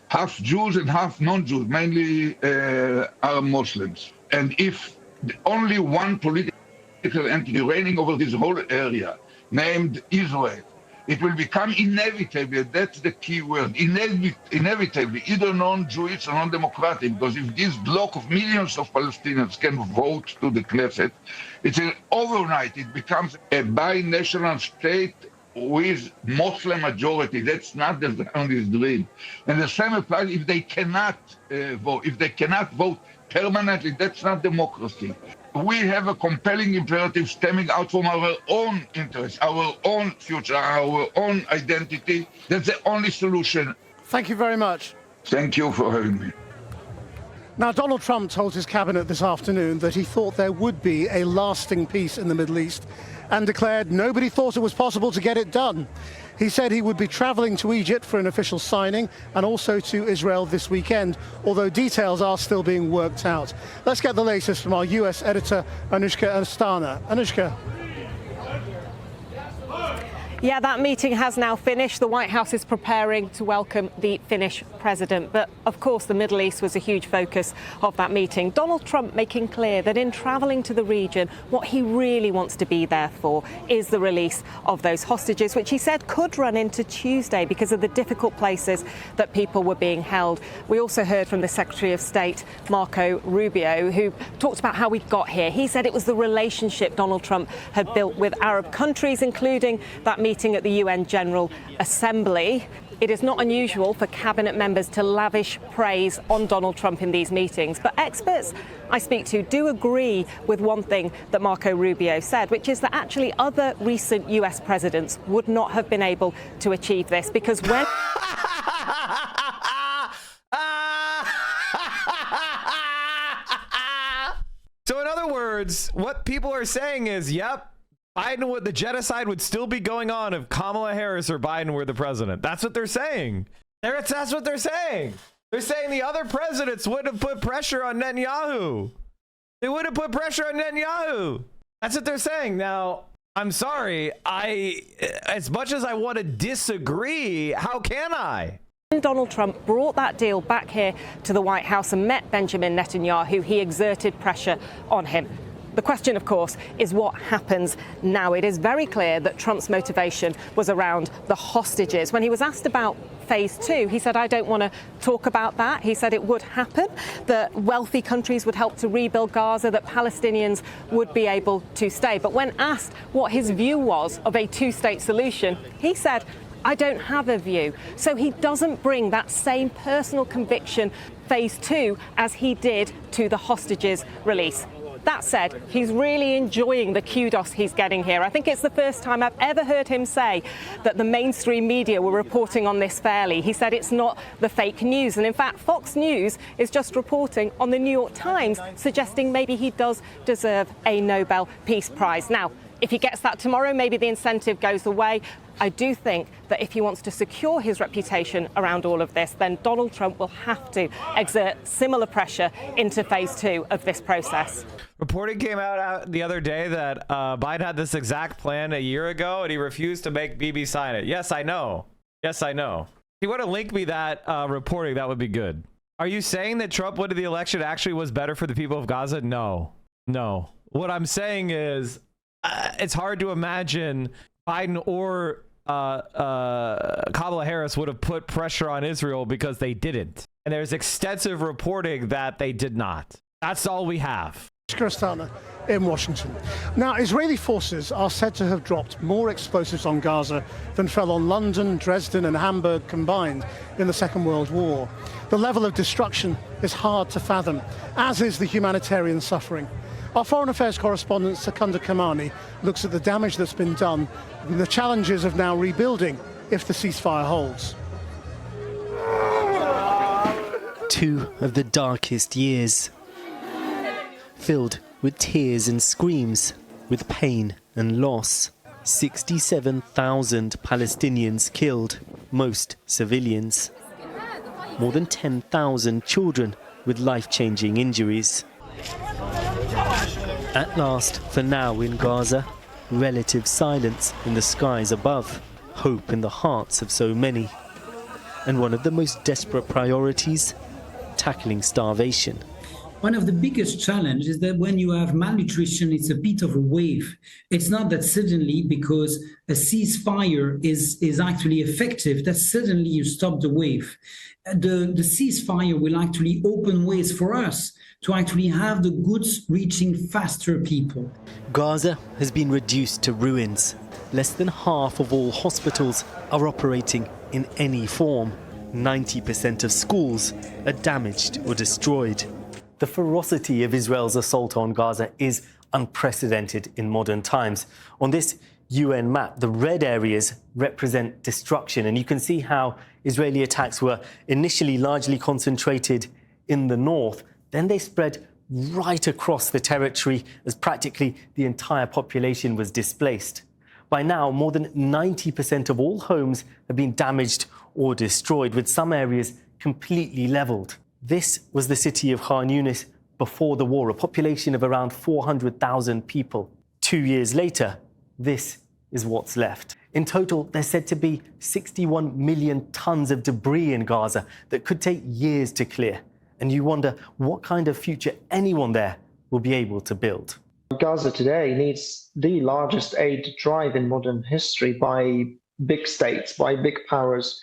Half Jews and half non-Jews, mainly Arab Muslims. And if only one political entity reigning over this whole area, named Israel, it will become inevitable, that's the key word, inevitably, either non-Jewish or non-democratic, because if this block of millions of Palestinians can vote to the Knesset, it's overnight, it becomes a binational state with Muslim majority. That's not the Zionist dream. And the same applies if they cannot vote. If they cannot vote permanently, that's not democracy. We have a compelling imperative stemming out from our own interests, our own future, our own identity. That's the only solution. Thank you very much. Thank you for having me. Now, Donald Trump told his cabinet this afternoon that he thought there would be a lasting peace in the Middle East and declared nobody thought it was possible to get it done. He said he would be travelling to Egypt for an official signing and also to Israel this weekend, although details are still being worked out. Let's get the latest from our US editor, Anushka Astana. Anushka. Yeah, that meeting has now finished. The White House is preparing to welcome the Finnish president. But of course, the Middle East was a huge focus of that meeting. Donald Trump making clear that in travelling to the region, what he really wants to be there for is the release of those hostages, which he said could run into Tuesday because of the difficult places that people were being held. We also heard from the Secretary of State, Marco Rubio, who talked about how we got here. He said it was the relationship Donald Trump had built with Arab countries, including that meeting at the UN General Assembly. It is not unusual for cabinet members to lavish praise on Donald Trump in these meetings, but experts I speak to do agree with one thing that Marco Rubio said, which is that actually other recent US presidents would not have been able to achieve this because when... So in other words, what people are saying is, yep, Biden, the genocide would still be going on if Kamala Harris or Biden were the president. That's what they're saying. That's what they're saying. They're saying the other presidents would have put pressure on Netanyahu. They would have put pressure on Netanyahu. That's what they're saying. Now, I'm sorry. As much as I want to disagree, how can I? Donald Trump brought that deal back here to the White House and met Benjamin Netanyahu, he exerted pressure on him. The question, of course, is what happens now. It is very clear that Trump's motivation was around the hostages. When he was asked about phase 2, he said, I don't want to talk about that. He said it would happen, that wealthy countries would help to rebuild Gaza, that Palestinians would be able to stay. But when asked what his view was of a two-state solution, he said, I don't have a view. So he doesn't bring that same personal conviction, phase 2, as he did to the hostages release. That said, he's really enjoying the kudos he's getting here. I think it's the first time I've ever heard him say that the mainstream media were reporting on this fairly. He said it's not the fake news. And in fact, Fox News is just reporting on the New York Times, suggesting maybe he does deserve a Nobel Peace Prize. Now, if he gets that tomorrow, maybe the incentive goes away. I do think that if he wants to secure his reputation around all of this, then Donald Trump will have to exert similar pressure into phase 2 of this process. Reporting came out the other day that Biden had this exact plan a year ago and he refused to make Bibi sign it. Yes, I know. Yes, I know. If you want to link me that reporting, that would be good. Are you saying that Trump winning the election actually was better for the people of Gaza? No. No. What I'm saying is it's hard to imagine Biden or Kamala Harris would have put pressure on Israel because they didn't. And there's extensive reporting that they did not. That's all we have. Kristana in Washington. Now, Israeli forces are said to have dropped more explosives on Gaza than fell on London, Dresden and Hamburg combined in the Second World War. The level of destruction is hard to fathom, as is the humanitarian suffering. Our Foreign Affairs correspondent, Secunda Kamani, looks at the damage that's been done and the challenges of now rebuilding if the ceasefire holds. 2 of the darkest years, filled with tears and screams, with pain and loss. 67,000 Palestinians killed, most civilians. More than 10,000 children with life-changing injuries. At last, for now in Gaza, relative silence in the skies above, hope in the hearts of so many. And one of the most desperate priorities, tackling starvation. One of the biggest challenges is that when you have malnutrition, it's a bit of a wave. It's not that suddenly, because a ceasefire is actually effective, that suddenly you stop the wave. The ceasefire will actually open ways for us to actually have the goods reaching faster people. Gaza has been reduced to ruins. Less than half of all hospitals are operating in any form. 90% of schools are damaged or destroyed. The ferocity of Israel's assault on Gaza is unprecedented in modern times. On this UN map, the red areas represent destruction, and you can see how Israeli attacks were initially largely concentrated in the north. Then they spread right across the territory as practically the entire population was displaced. By now, more than 90% of all homes have been damaged or destroyed, with some areas completely leveled. This was the city of Khan Yunis before the war, a population of around 400,000 people. 2 years later, this is what's left. In total, there's said to be 61 million tons of debris in Gaza that could take years to clear. And you wonder what kind of future anyone there will be able to build. Gaza today needs the largest aid drive in modern history by big states, by big powers.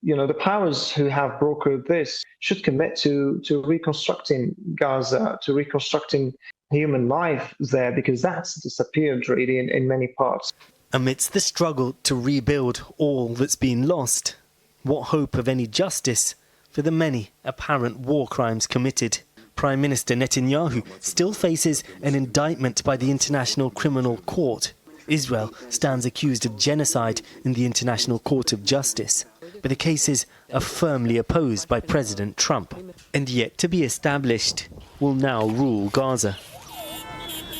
You know, the powers who have brokered this should commit to reconstructing Gaza, to reconstructing human life there, because that's disappeared really in many parts. Amidst the struggle to rebuild all that's been lost, what hope of any justice for the many apparent war crimes committed? Prime Minister Netanyahu still faces an indictment by the International Criminal Court. Israel stands accused of genocide in the International Court of Justice, but the cases are firmly opposed by President Trump, and yet to be established will now rule Gaza.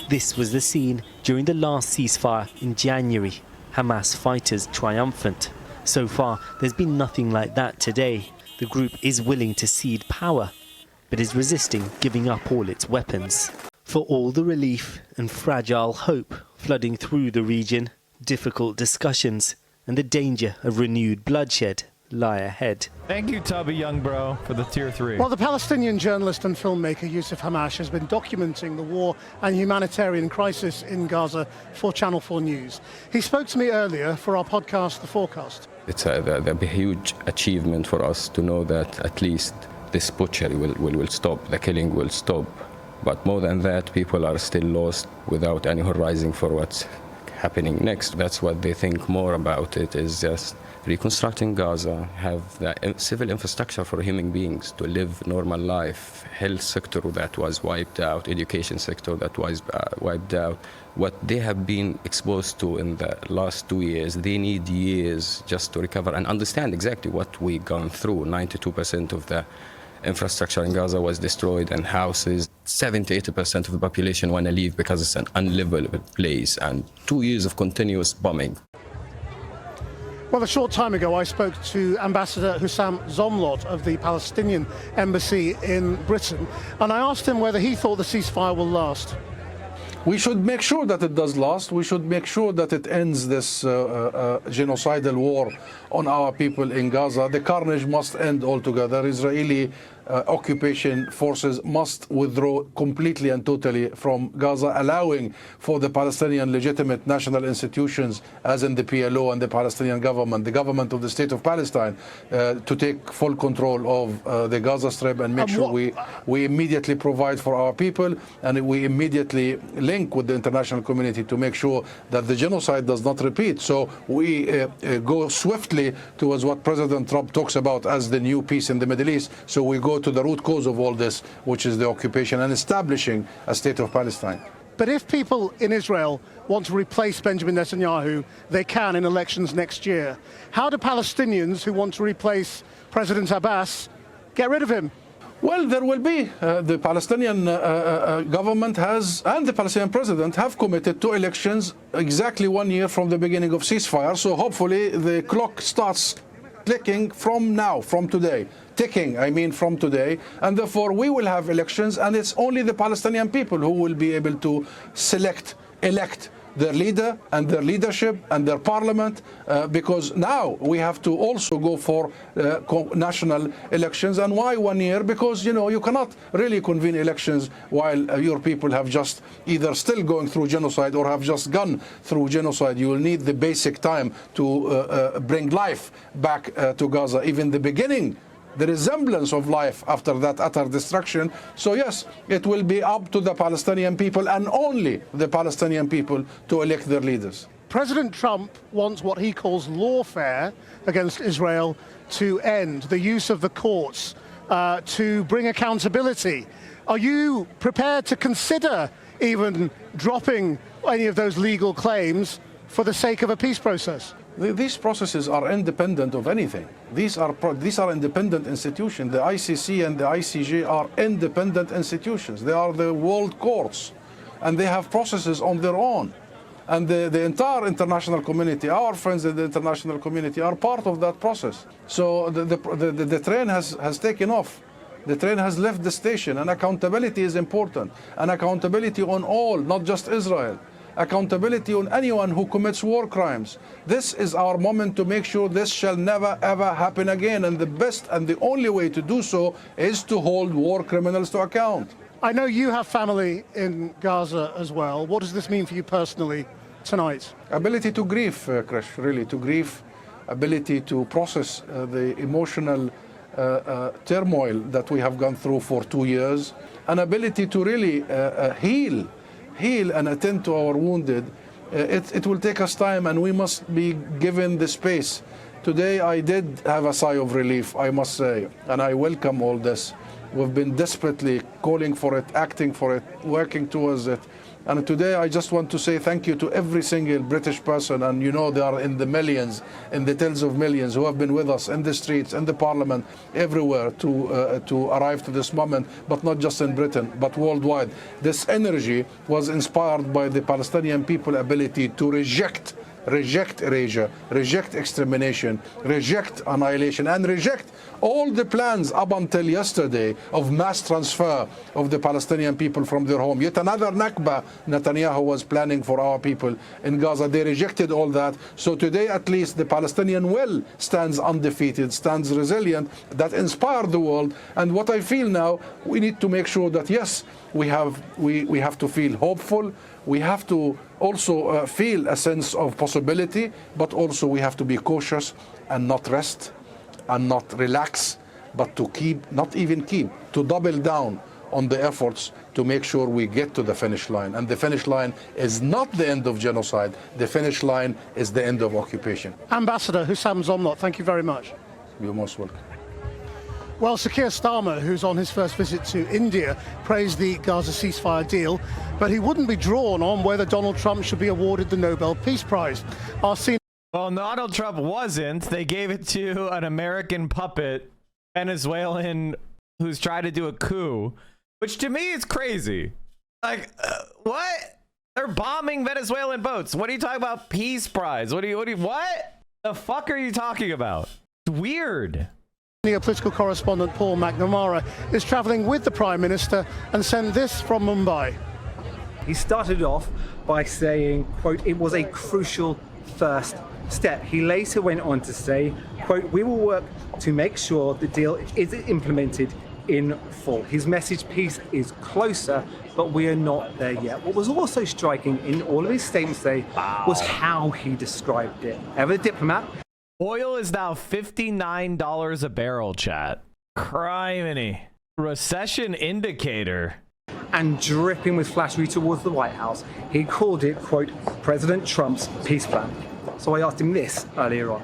This was the scene during the last ceasefire in January, Hamas fighters triumphant. So far, there's been nothing like that today. The group is willing to cede power, but is resisting giving up all its weapons. For all the relief and fragile hope flooding through the region, difficult discussions and the danger of renewed bloodshed lie ahead. Thank you, Tubby Young Bro, for the Tier 3. Well, the Palestinian journalist and filmmaker Yousef Hamash has been documenting the war and humanitarian crisis in Gaza for Channel 4 News. He spoke to me earlier for our podcast, The Forecast. It's a huge achievement for us to know that at least this butchery will stop, the killing will stop. But more than that, people are still lost without any horizon for what's happening next. That's what they think more about. It is just reconstructing Gaza, have the civil infrastructure for human beings to live normal life, health sector that was wiped out, education sector that was wiped out. What they have been exposed to in the last 2 years, they need years just to recover and understand exactly what we've gone through. 92% of the infrastructure in Gaza was destroyed, and houses. 70-80% of the population want to leave because it's an unlivable place, and 2 years of continuous bombing. Well, a short time ago, I spoke to Ambassador Hussam Zomlot of the Palestinian Embassy in Britain, and I asked him whether he thought the ceasefire will last. We should make sure that it does last. We should make sure that it ends this genocidal war on our people in Gaza. The carnage must end altogether. Israeli occupation forces must withdraw completely and totally from Gaza, allowing for the Palestinian legitimate national institutions, as in the PLO and the Palestinian government, the government of the State of Palestine, to take full control of the Gaza Strip and make sure we immediately provide for our people, and we immediately link with the international community to make sure that the genocide does not repeat. So we go swiftly towards what President Trump talks about as the new peace in the Middle East. So we go to the root cause of all this, which is the occupation and establishing a state of Palestine. But if people in Israel want to replace Benjamin Netanyahu, they can in elections next year. How do Palestinians who want to replace President Abbas get rid of him? Well, there will be. The Palestinian government has, and the Palestinian president have committed to elections exactly 1 year from the beginning of ceasefire. So hopefully the clock starts clicking from now, from today. Ticking, I mean, from today. And therefore we will have elections, and it's only the Palestinian people who will be able to elect their leader and their leadership and their parliament, because now we have to also go for national elections. And why 1 year? Because, you know, you cannot really convene elections while your people have just either still going through genocide or have just gone through genocide. You will need the basic time to bring life back to Gaza, even the beginning, the resemblance of life after that utter destruction. So yes, it will be up to the Palestinian people, and only the Palestinian people, to elect their leaders. President Trump wants what he calls lawfare against Israel to end, the use of the courts to bring accountability. Are you prepared to consider even dropping any of those legal claims for the sake of a peace process? These processes are independent of anything. These are independent institutions. The ICC and the ICJ are independent institutions. They are the world courts, and they have processes on their own. And the entire international community, our friends in the international community, are part of that process. So the train has taken off. The train has left the station, and accountability is important. And accountability on all, not just Israel. Accountability on anyone who commits war crimes. This is our moment to make sure this shall never ever happen again. And the best and the only way to do so is to hold war criminals to account. I know you have family in Gaza as well. What does this mean for you personally tonight? Ability to grieve, Krish, really, to grieve. Ability to process the emotional turmoil that we have gone through for 2 years. An ability to really heal and attend to our wounded. It will take us time, and we must be given the space. Today I did have a sigh of relief, I must say, and I welcome all this. We've been desperately calling for it, acting for it, working towards it. And today I just want to say thank you to every single British person, and you know, they are in the millions, in the tens of millions, who have been with us in the streets, in the parliament, everywhere to arrive to this moment, but not just in Britain, but worldwide. This energy was inspired by the Palestinian people's ability to reject erasure, reject extermination, reject annihilation, and reject all the plans up until yesterday of mass transfer of the Palestinian people from their home. Yet another Nakba Netanyahu was planning for our people in Gaza. They rejected all that. So today, at least, the Palestinian will stands undefeated, stands resilient. That inspired the world. And what I feel now, we need to make sure that, yes, we have to feel hopeful. We have to also feel a sense of possibility, but also we have to be cautious and not rest and not relax, but to to double down on the efforts to make sure we get to the finish line. And the finish line is not the end of genocide. The finish line is the end of occupation. Ambassador Hussam Zomlot, thank you very much. You're most welcome. Well, Sir Keir Starmer, who's on his first visit to India, praised the Gaza ceasefire deal, but he wouldn't be drawn on whether Donald Trump should be awarded the Nobel Peace Prize. Well, Donald Trump wasn't. They gave it to an American puppet, Venezuelan, who's trying to do a coup, which to me is crazy. Like, what? They're bombing Venezuelan boats. What are you talking about? Peace Prize? What the fuck are you talking about? It's weird. Political correspondent Paul McNamara is travelling with the Prime Minister and sent this from Mumbai. He started off by saying, quote, it was a crucial first step. He later went on to say, quote, we will work to make sure the deal is implemented in full. His message, peace is closer, but we are not there yet. What was also striking in all of his statements today was how he described it. Ever a diplomat? Oil is now $59 a barrel, chat. Criminy. Recession indicator. And dripping with flattery towards the White House, he called it, quote, President Trump's peace plan. So I asked him this earlier on.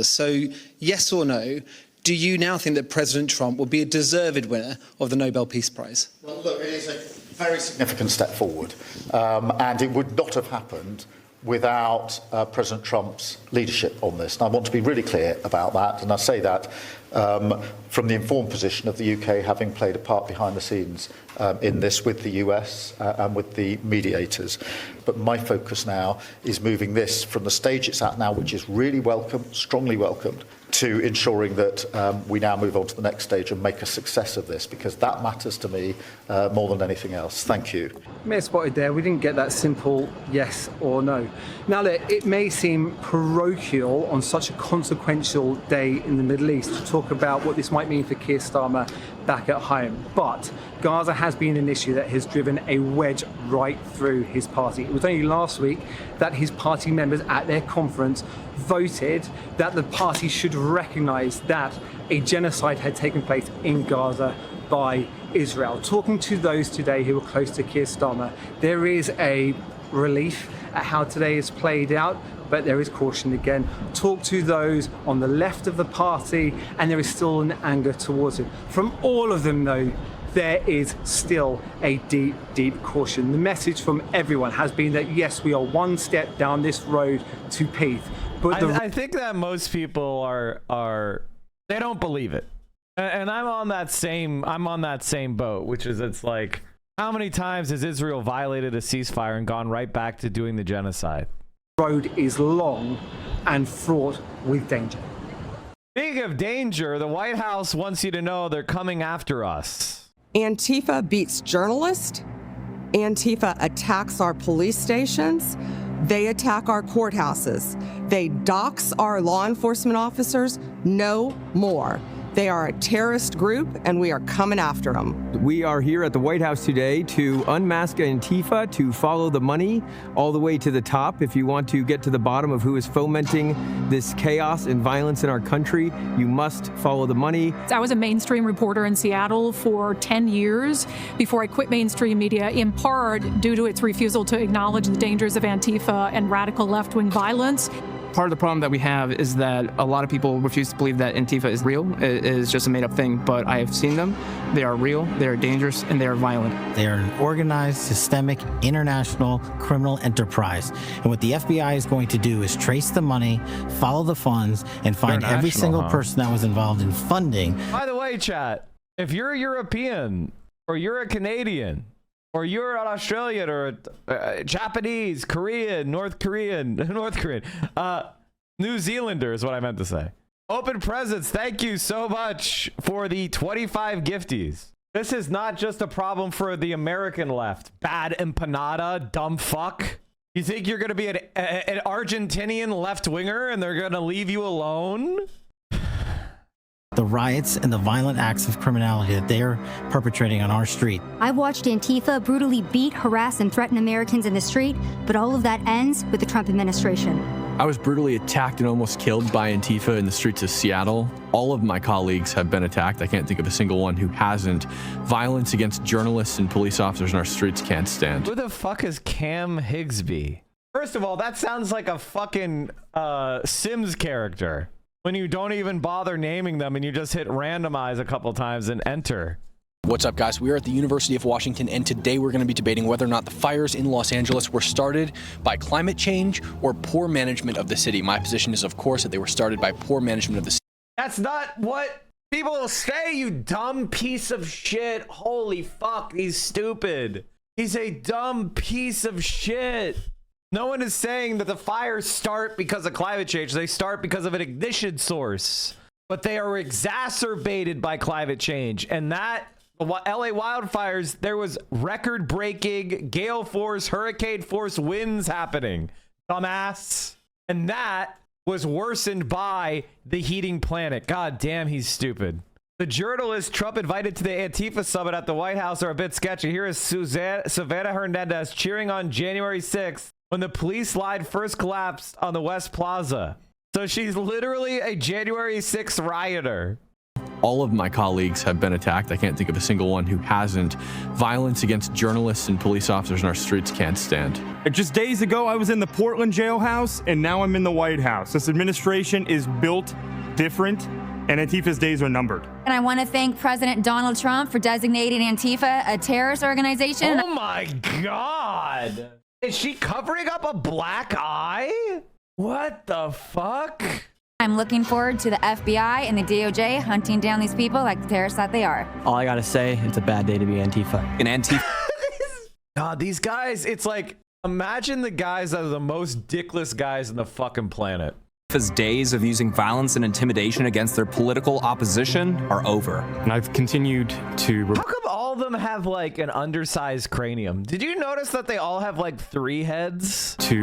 So, yes or no, do you now think that President Trump will be a deserved winner of the Nobel Peace Prize? Well, look, it is a very significant step forward, and it would not have happened without President Trump's leadership on this. And I want to be really clear about that, and I say that from the informed position of the UK having played a part behind the scenes in this with the US and with the mediators. But my focus now is moving this from the stage it's at now, which is really welcome, strongly welcomed, to ensuring that we now move on to the next stage and make a success of this, because that matters to me more than anything else. Thank you. May have spotted there, we didn't get that simple yes or no. Now, look, it may seem parochial on such a consequential day in the Middle East to talk about what this might mean for Keir Starmer back at home, but Gaza has been an issue that has driven a wedge right through his party. It was only last week that his party members at their conference voted that the party should recognise that a genocide had taken place in Gaza by Israel. Talking to those today who were close to Keir Starmer, there is a relief at how today is played out, but there is caution again. Talk to those on the left of the party, and there is still an anger towards it. From all of them, though, there is still a deep, deep caution. The message from everyone has been that, yes, we are one step down this road to peace. But I think that most people are they don't believe it. And I'm on that same boat, which is, it's like, How many times has Israel violated a ceasefire and gone right back to doing the genocide? The road is long and fraught with danger. Speaking of danger, the White House wants you to know they're coming after us. Antifa beats journalists. Antifa attacks our police stations. They attack our courthouses. They dox our law enforcement officers. No more. They are a terrorist group, and we are coming after them. We are here at the White House today to unmask Antifa, to follow the money all the way to the top. If you want to get to the bottom of who is fomenting this chaos and violence in our country, you must follow the money. I was a mainstream reporter in Seattle for 10 years before I quit mainstream media, in part due to its refusal to acknowledge the dangers of Antifa and radical left-wing violence. Part of the problem that we have is that a lot of people refuse to believe that Antifa is real, is just a made-up thing, but I have seen them. They are real, they are dangerous, and they are violent. They are an organized, systemic, international criminal enterprise. And what the FBI is going to do is trace the money, follow the funds, and find every single person that was involved in funding. By the way, chat, if you're a European or you're a Canadian, or you're an Australian or a Japanese, Korean, North Korean, New Zealander is what I meant to say. Open Presents, thank you so much for the 25 gifties. This is not just a problem for the American left. Bad empanada, dumb fuck. You think you're going to be an Argentinian left-winger and they're going to leave you alone? The riots and the violent acts of criminality that they're perpetrating on our street. I've watched Antifa brutally beat, harass, and threaten Americans in the street, but all of that ends with the Trump administration. I was brutally attacked and almost killed by Antifa in the streets of Seattle. All of my colleagues have been attacked. I can't think of a single one who hasn't. Violence against journalists and police officers in our streets can't stand. Who the fuck is Cam Higsby? First of all, that sounds like a fucking Sims character. When you don't even bother naming them and you just hit randomize a couple times and enter. What's up, guys? We are at the University of Washington, and today we're going to be debating whether or not the fires in Los Angeles were started by climate change or poor management of the city. My position is, of course, that they were started by poor management of the city. That's not what people say, you dumb piece of shit. Holy fuck, he's stupid. He's a dumb piece of shit. No one is saying that the fires start because of climate change. They start because of an ignition source. But they are exacerbated by climate change. And that, the LA wildfires, there was record-breaking gale force, hurricane force winds happening. Dumbass. And that was worsened by the heating planet. God damn, he's stupid. The journalists Trump invited to the Antifa summit at the White House are a bit sketchy. Here is Savannah Hernandez cheering on January 6th. When the police line first collapsed on the West Plaza. So she's literally a January 6th rioter. All of my colleagues have been attacked. I can't think of a single one who hasn't. Violence against journalists and police officers in our streets can't stand. Just days ago, I was in the Portland jailhouse, and now I'm in the White House. This administration is built different, and Antifa's days are numbered. And I want to thank President Donald Trump for designating Antifa a terrorist organization. Oh my God. Is she covering up a black eye? What the fuck? I'm looking forward to the FBI and the DOJ hunting down these people like the terrorists that they are. All I gotta say, it's a bad day to be Antifa. An Antifa. God, these guys, it's like, imagine the guys that are the most dickless guys on the fucking planet. His days of using violence and intimidation against their political opposition are over. And I've continued to... How come all of them have like an undersized cranium? Did you notice that they all have like 3 heads? This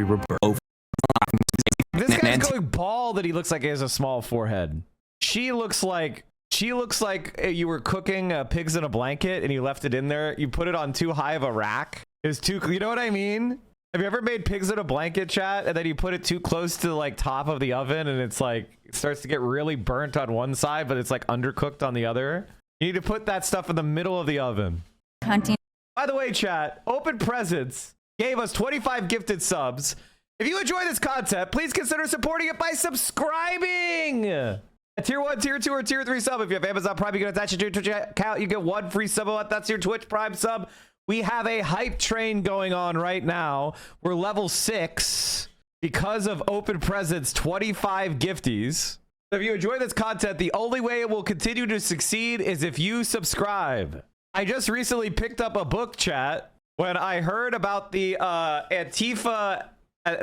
guy's going bald that he looks like he has a small forehead. She looks like you were cooking pigs in a blanket and you left it in there. You put it on too high of a rack. It was too, you know what I mean? Have you ever made pigs in a blanket, chat, and then you put it too close to the like top of the oven and it's like, it starts to get really burnt on one side, but it's like undercooked on the other? You need to put that stuff in the middle of the oven. Hunting. By the way, chat, Open Presents gave us 25 gifted subs. If you enjoy this content, please consider supporting it by subscribing. A tier 1, tier 2, or tier 3 sub. If you have Amazon Prime, you can attach it to your Twitch account. You get 1 free sub. That's your Twitch Prime sub. We have a hype train going on right now. We're level 6 because of Open Presents 25 gifties. So if you enjoy this content, the only way it will continue to succeed is if you subscribe. I just recently picked up a book, chat, when I heard about the Antifa,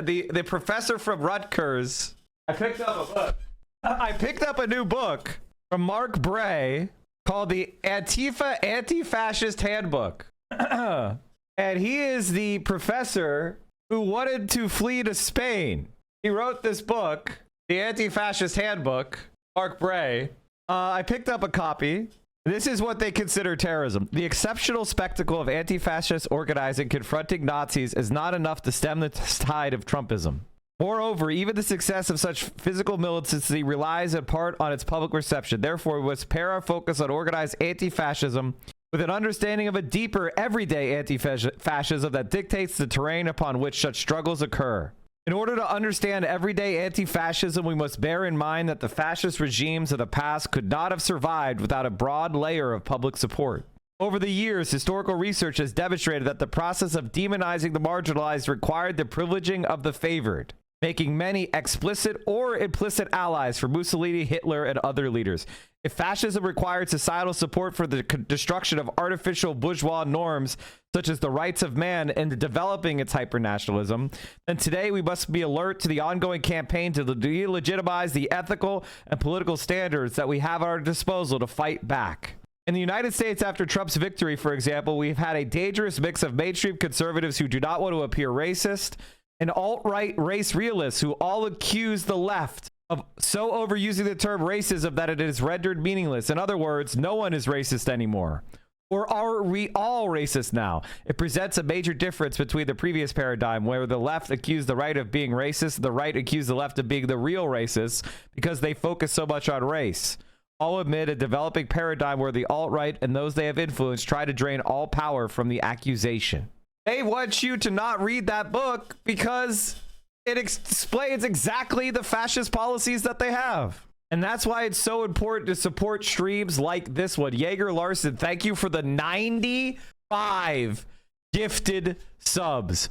the professor from Rutgers. I picked up a book. I picked up a new book from Mark Bray called the Antifa Anti-Fascist Handbook. And he is the professor who wanted to flee to Spain. He wrote this book, the Anti-Fascist Handbook, Mark Bray. I picked up a copy. This is what they consider terrorism. The exceptional spectacle of anti-fascist organizing confronting Nazis is not enough to stem the tide of Trumpism. Moreover, even the success of such physical militancy relies in part on its public reception. Therefore, we must pair our focus on organized anti-fascism with an understanding of a deeper, everyday anti-fascism that dictates the terrain upon which such struggles occur. In order to understand everyday anti-fascism, we must bear in mind that the fascist regimes of the past could not have survived without a broad layer of public support. Over the years, historical research has demonstrated that the process of demonizing the marginalized required the privileging of the favored, making many explicit or implicit allies for Mussolini, Hitler, and other leaders. If fascism required societal support for the destruction of artificial bourgeois norms, such as the rights of man, and developing its hypernationalism, then today we must be alert to the ongoing campaign to delegitimize the ethical and political standards that we have at our disposal to fight back. In the United States, after Trump's victory, for example, we've had a dangerous mix of mainstream conservatives who do not want to appear racist and alt-right race realists who all accuse the left of so overusing the term racism that it is rendered meaningless. In other words, no one is racist anymore. Or are we all racist now? It presents a major difference between the previous paradigm, where the left accused the right of being racist, the right accused the left of being the real racists because they focus so much on race. All amid a developing paradigm where the alt-right and those they have influenced try to drain all power from the accusation. They want you to not read that book because it explains exactly the fascist policies that they have. And that's why it's so important to support streams like this one. Jaeger Larson, thank you for the 95 gifted subs.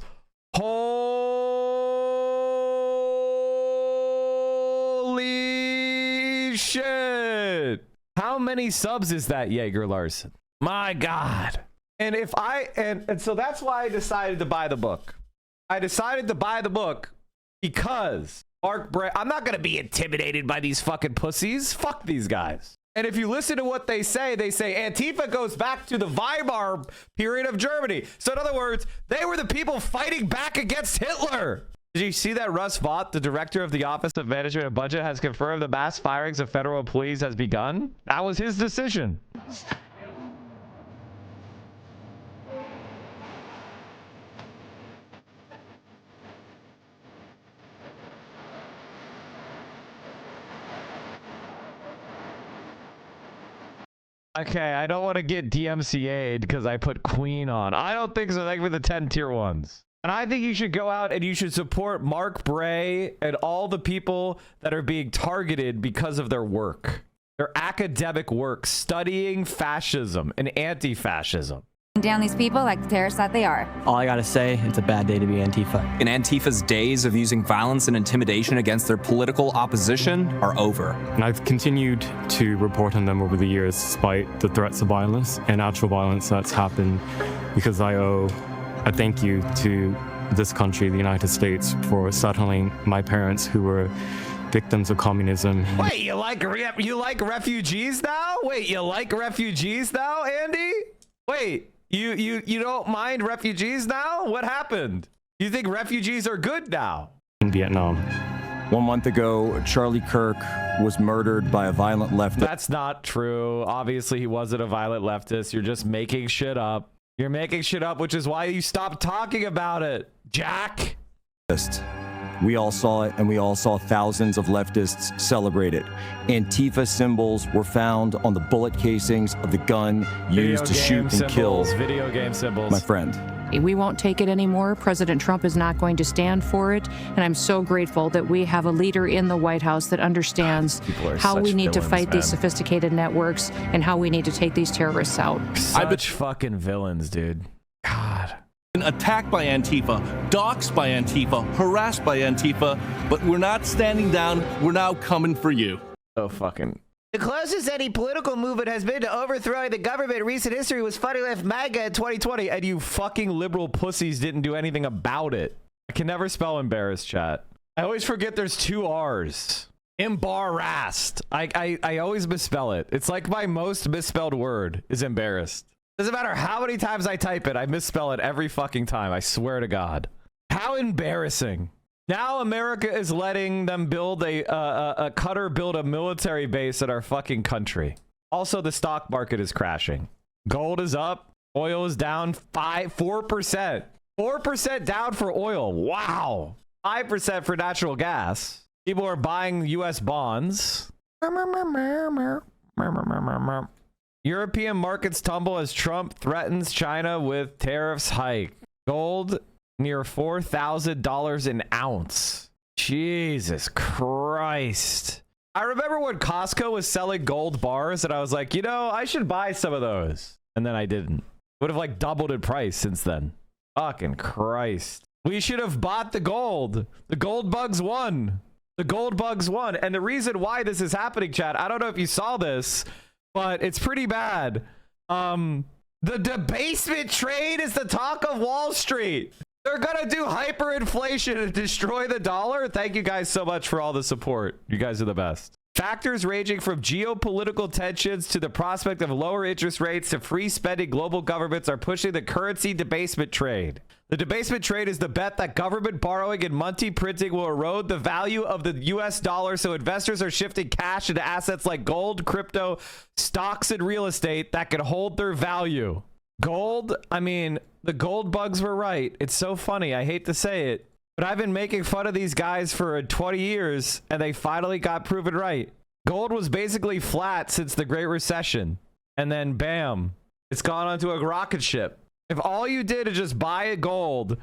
Holy shit. How many subs is that, Jaeger Larson? My God. And if and so that's why I decided to buy the book. I decided to buy the book because Mark Bray, I'm not going to be intimidated by these fucking pussies. Fuck these guys. And if you listen to what they say Antifa goes back to the Weimar period of Germany. So in other words, they were the people fighting back against Hitler. Did you see that Russ Vought, the director of the Office of Management and Budget, has confirmed the mass firings of federal employees has begun? That was his decision. Okay, I don't want to get DMCA'd because I put Queen on. I don't think so. Like with the 10 tier ones. And I think you should go out and you should support Mark Bray and all the people that are being targeted because of their work. Their academic work, studying fascism and anti-fascism. Down these people like the terrorists that they are. All I gotta say, it's a bad day to be Antifa. And Antifa's days of using violence and intimidation against their political opposition are over. And I've continued to report on them over the years, despite the threats of violence and actual violence that's happened, because I owe a thank you to this country, the United States, for settling my parents who were victims of communism. Wait, you like refugees now? Wait, you like refugees now, Andy? Wait. You don't mind refugees now? What happened? You think refugees are good now? In Vietnam. 1 month ago, Charlie Kirk was murdered by a violent leftist. That's not true. Obviously, he wasn't a violent leftist. You're just making shit up. You're making shit up, which is why you stopped talking about it, Jack. We all saw it, and we all saw thousands of leftists celebrate it. Antifa symbols were found on the bullet casings of the gun used to shoot and kill video game symbols. My friend. We won't take it anymore. President Trump is not going to stand for it. And I'm so grateful that we have a leader in the White House that understands how we need to fight these sophisticated networks and how we need to take these terrorists out. Such fucking villains, dude. God. Attacked by Antifa, doxxed by Antifa, harassed by Antifa, but we're not standing down. We're now coming for you. So fucking The closest any political movement has been to overthrowing the government in recent history was Funny Left MAGA in 2020, and you fucking liberal pussies didn't do anything about it. I can never spell embarrassed, chat. I always forget there's 2 R's. Embarrassed. I always misspell it. It's like my most misspelled word is embarrassed. Doesn't matter how many times I type it, I misspell it every fucking time. I swear to God. How embarrassing. Now America is letting them build a Qatar build a military base at our fucking country. Also, the stock market is crashing. Gold is up. Oil is down 4%. 4% down for oil. Wow. 5% for natural gas. People are buying U.S. bonds. European markets tumble as Trump threatens China with tariffs hike. Gold near $4,000 an ounce. Jesus Christ. I remember when Costco was selling gold bars and I was like, you know, I should buy some of those. And then I didn't. Would have like doubled in price since then. Fucking Christ. We should have bought the gold. The gold bugs won. The gold bugs won. And the reason why this is happening, chat, I don't know if you saw this, but it's pretty bad. The debasement trade is the talk of Wall Street. They're gonna do hyperinflation and destroy the dollar. Thank you guys so much for all the support. You guys are the best. Factors ranging from geopolitical tensions to the prospect of lower interest rates to free spending global governments are pushing the currency debasement trade. The debasement trade is the bet that government borrowing and money printing will erode the value of the US dollar, so investors are shifting cash into assets like gold, crypto, stocks, and real estate that can hold their value. Gold, I mean, the gold bugs were right. It's so funny. I hate to say it, but I've been making fun of these guys for 20 years, and they finally got proven right. Gold was basically flat since the Great Recession, and then bam, it's gone onto a rocket ship. If all you did is just buy a gold,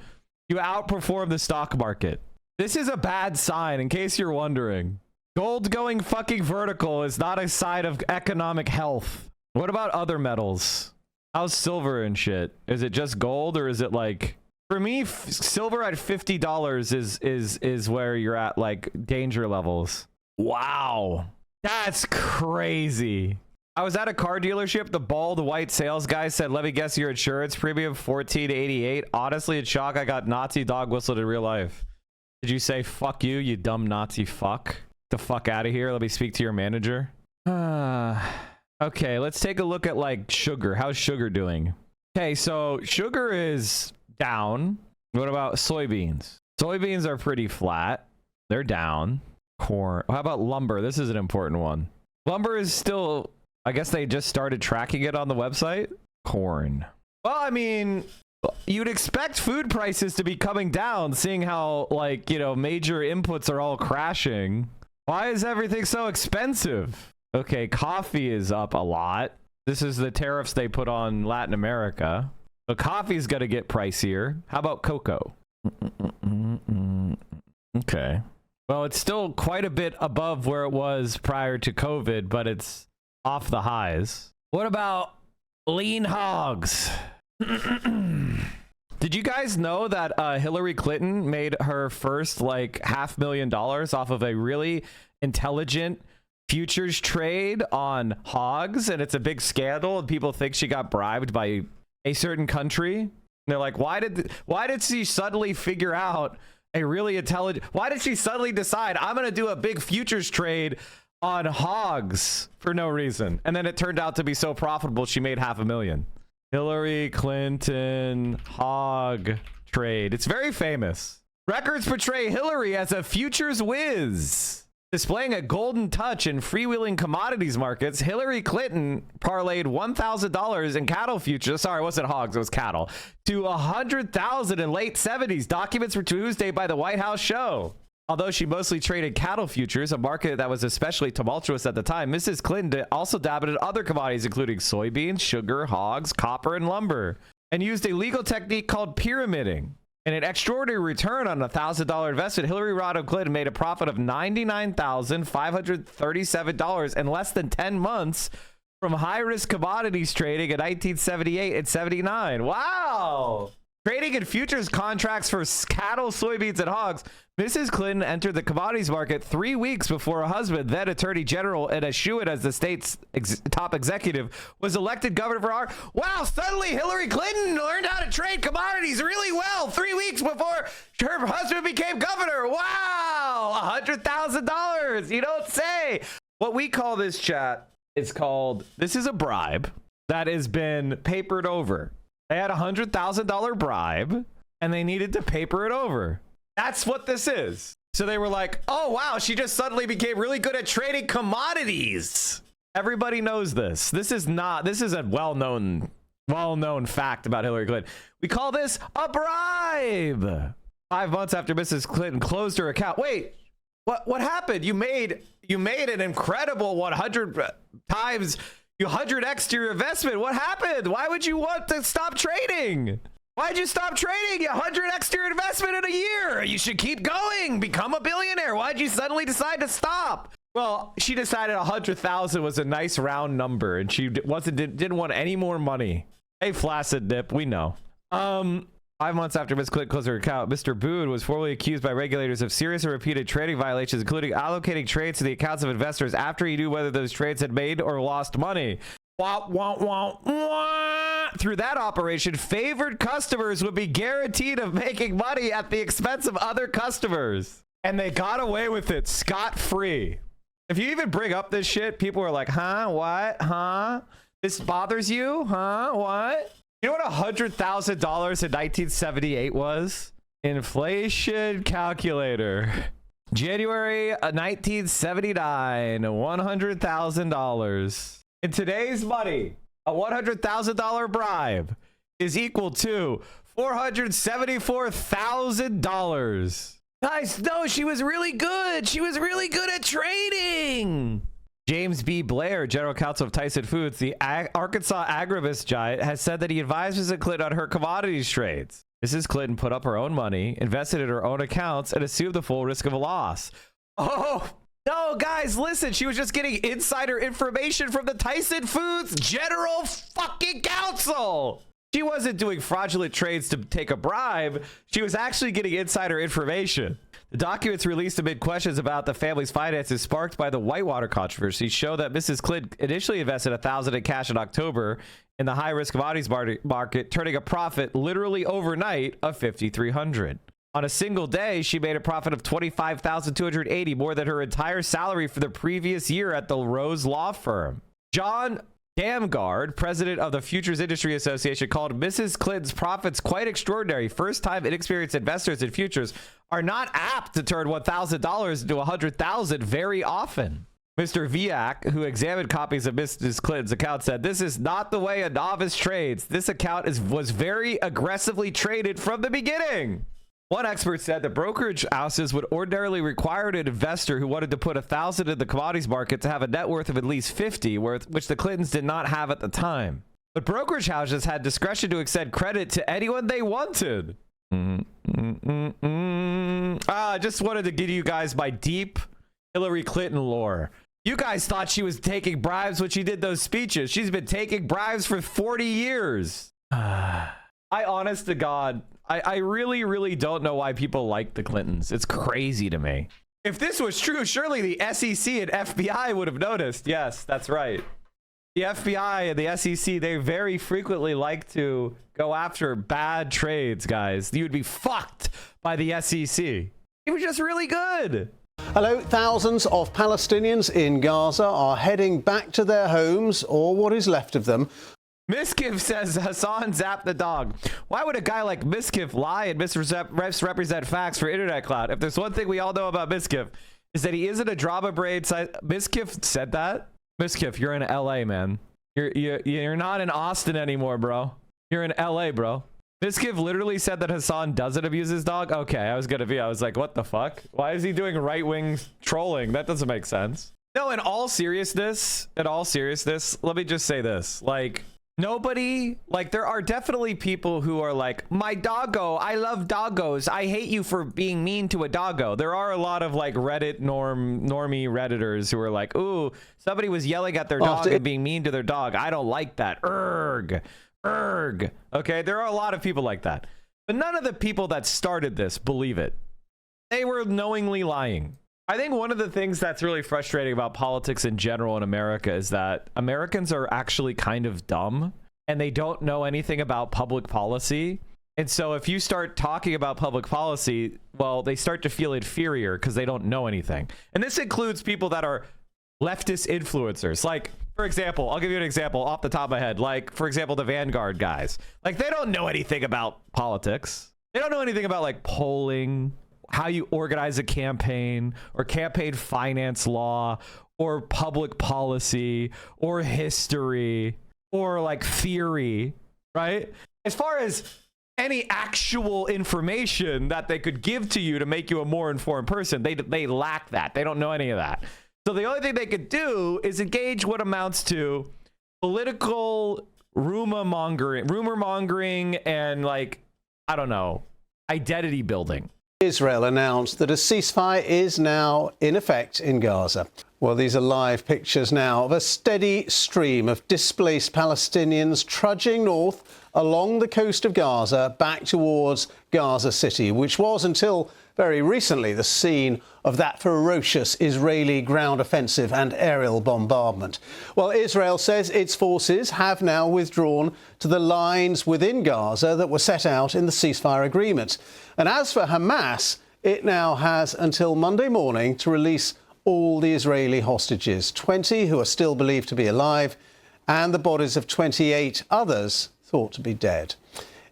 you outperform the stock market. This is a bad sign, in case you're wondering. Gold going fucking vertical is not a sign of economic health. What about other metals? How's silver and shit? Is it just gold, or is it like... For me, silver at $50 is where you're at, like, danger levels. Wow. That's crazy. I was at a car dealership. The bald white sales guy said, let me guess your insurance premium, $14.88. Honestly, in shock, I got Nazi dog whistled in real life. Did you say, fuck you, you dumb Nazi fuck? Get the fuck out of here. Let me speak to your manager. Okay, let's take a look at, like, sugar. How's sugar doing? Okay, so sugar is... down. What about soybeans? Soybeans are pretty flat. They're down. Corn. How about lumber? This is an important one. Lumber is still, I guess they just started tracking it on the website. Corn. Well, I mean, you'd expect food prices to be coming down, seeing how, like, you know, major inputs are all crashing. Why is everything so expensive? Okay, coffee is up a lot. This is the tariffs they put on Latin America. But coffee's going to get pricier. How about cocoa? Okay. Well, it's still quite a bit above where it was prior to COVID, but it's off the highs. What about lean hogs? Did you guys know that Hillary Clinton made her first, like, $500,000 off of a really intelligent futures trade on hogs? And it's a big scandal, and people think she got bribed by a certain country. And they're like, why did she suddenly figure out a really intelligent, why did she suddenly decide I'm gonna do a big futures trade on hogs for no reason? And then it turned out to be so profitable she made $500,000. Hillary Clinton hog trade. It's very famous. Records portray Hillary as a futures whiz. Displaying a golden touch in freewheeling commodities markets, Hillary Clinton parlayed $1,000 in cattle futures. Sorry, it wasn't hogs, it was cattle. To $100,000 in late 70s. Documents for Tuesday by the White House show. Although she mostly traded cattle futures, a market that was especially tumultuous at the time, Mrs. Clinton also dabbled in other commodities, including soybeans, sugar, hogs, copper, and lumber, and used a legal technique called pyramiding. In an extraordinary return on a $1,000 investment, Hillary Rodham Clinton made a profit of $99,537 in less than 10 months from high-risk commodities trading in 1978 and 79. Wow! Trading in futures contracts for cattle, soybeans, and hogs, Mrs. Clinton entered the commodities market 3 weeks before her husband, then Attorney General and eschewed as the state's top executive, was elected governor for our. Wow, suddenly Hillary Clinton learned how to trade commodities really well 3 weeks before her husband became governor. Wow, $100,000. You don't say. What we call this, chat, is called, this is a bribe that has been papered over. They had a $100,000 bribe and they needed to paper it over. That's what this is. So they were like, oh, wow, she just suddenly became really good at trading commodities. Everybody knows this. This is a well-known fact about Hillary Clinton. We call this a bribe. 5 months after Mrs. Clinton closed her account. Wait, what happened? You made an incredible 100 times 100x to your investment. What happened? Why would you want to stop trading? Why'd you stop trading? 100x to your investment in a year. You should keep going. Become a billionaire. Why'd you suddenly decide to stop? Well, she decided 100,000 was a nice round number, and she didn't want any more money. Hey, flaccid dip, we know. 5 months after Ms. Clinton closed her account, Mr. Boone was formally accused by regulators of serious and repeated trading violations, including allocating trades to the accounts of investors after he knew whether those trades had made or lost money. Wah, wah, wah, wah. Through that operation, favored customers would be guaranteed of making money at the expense of other customers. And they got away with it scot-free. If you even bring up this shit, people are like, huh? What? Huh? This bothers you? Huh? What? You know what $100,000 in 1978 was? Inflation calculator. January 1979, $100,000. In today's money, a $100,000 bribe is equal to $474,000. Guys, no, she was really good. She was really good at trading. James B. Blair, general counsel of Tyson Foods, the Arkansas agribusiness giant, has said that he advised Mrs. Clinton on her commodities trades. Mrs. Clinton put up her own money, invested in her own accounts, and assumed the full risk of a loss. Oh, no, guys, listen. She was just getting insider information from the Tyson Foods general fucking counsel. She wasn't doing fraudulent trades to take a bribe. She was actually getting insider information. The documents released amid questions about the family's finances sparked by the Whitewater controversy show that Mrs. Clinton initially invested $1,000 in cash in October in the high-risk commodities market, turning a profit literally overnight of $5,300. On a single day, she made a profit of $25,280, more than her entire salary for the previous year at the Rose Law Firm. John Damgard, president of the Futures Industry Association, called Mrs. Clinton's profits quite extraordinary. First-time inexperienced investors in futures are not apt to turn $1,000 into $100,000 very often. Mr. Viak, who examined copies of Mrs. Clinton's account, said, "This is not the way a novice trades. This account was very aggressively traded from the beginning." One expert said that brokerage houses would ordinarily require an investor who wanted to put $1,000 in the commodities market to have a net worth of at least $50, which the Clintons did not have at the time. But brokerage houses had discretion to extend credit to anyone they wanted. I just wanted to give you guys my deep Hillary Clinton lore. You guys thought she was taking bribes when she did those speeches. She's been taking bribes for 40 years. I honest to God, I really, really don't know why people like the Clintons. It's crazy to me. If this was true, surely the SEC and FBI would have noticed. Yes, that's right. The FBI and the SEC, they very frequently like to go after bad trades, guys. You would be fucked by the SEC. It was just really good. Hello. Thousands of Palestinians in Gaza are heading back to their homes, or what is left of them. Miskiff says Hassan zapped the dog. Why would a guy like Miskiff lie and misrepresent facts for internet clout? If there's one thing we all know about Miskiff, is that he isn't a drama braid size. Miskiff said that? Miskiff, you're in LA, man. You're not in Austin anymore, bro. You're in LA, bro. Miskiff literally said that Hassan doesn't abuse his dog. Okay, I was like, what the fuck? Why is he doing right-wing trolling? That doesn't make sense. No, in all seriousness, let me just say this. Like, nobody, like, there are definitely people who are like, my doggo, I love doggos. I hate you for being mean to a doggo. There are a lot of like Reddit normie Redditors who are like, ooh, somebody was yelling at their dog and being mean to their dog. I don't like that. Erg. Okay, there are a lot of people like that. But none of the people that started this believe it. They were knowingly lying. I think one of the things that's really frustrating about politics in general in America is that Americans are actually kind of dumb and they don't know anything about public policy. And so if you start talking about public policy, well, they start to feel inferior because they don't know anything. And this includes people that are leftist influencers. Like, for example, I'll give you an example off the top of my head. Like, for example, the Vanguard guys. Like, they don't know anything about politics. They don't know anything about, like, polling, how you organize a campaign, or campaign finance law, or public policy, or history, or, like, theory, right? As far as any actual information that they could give to you to make you a more informed person, they lack that. They don't know any of that. So the only thing they could do is engage what amounts to political rumor mongering and, like, I don't know, identity building. Israel announced that a ceasefire is now in effect in Gaza. Well, these are live pictures now of a steady stream of displaced Palestinians trudging north along the coast of Gaza back towards Gaza City, which was until very recently the scene of that ferocious Israeli ground offensive and aerial bombardment. Well, Israel says its forces have now withdrawn to the lines within Gaza that were set out in the ceasefire agreement. And as for Hamas, it now has until Monday morning to release all the Israeli hostages, 20 who are still believed to be alive, and the bodies of 28 others thought to be dead.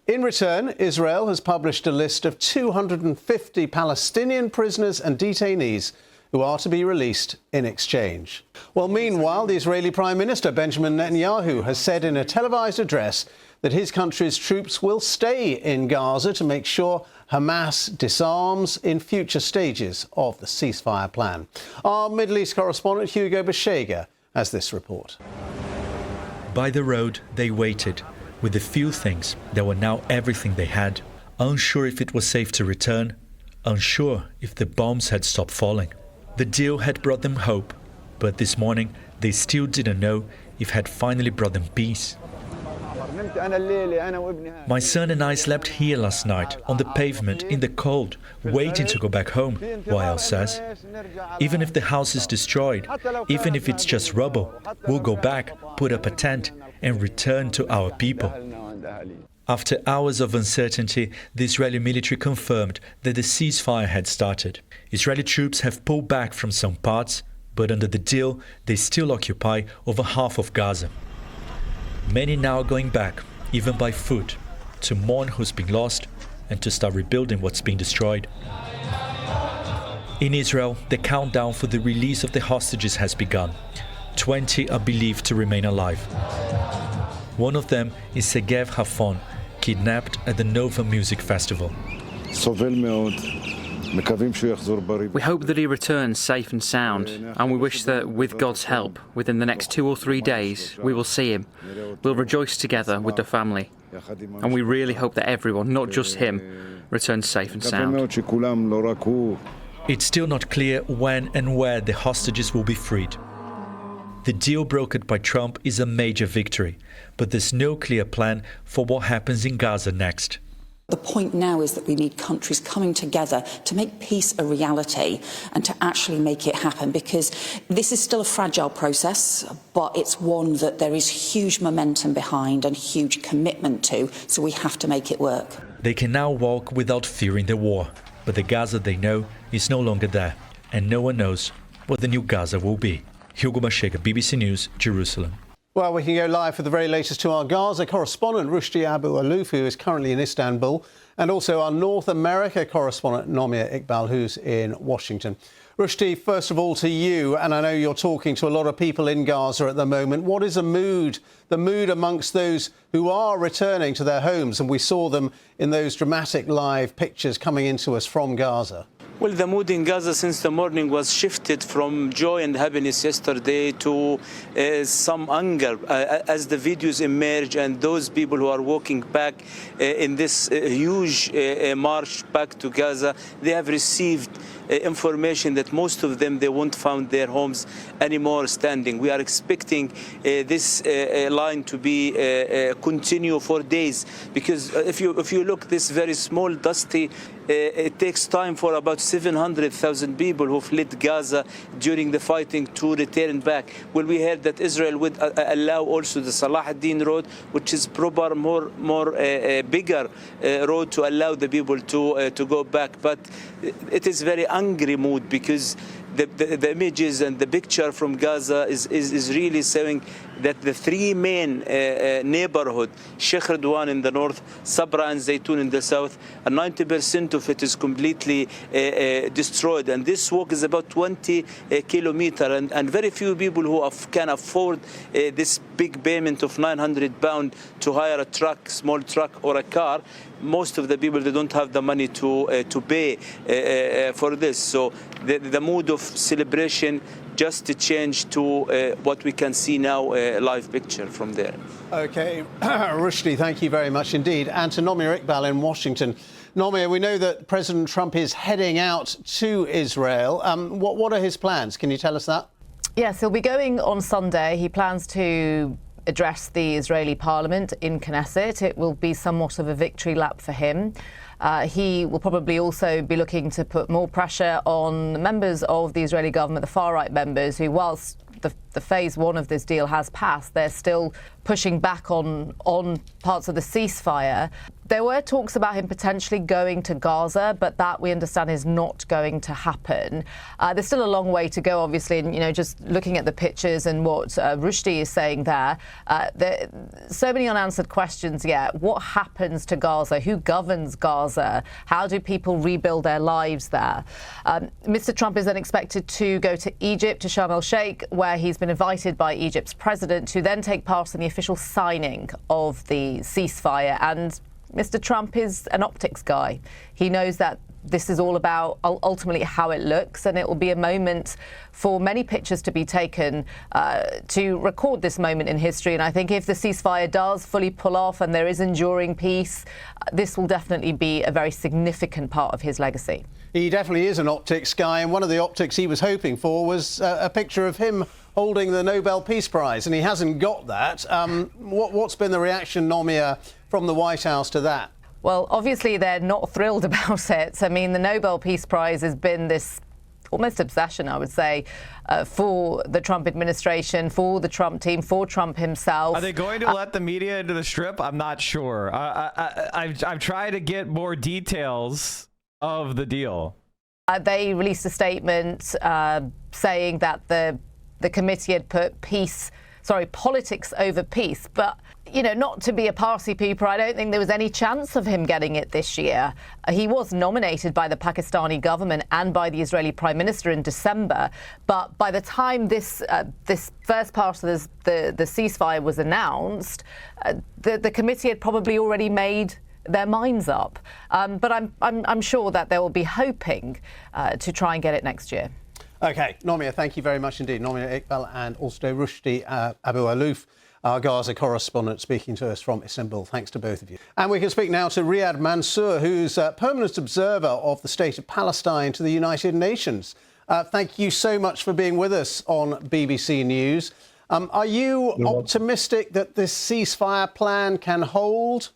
In return, Israel has published a list of 250 Palestinian prisoners and detainees who are to be released in exchange. Well, meanwhile, the Israeli Prime Minister Benjamin Netanyahu has said in a televised address that his country's troops will stay in Gaza to make sure Hamas disarms in future stages of the ceasefire plan. Our Middle East correspondent Hugo Bashega has this report. By the road, they waited, with the few things that were now everything they had, unsure if it was safe to return, unsure if the bombs had stopped falling. The deal had brought them hope, but this morning they still didn't know if it had finally brought them peace. My son and I slept here last night, on the pavement, in the cold, waiting to go back home, Wael says. Even if the house is destroyed, even if it's just rubble, we'll go back, put up a tent, and return to our people. After hours of uncertainty, the Israeli military confirmed that the ceasefire had started. Israeli troops have pulled back from some parts, but under the deal, they still occupy over half of Gaza. Many now are going back, even by foot, to mourn who's been lost and to start rebuilding what's been destroyed. In Israel, the countdown for the release of the hostages has begun. 20 are believed to remain alive. One of them is Segev Hafon, kidnapped at the Nova Music Festival. We hope that he returns safe and sound, and we wish that, with God's help, within the next 2 or 3 days, we will see him. We'll rejoice together with the family, and we really hope that everyone, not just him, returns safe and sound. It's still not clear when and where the hostages will be freed. The deal brokered by Trump is a major victory, but there's no clear plan for what happens in Gaza next. The point now is that we need countries coming together to make peace a reality and to actually make it happen, because this is still a fragile process, but it's one that there is huge momentum behind and huge commitment to, so we have to make it work. They can now walk without fearing the war, but the Gaza they know is no longer there, and no one knows what the new Gaza will be. Hugo Bashega, BBC News, Jerusalem. Well, we can go live for the very latest to our Gaza correspondent, Rushdie Abu-Alouf, who is currently in Istanbul, and also our North America correspondent, Nomia Iqbal, who's in Washington. Rushdie, first of all to you, and I know you're talking to a lot of people in Gaza at the moment. What is the mood amongst those who are returning to their homes? And we saw them in those dramatic live pictures coming into us from Gaza. Well, the mood in Gaza since the morning was shifted from joy and happiness yesterday to some anger as the videos emerge, and those people who are walking back in this huge march back to Gaza, they have received information that most of them, they won't find their homes anymore standing. We are expecting this line to be continue for days, because if you look, this very small, dusty, it takes time for about 700,000 people who fled Gaza during the fighting to return back. Well, we heard that Israel would allow also the Salah ad-Din road, which is proper, more bigger road to allow the people to go back. But it is very angry mood, because the images and the picture from Gaza is really showing that the three main neighborhood, Sheikh Radwan in the north, Sabra and Zaytun in the south, and 90% of it is completely destroyed. And this walk is about 20 kilometers, and very few people who can afford this big payment of £900 to hire a truck, small truck or a car. Most of the people, they don't have the money to pay for this. So the mood of celebration just to change to what we can see now, a live picture from there. OK, Rushdie, thank you very much indeed. And to Nomir Iqbal in Washington. Nomir, we know that President Trump is heading out to Israel. What are his plans? Can you tell us that? Yes, he'll be going on Sunday. He plans to address the Israeli parliament in Knesset. It will be somewhat of a victory lap for him. He will probably also be looking to put more pressure on members of the Israeli government, the far-right members, who, whilst the phase one of this deal has passed, they're still pushing back on parts of the ceasefire. There were talks about him potentially going to Gaza, but that, we understand, is not going to happen. There's still a long way to go, obviously, and, just looking at the pictures and what Rushdie is saying there so many unanswered questions yet. What happens to Gaza? Who governs Gaza? How do people rebuild their lives there? Mr. Trump is then expected to go to Egypt, to Sharm el-Sheikh, where he's been invited by Egypt's president to then take part in the official signing of the ceasefire. And Mr. Trump is an optics guy. He knows that this is all about ultimately how it looks, and it will be a moment for many pictures to be taken to record this moment in history. And I think if the ceasefire does fully pull off and there is enduring peace, this will definitely be a very significant part of his legacy. He definitely is an optics guy, and one of the optics he was hoping for was a picture of him holding the Nobel Peace Prize, and he hasn't got that. What's been the reaction, Nomir, from the White House to that? Well, obviously they're not thrilled about it. I mean, the Nobel Peace Prize has been this almost obsession, I would say, for the Trump administration, for the Trump team, for Trump himself. Are they going to let the media into the Strip? I'm not sure. I've tried to get more details of the deal. They released a statement saying that the committee had put politics over peace. But, not to be a party pooper, I don't think there was any chance of him getting it this year. He was nominated by the Pakistani government and by the Israeli Prime Minister in December. But by the time this first part of the ceasefire was announced, the committee had probably already made their minds up. But I'm sure that they will be hoping to try and get it next year. OK, Nomir, thank you very much indeed. Nomir Iqbal and also Rushdie Abu Alouf, our Gaza correspondent, speaking to us from Istanbul. Thanks to both of you. And we can speak now to Riyad Mansour, who's a permanent observer of the state of Palestine to the United Nations. Thank you so much for being with us on BBC News. Are you optimistic that this ceasefire plan can hold?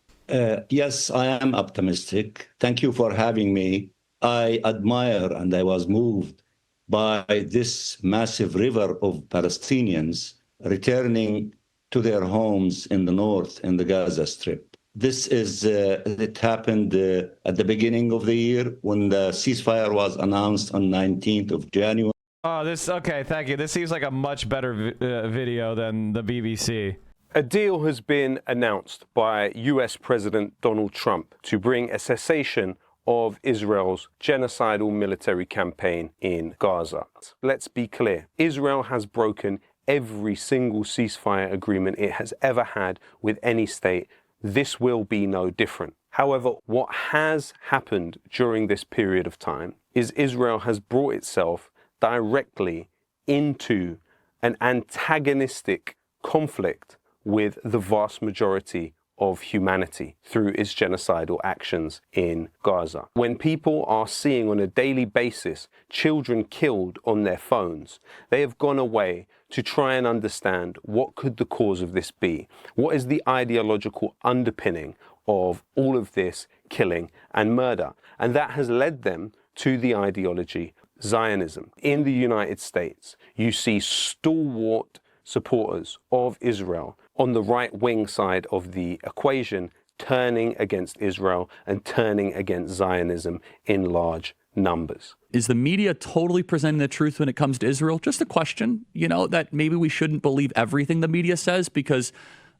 Yes, I am optimistic. Thank you for having me. I admire and I was moved by this massive river of Palestinians returning to their homes in the north, in the Gaza Strip. This is, it happened at the beginning of the year when the ceasefire was announced on 19th of January. Oh, okay, thank you. This seems like a much better video than the BBC. A deal has been announced by US President Donald Trump to bring a cessation of Israel's genocidal military campaign in Gaza. Let's be clear, Israel has broken every single ceasefire agreement it has ever had with any state. This will be no different. However, what has happened during this period of time is Israel has brought itself directly into an antagonistic conflict with the vast majority of humanity through its genocidal actions in Gaza. When people are seeing on a daily basis children killed on their phones, they have gone away to try and understand what could the cause of this be? What is the ideological underpinning of all of this killing and murder? And that has led them to the ideology Zionism. In the United States, you see stalwart supporters of Israel on the right-wing side of the equation turning against Israel and turning against Zionism in large numbers. Is the media totally presenting the truth when it comes to Israel? Just a question, that maybe we shouldn't believe everything the media says, because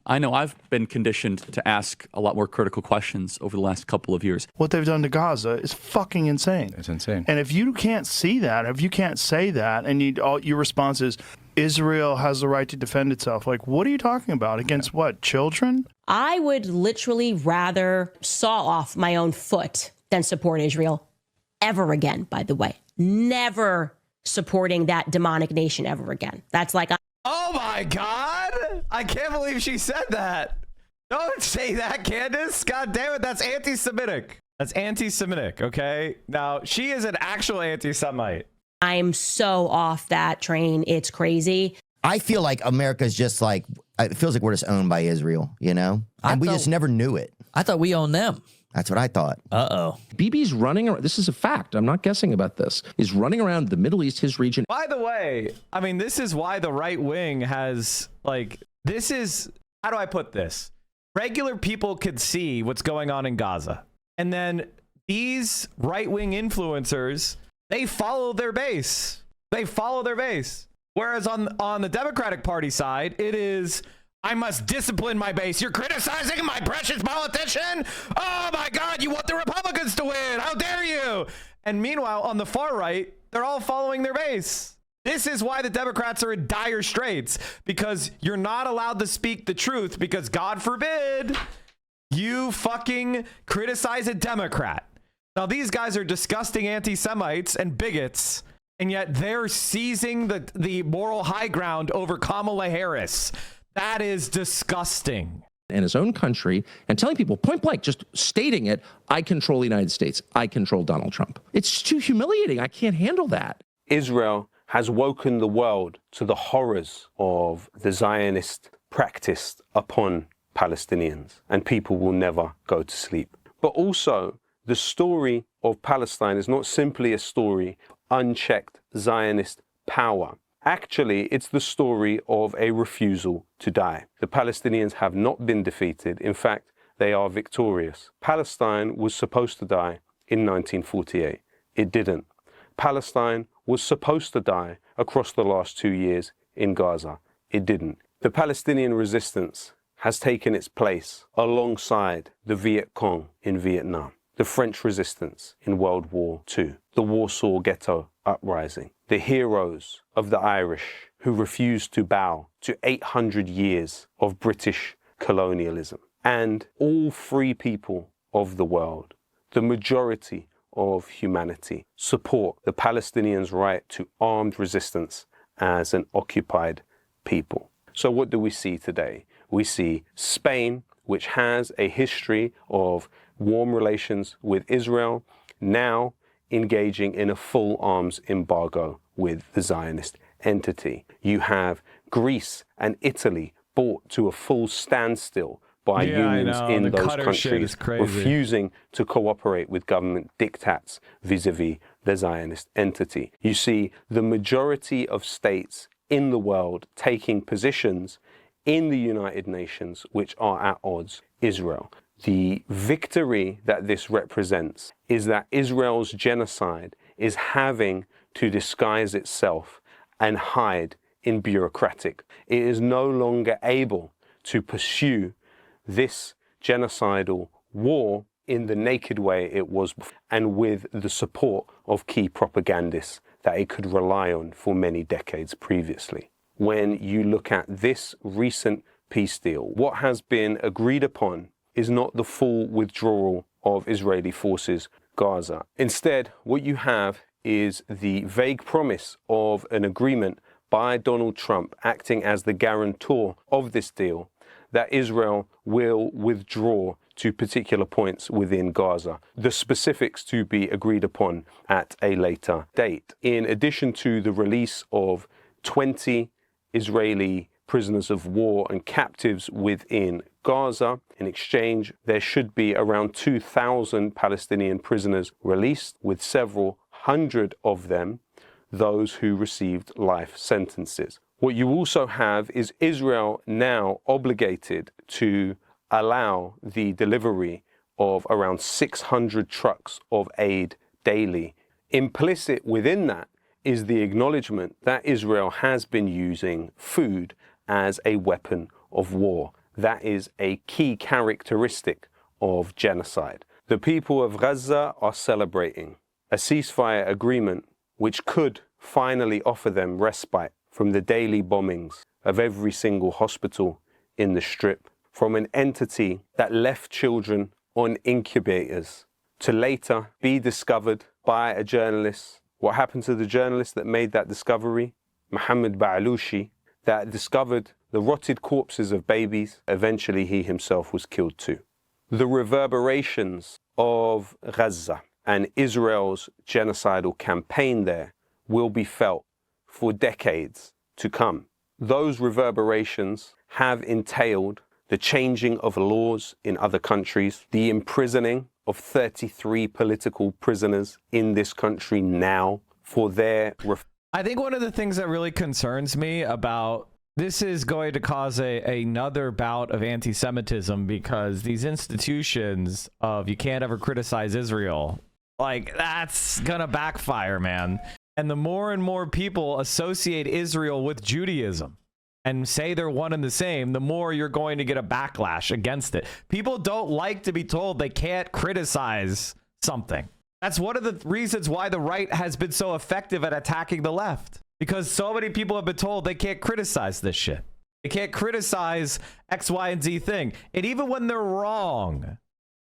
I know I've been conditioned to ask a lot more critical questions over the last couple of years. What they've done to Gaza is fucking insane. It's insane. And if you can't see that, if you can't say that, and your response is, Israel has the right to defend itself. Like, what are you talking about? Against what? Children? I would literally rather saw off my own foot than support Israel ever again, by the way. Never supporting that demonic nation ever again. That's like... Oh my God! I can't believe she said that. Don't say that, Candace. God damn it, that's anti-Semitic. That's anti-Semitic, okay? Now, she is an actual anti-Semite. I'm so off that train. It's crazy. I feel like America's just like, it feels like we're just owned by Israel, And we just never knew it. I thought we owned them. That's what I thought. Uh-oh. Bibi's running around, this is a fact, I'm not guessing about this, is running around the Middle East, his region. By the way, I mean, this is why the right wing has, this is, how do I put this? Regular people could see what's going on in Gaza. And then these right-wing influencers, they follow their base. They follow their base. Whereas on the Democratic Party side, it is, I must discipline my base. You're criticizing my precious politician? Oh my God, you want the Republicans to win. How dare you? And meanwhile, on the far right, they're all following their base. This is why the Democrats are in dire straits, because you're not allowed to speak the truth, because God forbid you fucking criticize a Democrat. Now, these guys are disgusting anti-Semites and bigots, and yet they're seizing the moral high ground over Kamala Harris. That is disgusting. In his own country and telling people point blank, just stating it, I control the United States. I control Donald Trump. It's too humiliating. I can't handle that. Israel has woken the world to the horrors of the Zionist practice upon Palestinians, and people will never go to sleep. But also, the story of Palestine is not simply a story of unchecked Zionist power. Actually, it's the story of a refusal to die. The Palestinians have not been defeated. In fact, they are victorious. Palestine was supposed to die in 1948. It didn't. Palestine was supposed to die across the last 2 years in Gaza. It didn't. The Palestinian resistance has taken its place alongside the Viet Cong in Vietnam, the French resistance in World War II, the Warsaw Ghetto Uprising, the heroes of the Irish who refused to bow to 800 years of British colonialism, and all free people of the world, the majority of humanity, support the Palestinians' right to armed resistance as an occupied people. So what do we see today? We see Spain, which has a history of warm relations with Israel, now engaging in a full arms embargo with the Zionist entity. You have Greece and Italy brought to a full standstill by unions in those countries, refusing to cooperate with government diktats vis-a-vis the Zionist entity. You see the majority of states in the world taking positions in the United Nations which are at odds with Israel. The victory that this represents is that Israel's genocide is having to disguise itself and hide in bureaucratic. It is no longer able to pursue this genocidal war in the naked way it was before, and with the support of key propagandists that it could rely on for many decades previously. When you look at this recent peace deal, what has been agreed upon is not the full withdrawal of Israeli forces Gaza. Instead, what you have is the vague promise of an agreement by Donald Trump acting as the guarantor of this deal that Israel will withdraw to particular points within Gaza, the specifics to be agreed upon at a later date. In addition to the release of 20 Israeli prisoners of war and captives within Gaza, in exchange, there should be around 2,000 Palestinian prisoners released, with several hundred of them those who received life sentences. What you also have is Israel now obligated to allow the delivery of around 600 trucks of aid daily. Implicit within that is the acknowledgement that Israel has been using food as a weapon of war. That is a key characteristic of genocide. The people of Gaza are celebrating a ceasefire agreement which could finally offer them respite from the daily bombings of every single hospital in the Strip, from an entity that left children on incubators to later be discovered by a journalist. What happened to the journalist that made that discovery? Mohammed Baaloushi, that discovered the rotted corpses of babies. Eventually he himself was killed too. The reverberations of Gaza and Israel's genocidal campaign there will be felt for decades to come. Those reverberations have entailed the changing of laws in other countries, the imprisoning of 33 political prisoners in this country now for their... I think one of the things that really concerns me about this is going to cause another bout of anti-Semitism, because these institutions of you can't ever criticize Israel, like, that's gonna backfire, man. And the more and more people associate Israel with Judaism and say they're one and the same, the more you're going to get a backlash against it. People don't like to be told they can't criticize something. That's one of the reasons why the right has been so effective at attacking the left, because so many people have been told they can't criticize this shit. They can't criticize X, Y, and Z thing. And even when they're wrong,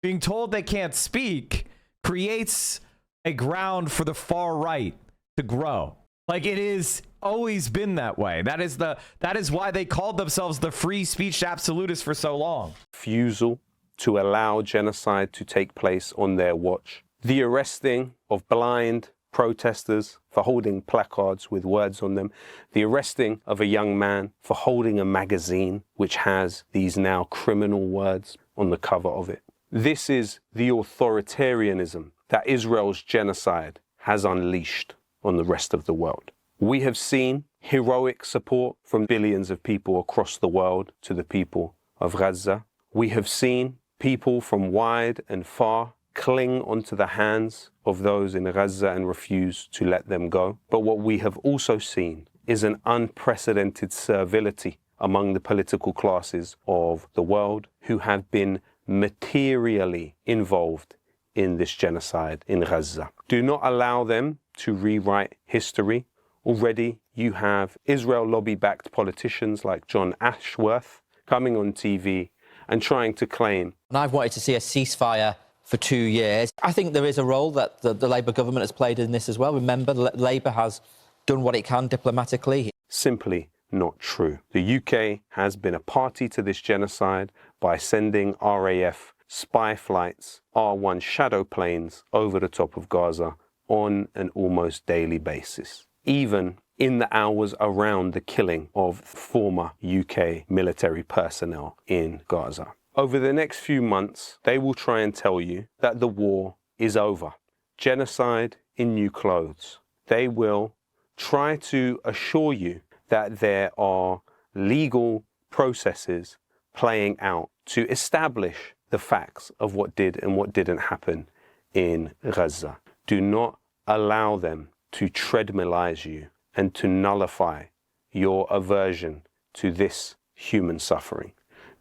being told they can't speak creates a ground for the far right to grow. Like, it is always been that way. That is why they called themselves the free speech absolutists for so long. Refusal to allow genocide to take place on their watch. The arresting of blind protesters for holding placards with words on them. The arresting of a young man for holding a magazine which has these now criminal words on the cover of it. This is the authoritarianism that Israel's genocide has unleashed on the rest of the world. We have seen heroic support from billions of people across the world to the people of Gaza. We have seen people from wide and far cling onto the hands of those in Gaza and refuse to let them go. But what we have also seen is an unprecedented servility among the political classes of the world who have been materially involved in this genocide in Gaza. Do not allow them to rewrite history. Already you have Israel lobby-backed politicians like John Ashworth coming on TV and trying to claim. And I've wanted to see a ceasefire for 2 years. I think there is a role that the Labour government has played in this as well. Remember, Labour has done what it can diplomatically. Simply not true. The UK has been a party to this genocide by sending RAF spy flights, R1 shadow planes over the top of Gaza on an almost daily basis, even in the hours around the killing of former UK military personnel in Gaza. Over the next few months, they will try and tell you that the war is over. Genocide in new clothes. They will try to assure you that there are legal processes playing out to establish the facts of what did and what didn't happen in Gaza. Do not allow them to treadmillize you and to nullify your aversion to this human suffering.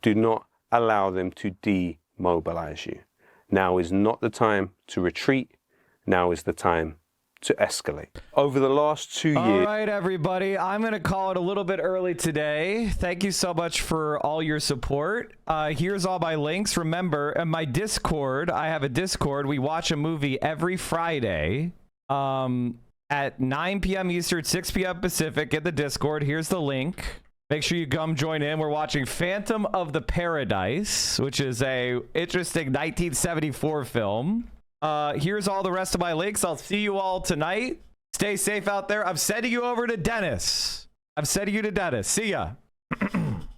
Do not allow them to demobilize you. Now is not the time to retreat. Now is the time to escalate. Over the last 2 years... All right, everybody. I'm going to call it a little bit early today. Thank you so much for all your support. Here's all my links. Remember, in my Discord, I have a Discord. We watch a movie every Friday at 9 p.m. Eastern, 6 p.m. Pacific in the Discord. Here's the link. Make sure you come join in. We're watching Phantom of the Paradise, which is a interesting 1974 film. Here's all the rest of my links. I'll see you all tonight. Stay safe out there. I'm sending you over to Dennis. I'm sending you to Dennis. See ya.